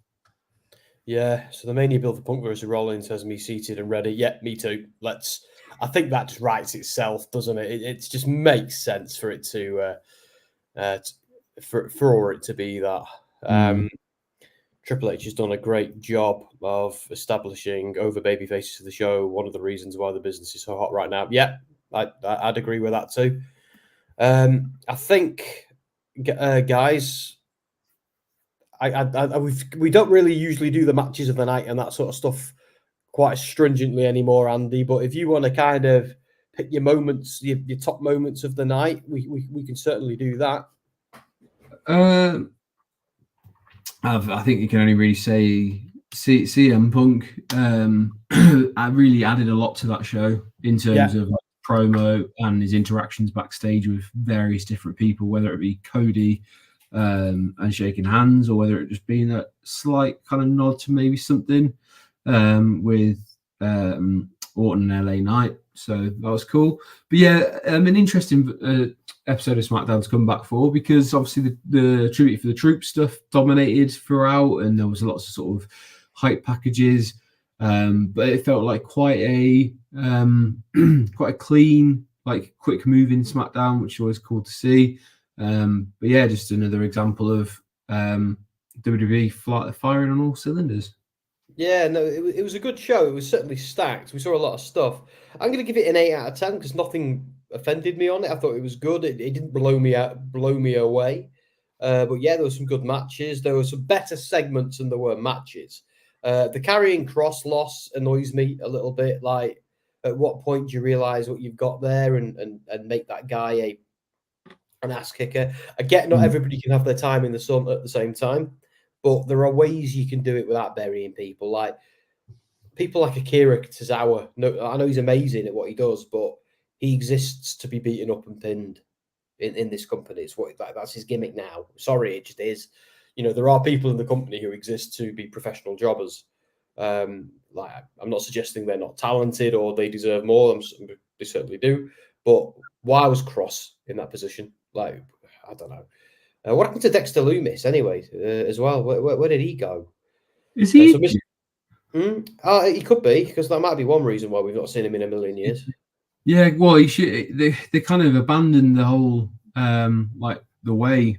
Yeah, so the Mania build for Punk versus Rollins has me seated and ready. Yeah, me too. I think that just writes itself, doesn't it? It just makes sense for it to for it to be that. Triple H has done a great job of establishing over baby faces to the show. One of the reasons why the business is so hot right now. Yeah, I'd agree with that too. I think, guys, we don't really usually do the matches of the night and that sort of stuff quite stringently anymore, Andy. But if you want to kind of pick your moments, your top moments of the night, we can certainly do that. I think you can only really say CM Punk. I really added a lot to that show in terms of like, promo and his interactions backstage with various different people, whether it be Cody and shaking hands, or whether it just being a slight kind of nod to maybe something with Orton and LA Knight. So that was cool. But yeah, an interesting episode of SmackDown to come back for, because obviously the Tribute for the Troops stuff dominated throughout, and there was lots of sort of hype packages. But it felt like quite a clean, like quick moving SmackDown, which is always cool to see. But yeah, just another example of WWE firing on all cylinders. Yeah, no, it was a good show. It was certainly stacked. We saw a lot of stuff. I'm going to give it an 8 out of 10 because nothing offended me on it. I thought it was good. It didn't blow me away. But yeah, there were some good matches. There were some better segments than there were matches. The Karrion Kross loss annoys me a little bit. Like, At what point do you realize what you've got there and make that guy an ass kicker? I get not everybody can have their time in the sun at the same time, but there are ways you can do it without burying people. Like people like Akira Tozawa. No, I know he's amazing at what he does, but he exists to be beaten up and pinned in this company. It's that's his gimmick now. Sorry, it just is. You know, there are people in the company who exist to be professional jobbers. Like I'm not suggesting they're not talented or they deserve more. They certainly do. But why was Kross in that position? Like, I don't know. What happened to Dexter Lumis anyway? As well, where did he go? Is he? He could be, because that might be one reason why we've not seen him in a million years. Yeah, well, he should. They kind of abandoned the whole like the way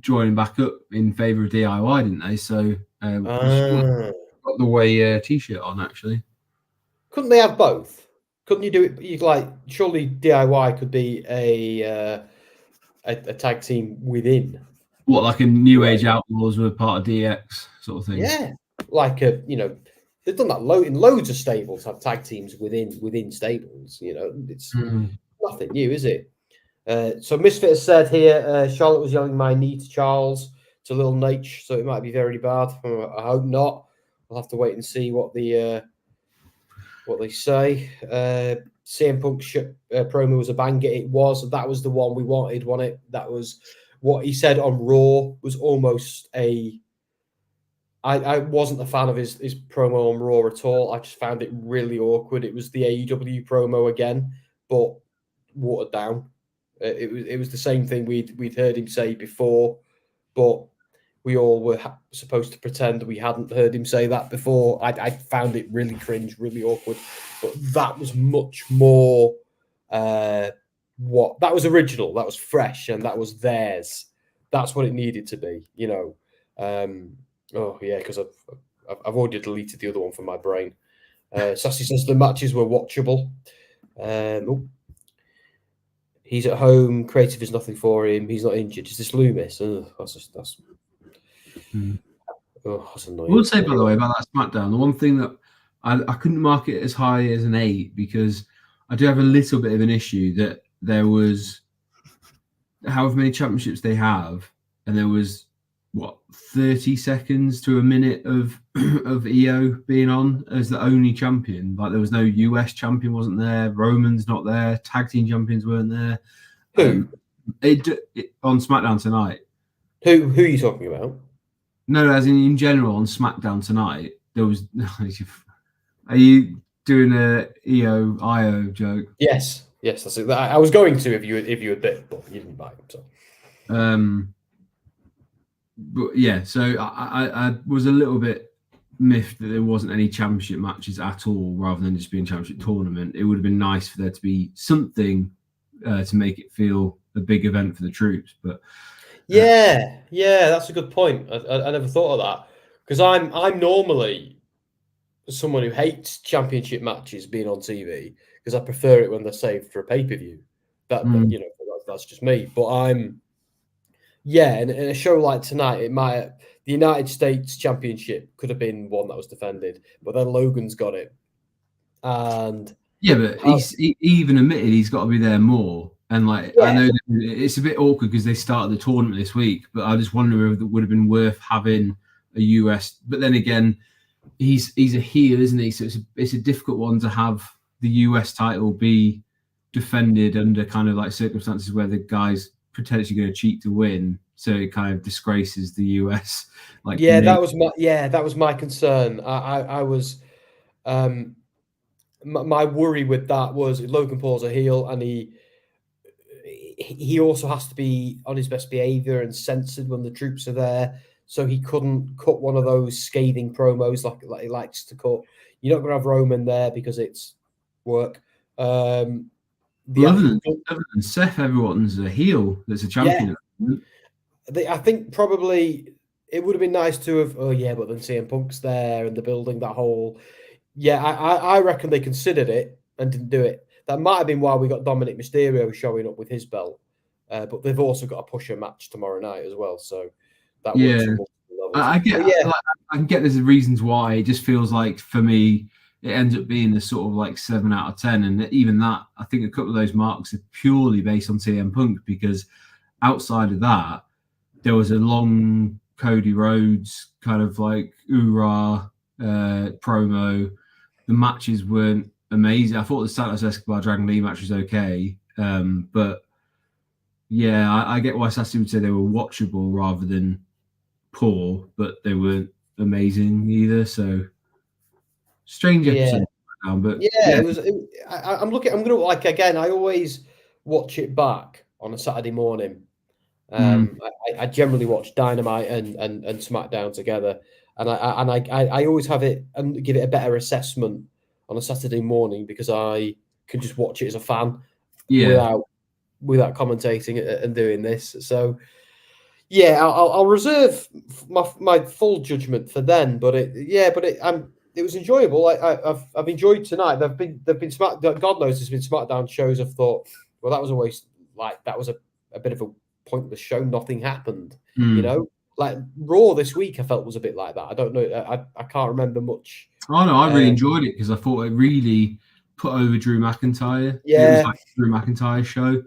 joining back up in favor of DIY, didn't they? So got the way t-shirt on actually. Couldn't they have both? Couldn't you do it? You like surely DIY could be a tag team within. What, like a New Age Outlaws were part of DX sort of thing? Yeah, like they've done that in loads of stables. Have tag teams within stables. You know, it's nothing new, is it? So Misfit has said here, Charlotte was yelling my knee to Charles. It's a little Nate, so it might be very bad. I hope not. We'll have to wait and see what they say. CM Punk's promo was a banger. It was. That was the one we wanted, wasn't it? That was what he said on Raw. Was almost a. I wasn't a fan of his promo on Raw at all. I just found it really awkward. It was the AEW promo again, but watered down. It was the same thing we'd heard him say before, but we all were supposed to pretend we hadn't heard him say that before. I found it really cringe, really awkward, but that was much more that was original, that was fresh, and that was theirs. That's what it needed to be, you know. Oh yeah, because I've already deleted the other one from my brain. Sassy says the matches were watchable. He's at home. Creative is nothing for him. He's not injured. Is this Loomis? That's annoying. I would say, by the way, about that SmackDown, the one thing that I couldn't mark it as high as an 8 because I do have a little bit of an issue that there was however many championships they have, and there was 30 seconds to a minute of EO being on as the only champion. Like there was no US champion, wasn't there? Roman's not there. Tag team champions weren't there. Who? On SmackDown tonight. Who are you talking about? No, as in general on SmackDown tonight, there was. Are you doing a EO joke? Yes, that's it. I was going to if you had bit, but you didn't buy them. So. But yeah, so I was a little bit miffed that there wasn't any championship matches at all, rather than just being championship tournament. It would have been nice for there to be something to make it feel a big event for the troops. But yeah, that's a good point. I never thought of that because I'm normally someone who hates championship matches being on TV because I prefer it when they're saved for a pay-per-view. That's just me. But in a show like tonight, the United States Championship could have been one that was defended, but then Logan's got it. And yeah, but he even admitted he's got to be there more. And I know it's a bit awkward because they started the tournament this week, but I just wonder if it would have been worth having a US. But then again, he's a heel, isn't he? So it's a difficult one to have the US title be defended under kind of like circumstances where the guy's potentially going to cheat to win, so it kind of disgraces the US. That was my concern. I was my worry with that was Logan Paul's a heel, and he also has to be on his best behavior and censored when the troops are there, so he couldn't cut one of those scathing promos like he likes to cut. You're not going to have Roman there because it's work. Other than Seth, everyone's a heel that's a champion. Yeah. I think probably it would have been nice to have. Oh yeah, but then CM Punk's there and the building that whole. Yeah, I reckon they considered it and didn't do it. That might have been why we got Dominic Mysterio showing up with his belt. But they've also got a pusher match tomorrow night as well. So that works. I get. I can get there's reasons why. It just feels like for me, it ends up being a sort of like 7 out of 10. And even that, I think a couple of those marks are purely based on CM Punk, because outside of that, there was a long Cody Rhodes kind of like hoorah promo. The matches weren't amazing. I thought the Santos Escobar Dragon Lee match was okay. But yeah, I get why Sassy would say they were watchable rather than poor, but they weren't amazing either. So strange episode. Now, but yeah, it was. I'm looking. I'm gonna like again. I always watch it back on a Saturday morning. I generally watch Dynamite and SmackDown together, and I always have it and give it a better assessment on a Saturday morning because I can just watch it as a fan without commentating and doing this. So yeah, I'll reserve my full judgment for then. But it was enjoyable. I've enjoyed tonight. There've been God knows there's been SmackDown shows. I've thought, well, that was always like that was a bit of a pointless show. Nothing happened. You know, like Raw this week, I felt was a bit like that. I don't know. I can't remember much. Oh no, I really enjoyed it because I thought it really put over Drew McIntyre. Yeah, it was like a Drew McIntyre show.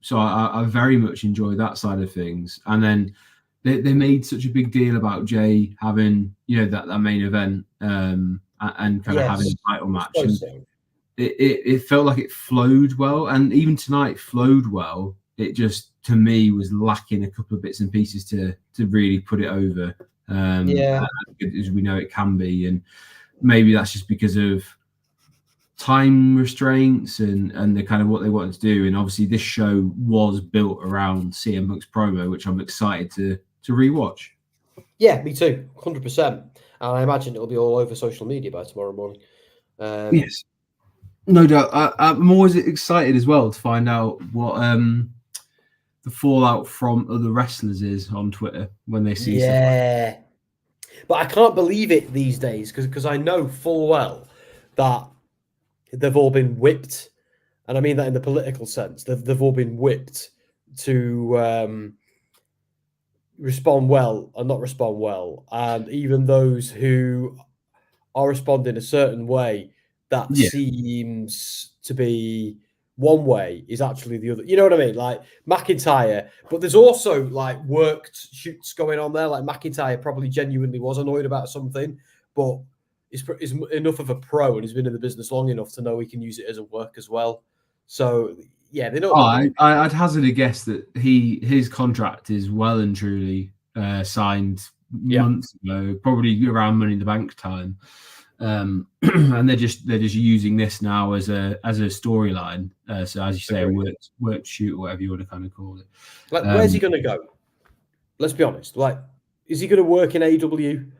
So I very much enjoyed that side of things. And then they made such a big deal about Jay having, that main event and kind of having a title match. And it felt like it flowed well. And even tonight flowed well. It just, to me, was lacking a couple of bits and pieces to really put it over. As we know it can be. And maybe that's just because of time restraints and the kind of what they wanted to do. And obviously this show was built around CM Punk's promo, which I'm excited to rewatch. Yeah, me too, 100%. And I imagine it'll be all over social media by tomorrow morning. Yes, no doubt. I'm always excited as well to find out what the fallout from other wrestlers is on Twitter when they see stuff. But I can't believe it these days because I know full well that they've all been whipped, and I mean that in the political sense. They've all been whipped to respond well and not respond well, and even those who are responding a certain way that seems to be one way is actually the other. You know what I mean? Like McIntyre, but there's also like worked shoots going on there. Like McIntyre probably genuinely was annoyed about something, but is enough of a pro and he's been in the business long enough to know he can use it as a work as well. So yeah, they don't. I'd hazard a guess that his contract is well and truly signed months ago, probably around Money in the Bank time, and they're just using this now as a storyline. So as you say, a work shoot or whatever you want to kind of call it. Like, where's he going to go? Let's be honest. Like, is he going to work in AEW?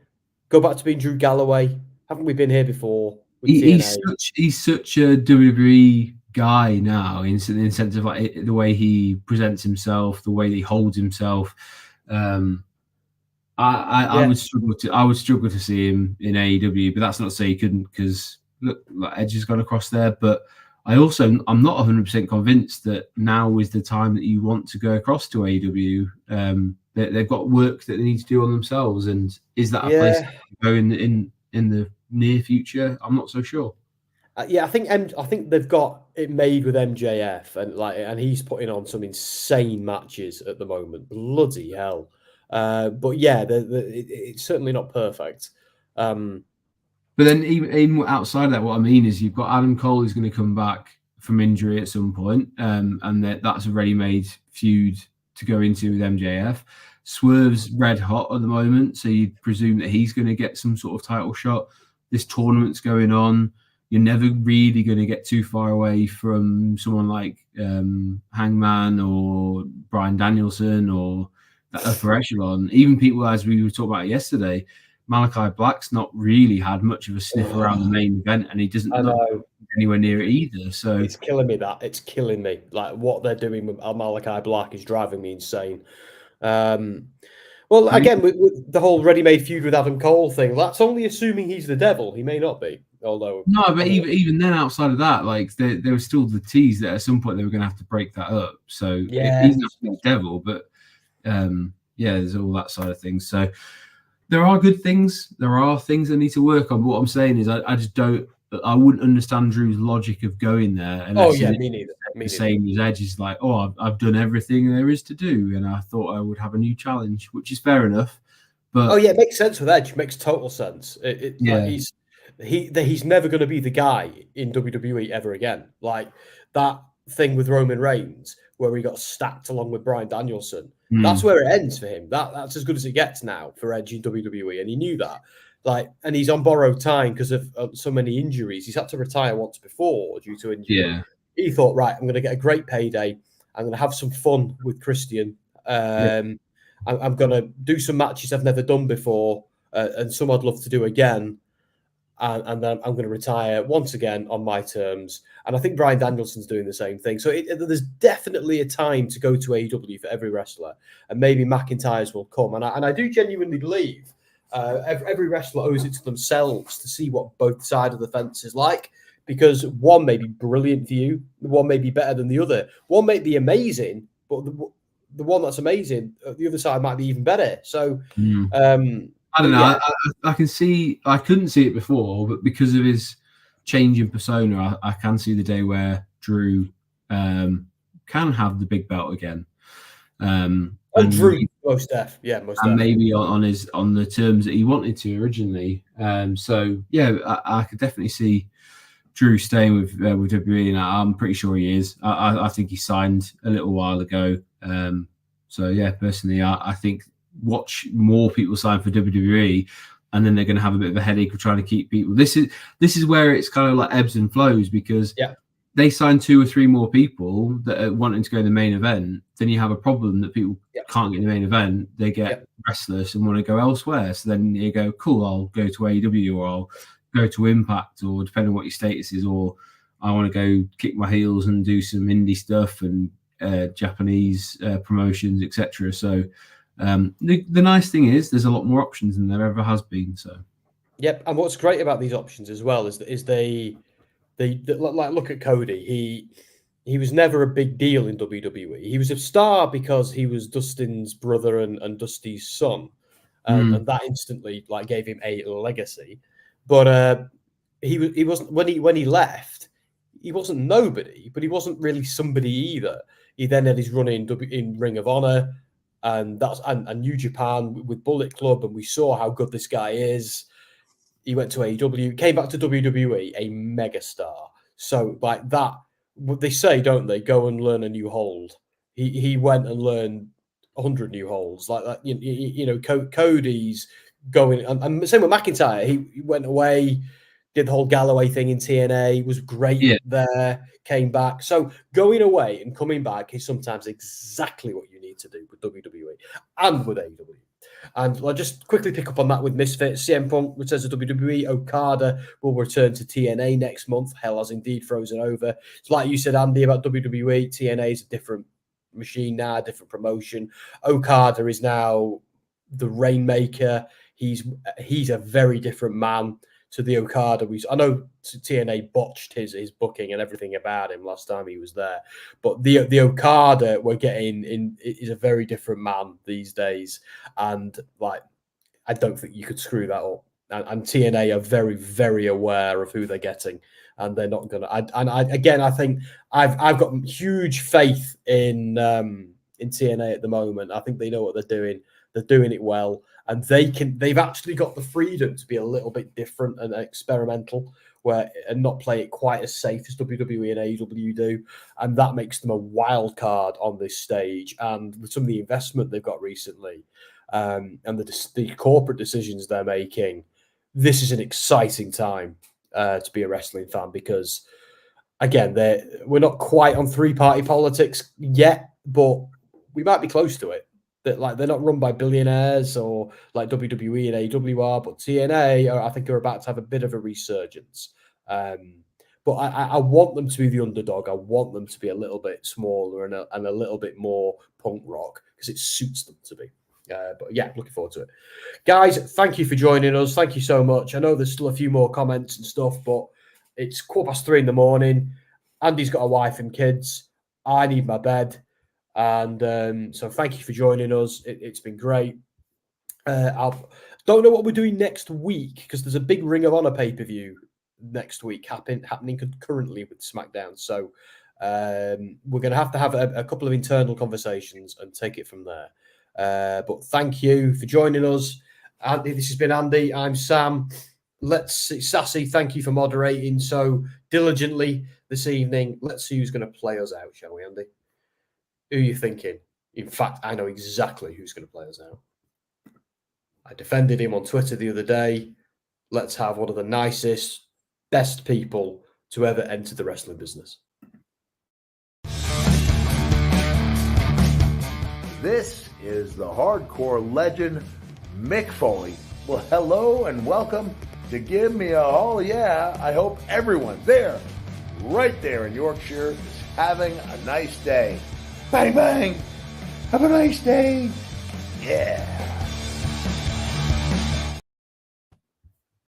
Go back to being Drew Galloway? Haven't we been here before? He's such a WWE guy now in the sense of like the way he presents himself, the way that he holds himself. I would struggle to see him in AEW, but that's not to say he couldn't, because look, like Edge has gone across there. But I'm not 100% convinced that now is the time that you want to go across to AEW. They've got work that they need to do on themselves, and is that a place to go in the near future? I'm not so sure. I think they've got it made with MJF, and he's putting on some insane matches at the moment. Bloody hell! But yeah, it's certainly not perfect. But then even outside of that, what I mean is you've got Adam Cole who's going to come back from injury at some point, and that's a ready-made feud to go into with MJF. Swerve's red hot at the moment, so you'd presume that he's going to get some sort of title shot. This tournament's going on. You're never really going to get too far away from someone like Hangman or Bryan Danielson or that upper echelon. Even people, as we were talking about yesterday, Malachi Black's not really had much of a sniff around the main event, and he doesn't look anywhere near it either. So it's killing me. It's killing me. Like what they're doing with Malachi Black is driving me insane. Well, again, with the whole ready-made feud with Adam Cole thing, that's only assuming he's the devil. He may not be, although no. But even then, outside of that, like there was still the tease that at some point they were going to have to break that up. So he's not the devil, but there's all that side of things. So there are good things. There are things I need to work on. But what I'm saying is, I just don't. I wouldn't understand Drew's logic of going there unless Oh yeah, me neither. the same as Edge is like, oh, I've done everything there is to do, and I thought I would have a new challenge, which is fair enough. But oh yeah, it makes sense with Edge. It makes total sense. Yeah. Like he's never going to be the guy in WWE ever again. Like that thing with Roman Reigns where he got stacked along with Bryan Danielson. That's where it ends for him. That's as good as it gets now for Edge in WWE, and he knew that. Like, and he's on borrowed time because of so many injuries. He's had to retire once before due to injury. Yeah. He thought, right, I'm going to get a great payday. I'm going to have some fun with Christian. I'm going to do some matches I've never done before, and some I'd love to do again. And then I'm going to retire once again on my terms. And I think Bryan Danielson's doing the same thing. So there's definitely a time to go to AEW for every wrestler, and maybe McIntyre's will come. And I do genuinely believe every wrestler owes it to themselves to see what both sides of the fence is like, because one may be brilliant for you, one may be better than the other, one may be amazing, but the one that's amazing, the other side might be even better. So I don't know. Yeah. I can see. I couldn't see it before, but because of his change in persona, I can see the day where Drew can have the big belt again. Drew, most def, yeah, most and def. maybe on the terms that he wanted to originally. So yeah, I could definitely see Drew staying with WWE, and I'm pretty sure he is. I think he signed a little while ago. So yeah, personally, I think watch more people sign for WWE, and then they're going to have a bit of a headache of trying to keep people. This is where it's kind of like ebbs and flows, because they sign 2 or 3 more people that are wanting to go to the main event. Then you have a problem that people can't get in the main event. They get restless and want to go elsewhere. So then you go, cool, I'll go to AEW, or I'll go to Impact, or depending on what your status is, or I want to go kick my heels and do some indie stuff and Japanese promotions, etc. So the nice thing is there's a lot more options than there ever has been. So and what's great about these options as well is they like, look at Cody. He was never a big deal in WWE. He was a star because he was Dustin's brother and Dusty's son, and that instantly like gave him a legacy. But he wasn't when he left. He wasn't nobody, but he wasn't really somebody either. He then had his run in Ring of Honor, and New Japan with Bullet Club, and we saw how good this guy is. He went to AEW, came back to WWE, a megastar. So like that, what they say, don't they? Go and learn a new hold. He went and learned 100 new holds like that. You know, Cody's going, and same with McIntyre. He went away, did the whole Galloway thing in TNA, was great there, came back. So going away and coming back is sometimes exactly what you need to do with WWE and with AEW. And I'll just quickly pick up on that with Misfits. CM Punk returns to WWE. Okada will return to TNA next month. Hell has indeed frozen over. It's like you said, Andy, about WWE. TNA is a different machine now, a different promotion. Okada is now the Rainmaker. He's a very different man to the Okada. I know TNA botched his booking and everything about him last time he was there, but the Okada we're getting in is a very different man these days, and like I don't think you could screw that up. And TNA are very, very aware of who they're getting, and they're not gonna. I think I've got huge faith in TNA at the moment. I think they know what they're doing. They're doing it well, and they've actually got the freedom to be a little bit different and experimental, and not play it quite as safe as WWE and AEW do, and that makes them a wild card on this stage. And with some of the investment they've got recently, and the corporate decisions they're making, this is an exciting time to be a wrestling fan, because again, we're not quite on 3-party politics yet, but we might be close to it. That like they're not run by billionaires or like WWE and AEW are, but TNA I think are about to have a bit of a resurgence. But I want them to be the underdog. I want them to be a little bit smaller and a little bit more punk rock, because it suits them to be. But yeah, looking forward to it. Guys, thank you for joining us. Thank you so much. I know there's still a few more comments and stuff, but it's 3:15 in the morning. Andy's got a wife and kids. I need my bed. And so thank you for joining us. It's been great. Don't know what we're doing next week because there's a big Ring of Honor pay-per-view next week happening concurrently with SmackDown. So we're going to have a couple of internal conversations and take it from there. But thank you for joining us. Andy, this has been Andy. I'm Sam. Sassy, thank you for moderating so diligently this evening. Let's see who's going to play us out, shall we, Andy? Who are you thinking? In fact, I know exactly who's going to play us out. I defended him on Twitter the other day. Let's have one of the nicest, best people to ever enter the wrestling business. This is the hardcore legend, Mick Foley. Well, hello and welcome to Give Me a Hall Yeah. I hope everyone there, right there in Yorkshire, is having a nice day. Bang, bang. Have a nice day. Yeah.